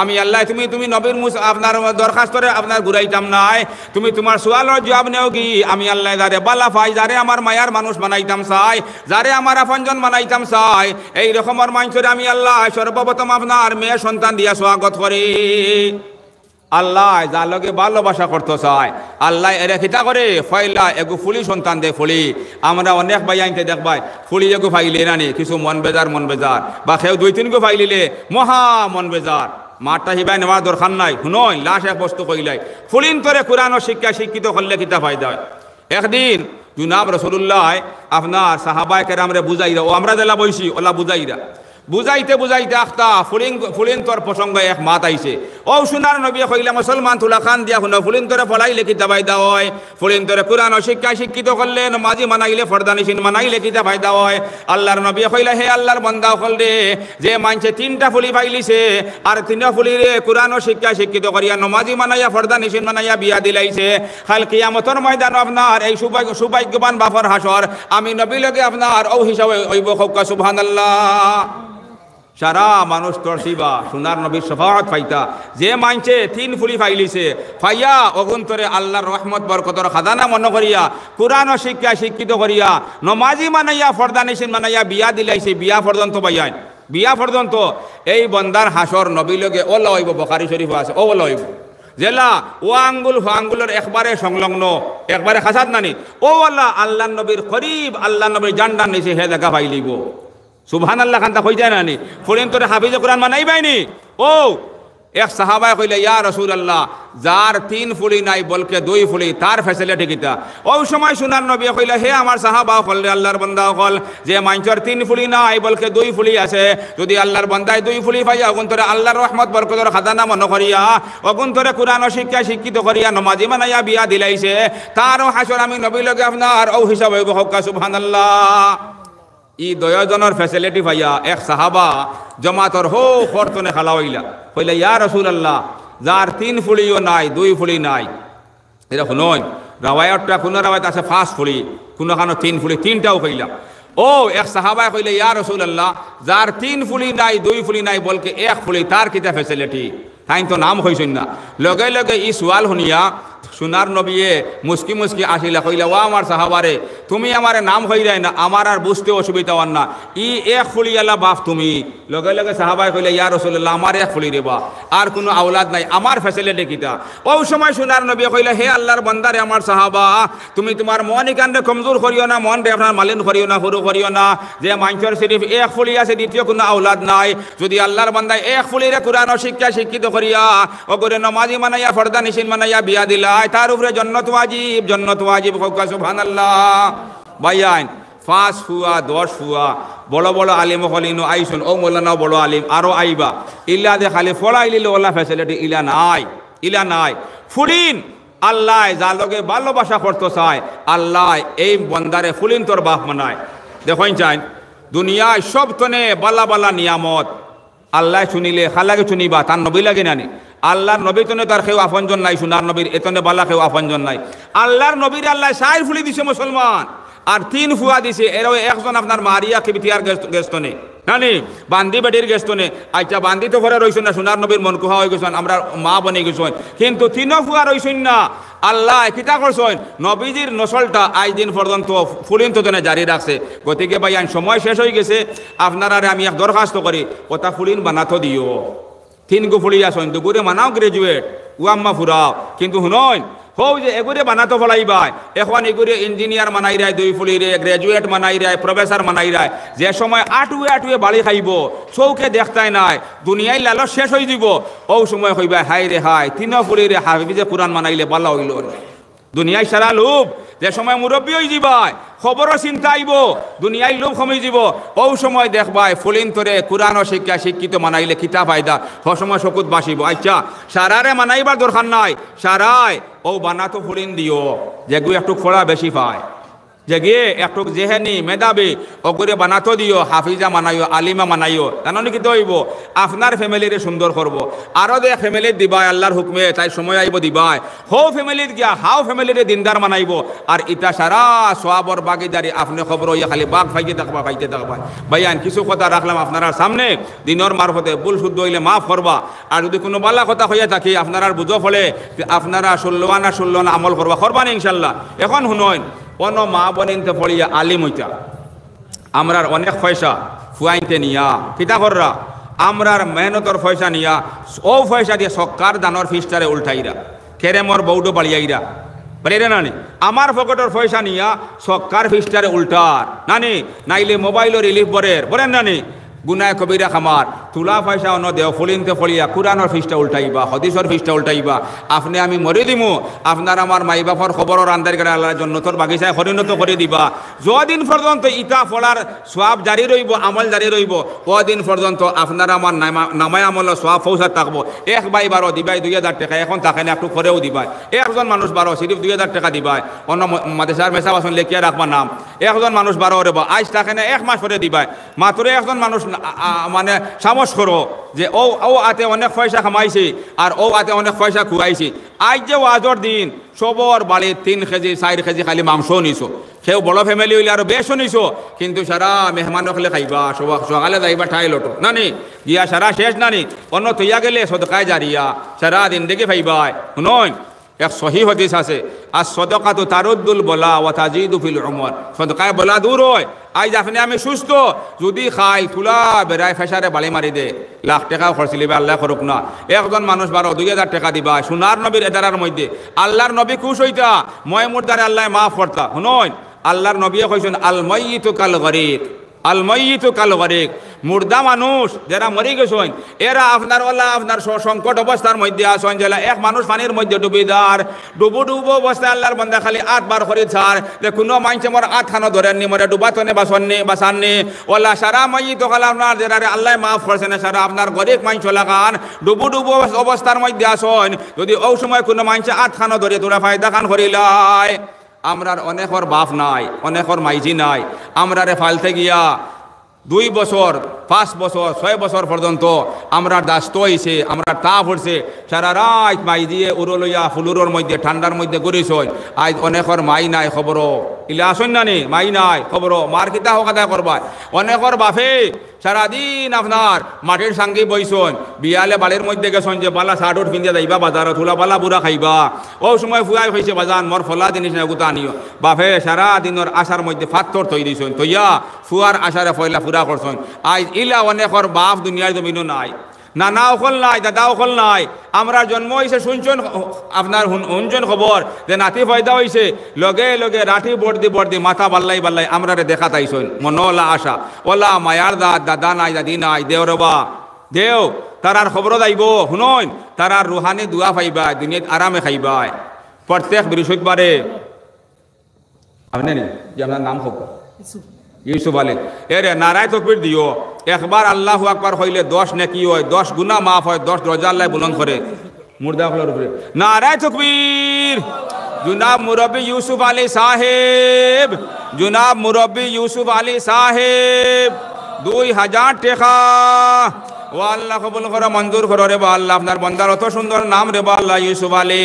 আমি আল্লাহ তুমি নবীর মুসা আপনার দরখাস্তরে আপনার ঘুরাইতাম নাই তুমি তোমার সোয়ালের জবাব নেও কি আমি আল্লাহ যারে বালা পাই যারে আমার মায়ার মানুষ বানাইতাম চাই যারে আমার আপনজন বানাইতাম চাই এই রকমের মানুষের আমি আল্লাহ সর্বপ্রথম আপনার মেয়ে সন্তান দিয়া স্বাগত করি। আল্লাহ যার লগে ভালোবাসা করতে চায় আল্লাহ এরা খিতা করে ফাইলা এগু ফুলি সন্তান দে ফুলি আমরা অনেক ভাই আনতে দেখবাই ফুলি এগু ফাইলে নানি কিছু মন বেজার বা কেউ 2-3 গো ফাইলিলে মহা মন বেজার মাঠটা হিবাই নেওয়ার দরকার নাই শুনই লাশ এক বস্তু কইলাই ফুলিন তরে কোরআন ও শিক্ষা শিক্ষিত করলে কিতা ফায়দা হয়। একদিন জুনাব রাসূলুল্লাহ আপনার সাহাবায়ে কেরামরে বুঝাইরা ও আমরা দেলা বইছি ওলা বুঝাইরা বুঝাইতে বুঝাইতে আখতা ফুলিন তোর প্রসঙ্গ এক মাত আইছে ও সোনার নবী কইলা মুসলমান তুলা খান দিয়া শুনো ফুলিন তোরে ফলাইলে কিতা ফায়দা হয় ফুলিন তোরে কোরআন ও শিক্ষা শিক্ষিত করলে নমাজি মানাইলে ফরদানিশিন মানাইলে কিতা ফায়দা হয়। আল্লাহর নবী কইলা হে আল্লাহর বান্দা হল রে যে মানছে 3টা ফুলি পাইলিছে আর 3টা ফুলি রে কোরআন ও শিক্ষা শিক্ষিত করিয়া নমাজি মানাইয়া ফরদানিশিন মানাইয়া বিয়া দিলাইছে কাল কিয়ামতের ময়দান আপনার এই সৌভাগ্যবান বাফর হাসর আমি নবী লগে আপনার ও হিসাবে হইব হক্কা সুবহানাল্লাহ। সারা মানুষ তরসিবা সোনার নবীর শফাআত পাইতা যে মানছে 3 ফুলি ফাইলিছে ফাইয়া অগুন্তরে আল্লাহর রহমত বরকতর খাজানা মনে করিয়া কোরআন ও শিক্ষা শিক্ষিত করিয়া নমাজি মানাইয়া ফরদানিশিন মানাইয়া বিয়া দিলাইছে বিয়া পর্যন্ত বাইয়ান বিয়া পর্যন্ত এই বন্দার হাসর নবী লগে ওলা হইব বুখারী শরীফ আছে ও ওলা হইব জেলা ও আঙ্গুলের একবারে সংলগ্ন একবারে খাসাত নানি ও আল্লাহ নবীর করিব আল্লাহ নবীর জান্ডার নিচে হে দেখা পাইলিব সুবহানাল্লাহ খান্তা কই যায় নানি ফুলিন তোরে হাফিজ কোরআন মানাই বাইনি ও এক সাহাবায়ে কইলে ইয়া রাসূলুল্লাহ যার 3 ফুলি নাই বলকে 2 ফুলি তার ফ্যাসিলিটি কিতা ওই সময় সোনার নবী কইলে হে আমার সাহাবা হল আল্লাহর বান্দা হল যে মাইনচর 3 ফুলি নাই বলকে 2 ফুলি আছে যদি আল্লাহর বান্দায় 2 ফুলি পাইয়া অগুন্তরে আল্লাহর রহমত বরকতর খাজানা মনে করিয়া অগুন্তরে কোরআন ও শিক্ষা শিক্ষিত করিয়া নমাজি মানাইয়া বিয়া দিলাইছে তারও হাসর আমি নবী লগে আপনার ও হিসাব হইব হক্কা সুবহানাল্লাহ। ই দয়জনের ফ্যাসিলিটি পাইয়া এক সাহাবা জমাতর হো খরতনে খালা হইলা কইলা ইয়া রাসূলুল্লাহ যার 3 ফুলিও নাই 2 ফুলি নাই এটা শুনুন রাওয়ায়াতটা কোন রাওয়ায়াত আছে 5 ফুলি কোনখানে 3 ফুলি 3টাও কইলা ও এক সাহাবা কইলে ইয়া রাসূলুল্লাহ যার 3 ফুলি নাই 2 ফুলি নাই বলকে 1 ফুলি তার কিতা ফ্যাসিলিটি তাই তো নাম হইছেন না লগে লগে ই সওয়াল শুনিয়া সোনার নবীয়ে মুস্কি মুস্কি আসিলা কইলা ওয়া আমার সাহাবারে তুমি আমারে নাম হইরাই না আমার আর বুঝতে অসুবিধা হন না ই 1 ফুলি আলা বাপ তুমি লগে লগে সাহাবায়ে কইলা ইয়া রাসূলুল্লাহ আমার 1 ফুলি রে বা আর কোনো আওলাদ নাই আমার ফ্যাসিলিটি কিতা ওই সময় সোনার নবী কইলা হে আল্লাহর বান্দারে আমার সাহাবা তুমি তোমার মন ইকানরে কমজোর করিও না মন রে আপনার মালিন করিও না হুরু করিও না যে মাইনচর শরীফ 1 ফুলি আছে দ্বিতীয় কোনো আওলাদ নাই যদি আল্লাহর বান্দায় 1 ফুলি রে কোরআন ও শিক্ষা শিক্ষিত করিয়া ওগরে নমাজি মানাইয়া ফরদানিশিন মানাইয়া বিয়া দিলা তার উপরে জান্নাত ওয়াজিব হক্কা সুবহানাল্লাহ। বাইয়ান 5 ফুয়া 10 ফুয়া বড় বড় আলিম হলিনো আইসুন ও মোল্লানাও বড় আলিম আরো আইবা ইল্লা দে খালি ফলাইলিলে ওলা ফ্যাসিলিটি ইলা নাই ফুলিন আল্লাহ যার লগে ভালোবাসা করতে চায় আল্লাহ এই বন্দারে ফুলিন তোর বাপ মানায় দেখুন চাই দুনিয়ায় সব তনে বালা বালা নিয়ামত আল্লাহ শুনিলে খালাকে শুনিবা তার নবী লাগে নানি আল্লাহর নবী তনে তার কেউ আপনজন নাই সোনার নবীর এতনে বালা কেউ আপনজন নাই আল্লাহর নবীর আল্লাহ 4 ফুলি দিছে মুসলমান আর 3 ফুয়া দিছে এরও একজন আপনার মারিয়া কে বিটিয়ার গেস্তনে নানি বান্দি বেটির গেছো নে আচ্ছা বান্দি তো ঘরে রইছেন না সোনার নবীর মন কুহা হয়ে গেছেন আমরা মা বনে গেছেন কিন্তু তিন ফুয়া রইছেন না আল্লাহ কিতা করছেন নবীজির নসলটা আজ দিন পর্যন্ত ফুলিন তো জারি রাখছে গতিকে ভাই আইন সময় শেষ হয়ে গেছে আপনারা আমি এক দরখাস্ত করি কথা ফুলিন বানাতো দিও তিন গু ফুলি আসেন দুগুরে মানাও গ্রাজুয়েট উয়াম্মা ফুরাও কিন্তু শুনন হও যে এগুরে বানাতো ফলাইবাই এখন এগুরে ইঞ্জিনিয়ার মানাই রায় দুই ফুলিরে গ্রাজুয়েট মানাই রায় প্রফেসর মানাই রায় যে সময় আটুয়ে বাড়ি খাইব চৌকে দেখতাই নাই দুনিয়ায় লালচ শেষ হয়ে দিব ও সময় হইবা হাই রে হাই তিন ফুলিরে হাফিজে কোরআন মানাইলে বালা হইল দুনিয়ায় সারা লোভ যে সময় মুরব্বী হয়ে যাবাই খবরও চিন্তা আইব দুনিয়ায় লোভ কমে যাব ও সময় দেখবাই ফুলিন তোরে কোরআন ও শিক্ষা শিক্ষিত মানাইলে কিতা ফায়দা সময় চকুত বাসিব আচ্ছা সারারে মানাইবার দরকার নাই সারাই ও বানাতো ফুলিন দিও যেগুলো একটু ফোড়া বেশি পায় জেগে একটু জেহেনি মেধাবী ওগুরে বানাতো দিও হাফিজা মানাইও আলিমা মানাইও জানি কি হইব আপনার ফ্যামিলিরে সুন্দর করব আরও যে ফ্যামিলির দিবাই আল্লাহর হুকমে তাই সময় আইব দিবাই হো ফ্যামিলির গিয়া হাও ফ্যামিলিরে দিনদার মানাইব আর ইটা সারা সোয়াবর বাগিদারি আপনি খবর হইয়া খালি বাঘ ফাইতে থাকবা ভাইয়ান কিছু কথা রাখলাম আপনার সামনে দিনের মারফতে ভুল শুদ্ধ হইলে মাফ করবা আর যদি কোনো বালা কথা হইয়া থাকি আপনার বুঝো ফলে আপনারা ষোলো না আমল করবা না ইনশাল্লাহ এখন শুনইন কোনো মা বনিনতে পড়িয়া আলিম হইতা আমরার অনেক পয়সা ফুয়াইতে নিয়া কিতা কররা আমরার মেহনতর পয়সা নিয়া ও পয়সা দিয়ে সরকার দানর ফিস্টারে উল্টাইরা কেরেমর বৌডো বাড়িয়াইরা পারে নানি আমার পকেটের পয়সা নিয়া সরকার ফিস্টারে উল্টার নানি নাইলে মোবাইলের রিলিফ বরেন নানি গুনায় কবিরা খামার তুলা পয়সা অন্য দেও ফলিনতে ফলিয়া কুরআনের ফিসটা উল্টাইবা হদিসর ফিসটা উল্টাইবা আপনি আমি মরে দিমু আপনার আমার মাই বাপর খবরের আন্দার করে আল্লাহর জন্নতর বাগিচায় পরিণত করে দিবা যদিন পর্যন্ত ইটা ফলার সোয়াব জারি রইব আমল জারি রইব ওদিন পর্যন্ত আপনার আমার নামায় আমল সোয়াব পৌঁছা থাকবো এক বাই 12 দিবাই 2000 টাকা এখন থাকে না একটু করেও দিবাই একজন মানুষ 12 সিরিফ 2000 টাকা দিবাই অন্য মাদেশার মেসা বাসন লেখিয়া রাখবার নাম একজন মানুষ 12 রেবা আজ থাকে না এক মাস পরে দিবাই মাত্র একজন মানুষ মানে সামস করো যে ও আতে অনেক পয়সা কামাইছি আর ও আতে অনেক পয়সা খুয়াইছি আজ যে ওয়াজর দিন সবর বাড়ি 3 কেজি 4 কেজি খালি মাংস নিছো সেও বড় ফ্যামিলি হইলে আরো বেশ নিছো কিন্তু সারা মেহমান হলে খাইবা সকালে যাইবা ঠাই লটো নানি গিয়া সারা শেষ নানি অন্য তৈয়া গেলে সদকায় জারিয়া সারা দিন দেখে ফাইবাই শুনন এক সহি হাদিস আছে আর সদকাতু তারুদ্দুল বলা ওয়া তাজিদু ফিল উমর সদকায় বলা দূর হয় আজ আপনি আমি সুস্থ যদি খাই তুলা বেড়াই ফেসারে বালি মারি দে লাখ টাকা খরচ লিবে আল্লাহ করুক না একজন মানুষ 2000 টাকা দিবা সোনার নবীর এদারার মধ্যে আল্লাহর নবী খুশ হইতা মই মোর দ্বারা আল্লাহ মাফ করতা শুনুন আল্লাহর নবী কইছেন আল মাইয়িতু কাল গরিক আল মাইয়িতু কাল গরিক মুর্দা মানুষ যারা মরি গেছেন এরা আপনার সংকট অবস্থার মধ্যে আসেন যেলা এক মানুষ পানির মধ্যে ডুবিদার ডুবো অবস্থায় আল্লাহর বান্দা খালি 8 বার করে ছাড় যে কোনো মানুষে মোর 8 খানো ধরেননি মোরে ডুবাতনে বাসাননি ওলা সারা মাইয়িত কাল আপনার যারা আল্লাহ মাফ করছেন সারা আপনার গরিব মানুষ লাগান ডুবো অবস্থার মধ্যে আসেন যদি ওই সময় কোনো মানুষে 8 খানো ধরে তোরা ফায়দা খান করিলাই আমরার অনেকর বাপ নাই অনেকর মাইজি নাই আমরারে ফালতে গিয়া 2 বছর 5 বছর 6 বছর পর্যন্ত আমরা দাস্ত হয়েছে আমরা তাপ হচ্ছে সারা রাত মাই দিয়ে উড়ো লইয়া ফুলুরোর মধ্যে ঠান্ডার মধ্যে ঘুরিস আজ অনেকর মাই নাই খবরও ইলে আসন নানি মাই নাই খবরও মার কিতা হোক আদায় করবা অনেকর বাপে সারাদিন আপনার মাটির সাঙ্গি বইছন বিয়ালে বাড়ির মধ্যে গেছেন যে বালা শার্ট পিন্ধিয়া যাইবা বাজারে থুলা বালা বুড়া খাইবা ও সময় ফুয়াই হয়েছে বাজান মোর ফলা জিনিস না গুতা আনিও বাপে সারা দিনের আশার মধ্যে ফাত্তর তৈ দিয়েছেন তৈয়া ফুয়ার আশারে ফয়লা ফুরা করছেন আজ ইলা অনেকর বাপ দুনিয়ায় জমিনও নাই নানা অকল নাই দাদা অকল নাই আমরা জন্ম হয়েছে শুনছেন আপনার শুনছেন খবর যে নাতি ফয়দা হয়েছে লগে লগে রাঠি বর্দি মাথা বাল্লাই আমরা দেখা তাইছেন মনলা আশা ওলা মায়ার দাদা নাই দাদি নাই দেও রবা দেও তারার খবর যাইব শুনন তারার রুহানি দুয়া পাইবা দুনিয়াত আরামে খাইবা প্রত্যেক বৃহস্পতিবারে আপনি যে আপনার নাম হোক ইউসুফ আলী এরে নারায় তকবীর দিও একবার আল্লাহু আকবার হইলে 10 নেকি হয় 10 গুনাহ মাফ হয় 10 দরজা আল্লাহ বুলন্দ করে মুর্দা হলোর উপরে নারায় তকবীর জনাব মুরব্বী ইউসুফ আলী সাহেব জনাব মুরব্বী ইউসুফ আলী সাহেব 2000 টাকা ও আল্লাহ কবুল করো মঞ্জুর করো রে বা আল্লাহ আপনার বন্দার অত সুন্দর নাম রে বা আল্লাহ ইউসুফ আলী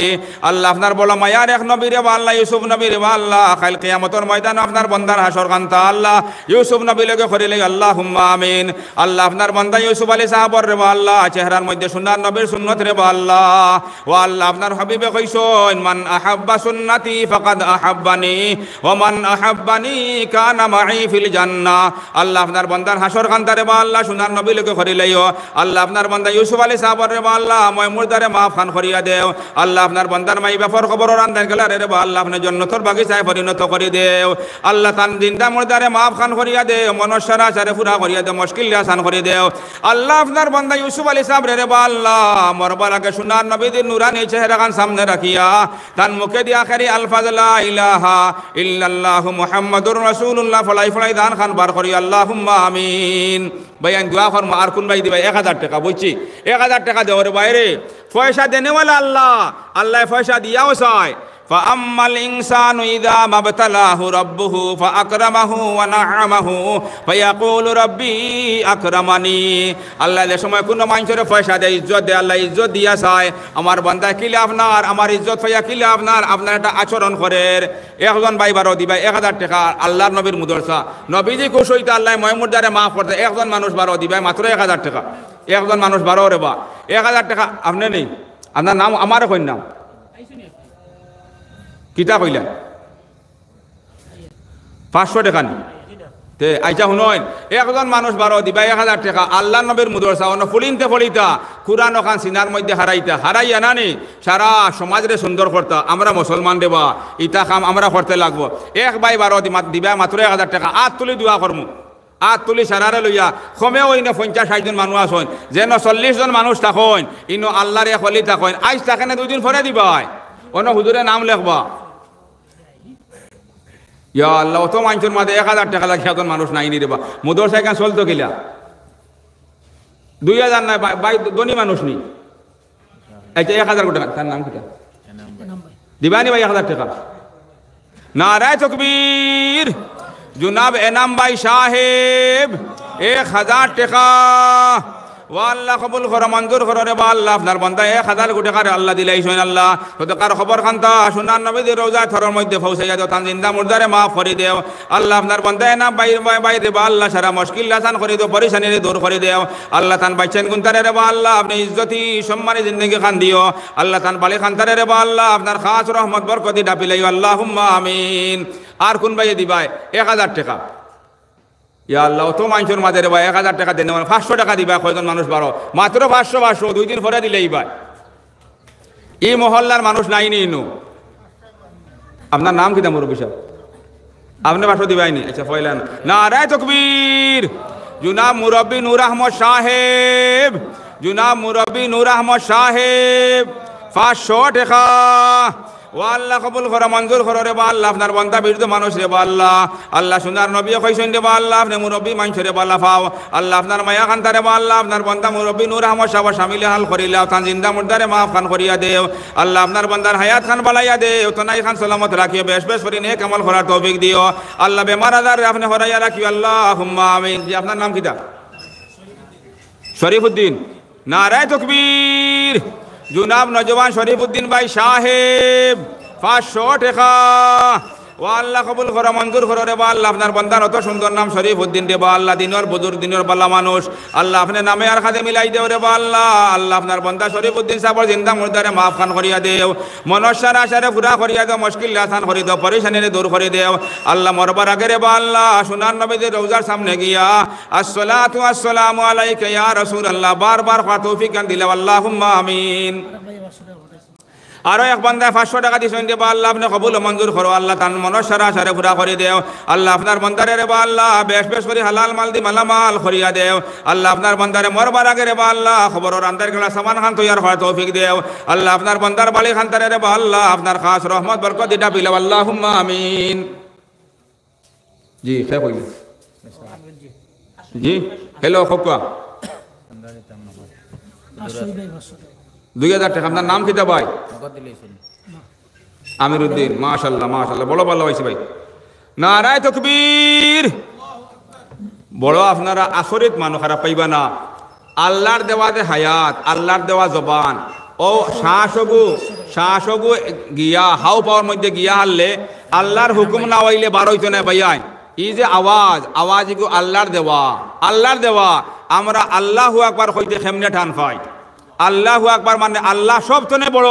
আল্লাহ আপনার বলো মায়ার এক নবী রে বা আল্লাহ ইউসুফ নবী রে বা আল্লাহ খাইল কিয়ামতের ময়দানে আপনার বন্দার হাসর কান্তা আল্লাহ ইউসুফ নবী লগে করিলে আল্লাহুম্মা আমিন আল্লাহ আপনার বন্দা ইউসুফ আলী সাহাবর রে বা আল্লাহ চেহারার মধ্যে সুন্দর নবীর সুন্নত রে বা আল্লাহ ও আল্লাহ আপনার হাবিবে কইছেন মান আহাব্বা সুন্নতি ফাকাদ আহাব্বানি ওয়া মান আহাব্বানি কানা মাই ফিল জান্নাহ আল্লাহ আপনার বন্দার হাসর কান্তা রে বা আল্লাহ সুন্দর নবী লগে করিলেও আল্লাহ আপনার বান্দা ইউসুফ আলী সাহাবর রে বা আল্লাহ মই মুর্দারে মাফ খান করিয়া দেও আল্লাহ আপনার বান্দার মাই ব্যাপার খবর রান্দার গেলা রে বা আল্লাহ আপনার জন্নতর বাগিচায় পরিণত করি দেও আল্লাহ তান জিন্দা মুর্দারে মাফ খান করিয়া দেও মনসারা চারে পুরা করিয়া দেও মুশকিল আসান করি দেও আল্লাহ আপনার বান্দা ইউসুফ আলী সাহাব রে বা আল্লাহ মরবার আগে সুনার নবীদের নুরানি চেহারা খান সামনে রাখিয়া তান মুখে দিয়া আখেরি আলফাজ লা ইলাহা ইল্লাল্লাহু মুহাম্মাদুর রাসূলুল্লাহ ফলাই ফলাই দান খান বার করি আল্লাহুম্মা আমিন ভাইয়ান দোয়া করম আর কোন ভাই দিবা 1000 টাকা বুঝছি 1000 টাকা দেওয়ার বাইরে পয়সা দেনেওয়ালা আল্লাহ আল্লাহ পয়সা দিয়াও চায় فأما الإنسان إذا ما ابتلاه ربه فأكرمه ونعمه فيقول ربي أكرمني আল্লাহ যে সময় কোনো মানুষের পয়সা দেয় ইজ্জত দেয় আল্লাহ ইজ্জত দিয়া চায় আমার বান্দা কিলে আপনার আমার ইজ্জত পাইয়া কিলে আপনার একটা আচরণ করে একজন ভাই বারো দিবা 1000 টাকা আল্লাহর নবীর মুদরসা নবীজি খুশ হইতে আল্লাহ ময়মুরদারে মাফ করতে একজন মানুষ বারো দিবা মাত্র 1000 টাকা একজন মানুষ বারো রে বা 1000 টাকা আপনি নেই আপনার নাম আমারও কই নাম কিতা কইলেন 500 টাকা নি তে আইসা শুনইন একজন মানুষ বারো দিবা 1000 টাকা আল্লাহ নবীর মুদরসা অন্য ফুলিনতে ফলিতা কুরআন ওখান সিনার মধ্যে হারাইয়া নানি সারা সমাজরে সুন্দর করতা আমরা মুসলমান দেবা ইটা কাম আমরা করতে লাগবো এক ভাই বারো দিবা মাত্র 1000 টাকা আত তুলি দোয়া করমু আত তুলি সারারে লইয়া কমেও ইনো 50-60 জন মানুষ আসন যেন 40 জন মানুষ থাকইন ইনো আল্লাহর এক ওলি থাকইন আইস থাকে না 2 দিন পরে দিবাই অন্য হুজুরে নাম লেখবা ইয়া আল্লাহ তো মানুষের মাঝে 1000 টাকা লাগে এখন মানুষ নাই নি রে বা মুদরসা কেন চলতো কিলা 2000 নাই ভাই ধনী মানুষ নি আচ্ছা 1000 টাকা তার নাম কিটা দিবানি ভাই 1000 টাকা নারায়ে তাকবীর জনাব এনাম ভাই সাহেব 1000 টাকা ও আল্লাহ কবুল করো মঞ্জুর করো রে বা আল্লাহ আপনার বান্দা 1000 টাকা আল্লাহ দিলাইছেন আল্লাহ তো কার খবর খান্তা সুনার নবীদের রওজা থরের মধ্যে পৌঁছাইয়া দাও তান জিন্দা মুর্দারে মাফ করে দেও আল্লাহ আপনার বান্দা না বাইরে বা আল্লাহ সারা মুশকিল আসান করে দেও পরেশানি দূর করে দেও আল্লাহ তান বাইছেন গুনতারে রে বা আল্লাহ আপনি ইজ্জতি সম্মানে জিন্দেগি খান দিও আল্লাহ তান বালি খানতারে রে বা আল্লাহ আপনার খাস রহমত বরকতি ডাপিলাইও আল্লাহুম্মা আমিন আর কোন ভাই দিবাই 1000 টাকা ইয়া আল্লাহ তো মানুষের মাঝে রে ভাই 1000 টাকা দেন 500 টাকা দিবা কয়জন মানুষ বারো মাত্র 500 2 দিন পরে দিলেই ভাই এই মহল্লার মানুষ নাই নি ইনু আপনার নাম কিটা মুরব্বী সাহেব আপনি 500 দিবাইনি আচ্ছা ফয়লান নারায়ে তাকবীর জনাব মুরব্বী নূর আহমদ সাহেব জনাব মুরব্বী নূর আহমদ সাহেব 500 টাকা ও আল্লাহ কবুল করো মঞ্জুর করো রে বা আল্লাহ আপনার বান্দা বিরুদ্ধ মানুষ রে বা আল্লাহ আল্লাহ সুন্দর নবী কইছেন রে বা আল্লাহ আপনি মুরব্বী মানুষ রে বা আল্লাহ পাও আল্লাহ আপনার মায়া খান তারে বা আল্লাহ আপনার বান্দা মুরব্বী নূর আহমদ সাহেব শামিল হাল করিলা তান জিন্দা মুর্দারে মাফ খান করিয়া দেও আল্লাহ আপনার বান্দার হায়াত খান বালাইয়া দেও তনাই খান সালামত রাখিও বেশ বেশ করে নেক আমল করার তৌফিক দিও আল্লাহ বেমার আজার আপনি হরাইয়া রাখিও আল্লাহুম্মা আমিন জি আপনার নাম কিটা শরীফউদ্দিন নারায়ে তাকবীর জনাব নওজওয়ান শরীফউদ্দিন ভাই সাহেব 500 টাকা ও আল্লাহ কবুল করো মঞ্জুর করো রে বা আল্লাহ আপনার বান্দার অত সুন্দর নাম শরীফউদ্দিন রে বা আল্লাহ দিনের বুজুর্গ দিনের বালা মানুষ আল্লাহ আপনার নামে আর খাদে মিলাই দেও রে বা আল্লাহ আল্লাহ আপনার বান্দা শরীফউদ্দিন সাহেবের জিন্দা মুর্দারে মাফ খান করিয়া দেও মনসার আশারে পুরা করিয়া দেও মুশকিল আসান করে দাও পরেশানিরে দূর করে দেও আল্লাহ মরবার আগে রে বা আল্লাহ সুনার নবীদের রওজার সামনে গিয়া আসসালাতু আসসালামু আলাইকা ইয়া রাসূলুল্লাহ বারবার তৌফিক দান দিলা আল্লাহুম্মা আমিন আরো এক বান্দা 500 টাকা দিছেন রে বা আল্লাহ আপনি কবুল মঞ্জুর করো আল্লাহ তান মনসারা আশারে পুরা করে দেও আল্লাহ আপনার বান্দারে রে বা আল্লাহ বেশ বেশ করে হালাল মাল দি মালামাল করিয়া দেও আল্লাহ আপনার বান্দারে মরবার আগে রে বা আল্লাহ খবর রান্দার গলা সামান খান তৈয়ার হওয়ার তৌফিক দেও আল্লাহ আপনার বান্দার বালি খান তারে রে বা আল্লাহ আপনার খাস রহমত বরকত দিটা বিলা আল্লাহুম্মা আমিন জি কে কইলেন জি হ্যালো খোকা 2000 টাকা আপনার নাম কিটা ভাই আমিরউদ্দিন মাশাআল্লাহ মাশাআল্লাহ বড় ভালো হইছে ভাই নারায়ে তাকবীর বড় আপনারা আসরিত মানুষ খারাপ পাইবা না। আল্লাহর দেওয়া যে হায়াত, আল্লাহর দেওয়া জবান, ও শ্বাসগু গিয়া হাউ পাওয়ার মধ্যে গিয়া হারলে আল্লাহর হুকুম না হইলে বার হইতো না ভাইয়াই। এই যে আওয়াজ এগু আল্লাহর দেওয়া। আমরা আল্লাহু আকবার কইতে কেমনে ঠান পাই? আল্লাহু আকবার মানে আল্লাহ সব তনে বড়,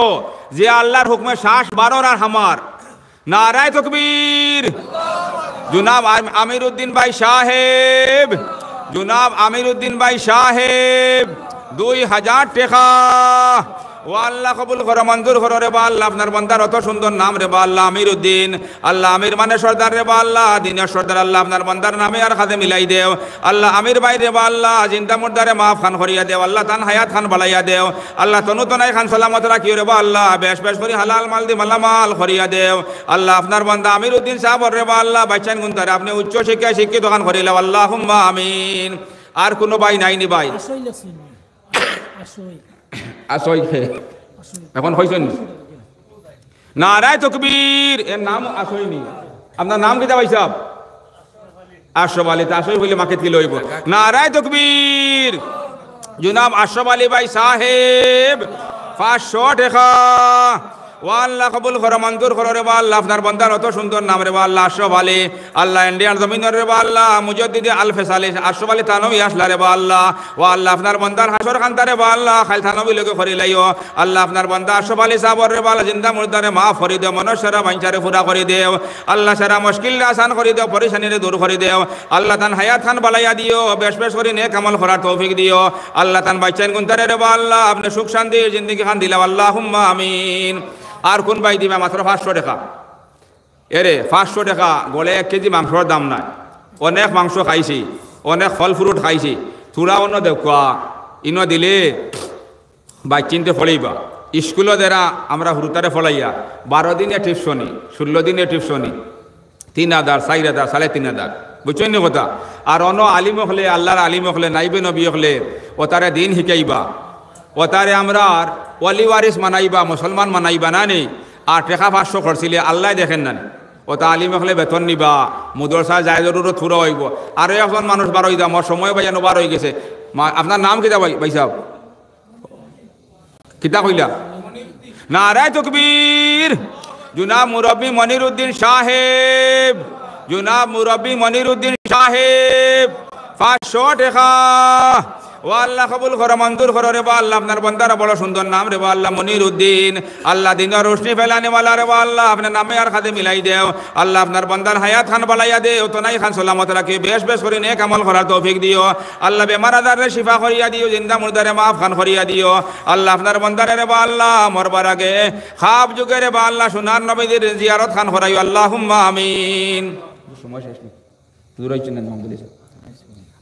যে আল্লাহর হুকুমে শ্বাস বারোর আর হামার। নারায়ে তাকবীর। জনাব আমিরউদ্দিন ভাই সাহেব, 2000 টাকা। ও আল্লাহ কবুল করো, মঞ্জুর করো রে বা আল্লাহ। আপনার বান্দার অত সুন্দর নাম রে বা আল্লাহ, আমিরউদ্দিন। আল্লাহ আমির মানে সর্দার রে বা আল্লাহ, দিনের সর্দার। আল্লাহ আপনার বান্দার নামে আর খাতে মিলাই দেও আল্লাহ। আমির ভাই রে বা আল্লাহ, জিন্দা মুর্দারে মাফ খান করিয়া দেও আল্লাহ, তান হায়াত খান বাড়াইয়া দেও আল্লাহ। তনু তনাই খান সালামত রাখিও রে বা আল্লাহ, বেশ করি হালাল মাল দি মালামাল করিয়া দেও আল্লাহ। আপনার বান্দা আমিরউদ্দিন সাহেব রে বা আল্লাহ, বাচ্চান গুনতারে আপনি উচ্চ শিক্ষায় শিক্ষিত খান করিলাম আল্লাহুম্মা আমিন। আর কোনো ভাই নাইনি ভাই? আসই এখন হইছেন। নারায়ে তাকবীর। এর নাম আসইনি। আপনার নাম কি ভাই সাহেব? আশরাফ আলী। তা আসই বলে মাকে কি লইব? নারায়ে তাকবীর। জনাব আশরাফ আলী ভাই সাহেব 500 টাকা। ও আল্লাহ কবুল করো, মঞ্জুর করো রে বা আল্লাহ। আপনার বান্দার অত সুন্দর নাম রে বা আল্লাহ, আশরাফ আলী। আল্লাহ ইন্ডিয়ার জমিনের রে বা আল্লাহ, মুজাদ্দিদ আল ফেসালি আশরাফ আলী থানবী আসলা রে বা আল্লাহ। ও আল্লাহ আপনার বান্দার হাসর খান্তা রে বা আল্লাহ, খাইল থানবী লোকে করি লাইও আল্লাহ। আপনার বান্দা আশরাফ আলী সাহেব রে বা আল্লাহ, জিন্দা মুর্দারে মাফ করি দেও, মনুষ্যরা বাঞ্চারে পুরা করে দেও আল্লাহ। সারা মুশকিল আসান করে দেও, পরেশানিরে দূর করে দেও আল্লাহ। তান হায়াত খান বালাইয়া দিও, বেশ করে নেক আমল করার তৌফিক দিও আল্লাহ। তান বাচ্চান গুনতারে রে বা আল্লাহ, আপনি সুখ শান্তির জিন্দেগি খান দিলাম আল্লাহুম্মা আমিন। আর কোন ভাই দিবা? মাত্র 500 টাকা। এরে 500 টাকা গলে 1 কেজি মাংসর দাম নাই। অনেক মাংস খাইছি, অনেক ফল ফ্রুট খাইছি, থোড়া অন্য দেখা ইনো দিলে বাই চিনতে ফলাইবা। স্কুলে দেরা আমরা হুরুতারে ফলাইয়া 12 দিনে টিপসনি, 16 দিনে টিপসনি, 3000, 4000, 3500, বুঝছেন নি কথা? আর অন্য আলিম হলে, আল্লাহর আলিম হলে, নাইবে নবী হলে ও তারা দিন শিখাইবা, ও তারে আমরা ওয়ালি ওয়ারিস মানাইবা, মুসলমান মানাইবা না নেই। আর টাকা 500 করছিলে আল্লাহ দেখেন না, ও তা আলিম হলে বেতন নিবা, মুদরসা যায় জরুরত থুরা হইব। আরও একজন মানুষ বার হইতা, আমার সময় ভাইয়ানো বার হয়ে গেছে। আপনার নাম কিতা ভাই সাহেব? কিতা কইলা? নারায়ে তাকবীর। জনাব মুরব্বী মনিরউদ্দিন সাহেব, 500 টাকা। ও আল্লাহ কবুল করো, মঞ্জুর করো রে বা আল্লাহ। আপনার বান্দার বড় সুন্দর নাম রে বা আল্লাহ, মনিরউদ্দিন। আল্লাহ দিনের রোশনি ফেলানে ওয়ালা রে বা আল্লাহ, আপনার নামে আর খাতে মিলাই দেও আল্লাহ। আপনার বান্দার হায়াত খান বালাইয়া দেও, তোনাই খান সালামত রাখি, বেশ করে নেক আমল করার তৌফিক দিও আল্লাহ। বেমার আজারে শিফা করিয়া দিও, জিন্দা মুর্দারে মাফ খান করিয়া দিও আল্লাহ। আপনার বান্দারে রে বা আল্লাহ, মরবার আগে খাব যুগে রে বা আল্লাহ, সোনার নবীদের জিয়ারত খান করাইও আল্লাহুম্মা আমিন। সময় শেষ নেই, দূর হইছেন না আলহামদুলিল্লাহ।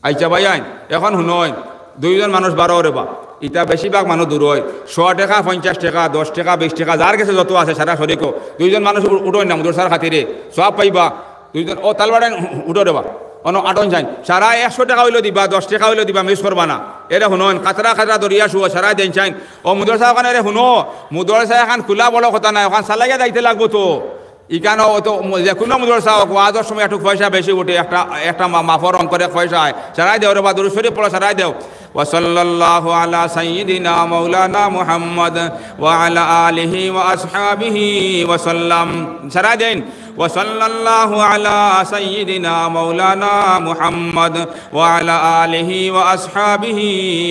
আচ্ছা ভাই আইন এখন শুনই, 2 জন মানুষ 12 রে বা ইটা বেশিরভাগ মানুষ দূর হয়। 100 টাকা, 50 টাকা, 10 টাকা, 20 টাকা, যার কাছে যত আছে সারা শরীরও 2 জন মানুষ উঠোই না মুদর সার খাতিরে সব পাইবা। 2 জন ও তালবাড়ান উঠো রে বা অন আটন যাই সারা 100 টাকা হইলেও দিবা, 10 টাকা হইলেও দিবা, মিস করবা না। এরে শুনুন, কাতরা দরিয়া শুয়া সারা দেন চাইন। ও মুদর সাহেব খান এরে শুনো, মুদর সাহেব খান খোলা বড় কথা নাই, ওখান চালাইয়া যাইতে লাগবো তো। ইকানো তো যে কোনো মুদর সাহেব ওয়াজের সময় একটু পয়সা বেশি উঠে, একটা মাফর অঙ্করে পয়সা হয়, সারাই দেও রে বা দুরূদ শরীফ পড়ো, সারাই দেও। ওয়াসাল্লাল্লাহু আলা সাইয়্যিদিনা মাওলানা মুহাম্মদ ওয়া আলা আলিহি ওয়া আসহাবিহি ওয়া সাল্লাম। সারাই দেন। ওয়াসাল্লাল্লাহু আলা সাইয়্যিদিনা মাওলানা মুহাম্মদ ওয়া আলা আলিহি ওয়া আসহাবিহি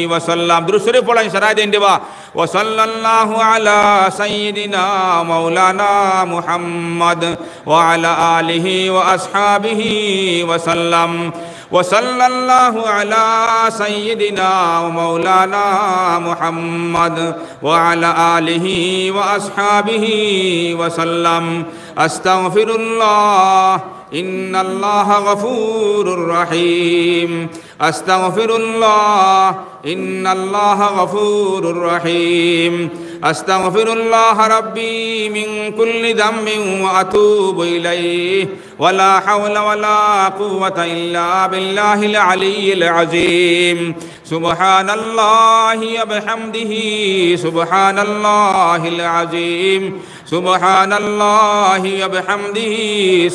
ওয়া সাল্লাম। দুরূদ শরীফ পড়েন, সারাই দেন দেবা। ওয়াসাল্লাল্লাহু আলা সাইয়্যিদিনা মাওলানা মুহাম্মদ ওয়া আলা আলিহি ওয়া আসহাবিহি ওয়া সাল্লাম। ওয়াসাল্লাল্লাহু আলা সাইয়্যিদিনা মাওলানা মুহাম্মদ ওয়া আলা আলিহি ওয়া আসহাবিহি ওয়া সাল্লাম। আস্তাগফিরুল্লাহ, ইন্নাল্লাহা গফুরুর রহিম। আস্তাগফিরুল্লাহ, ইন্নাল্লাহা গফুরুর রহিম। আস্তাগফিরুল্লাহ রাব্বি মিন কুল্লি যামবিন ওয়া আতুবু ইলাইহি ওয়া লা হাওলা ওয়া লা কুওয়াতা ইল্লা বিল্লাহিল আলিয়্যিল আযীম। সুবহানাল্লাহি ওয়া বিহামদিহি, সুবহানাল্লাহিল আযীম। সুবহানাল্লাহি ওয়া বিহামদিহি,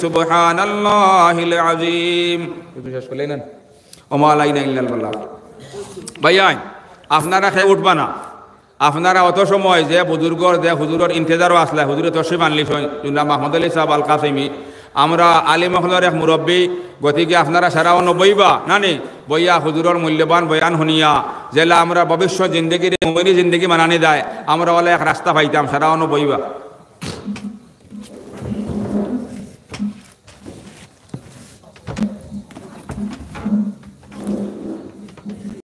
সুবহানাল্লাহিল আযীম। শেষ করলেন? ওমা আলাইনা ইল্লাল বালাগ। ভাইয়াই আপনারা খেয়ে উঠবা না, আপনারা অত সময় যে বুজুর্গর যে হুজুরের ইন্তজারও আসলে হুজুরে তশরিফ আনলি জুনাব মাহমুদ আলী সাহেব আল কাসিমি, আমরা আলিমহলের এক মুরব্বী, গতিকে আপনারা সারাও নবইবা নানি বইয়া হুজুরের মূল্যবান বয়ান শুনিয়া যেলা আমরা ভবিষ্যৎ জিন্দগির মুমিনী জিন্দগি মানানি দেয়, আমরা ওলা এক রাস্তা পাইতাম সারাও নবইবা।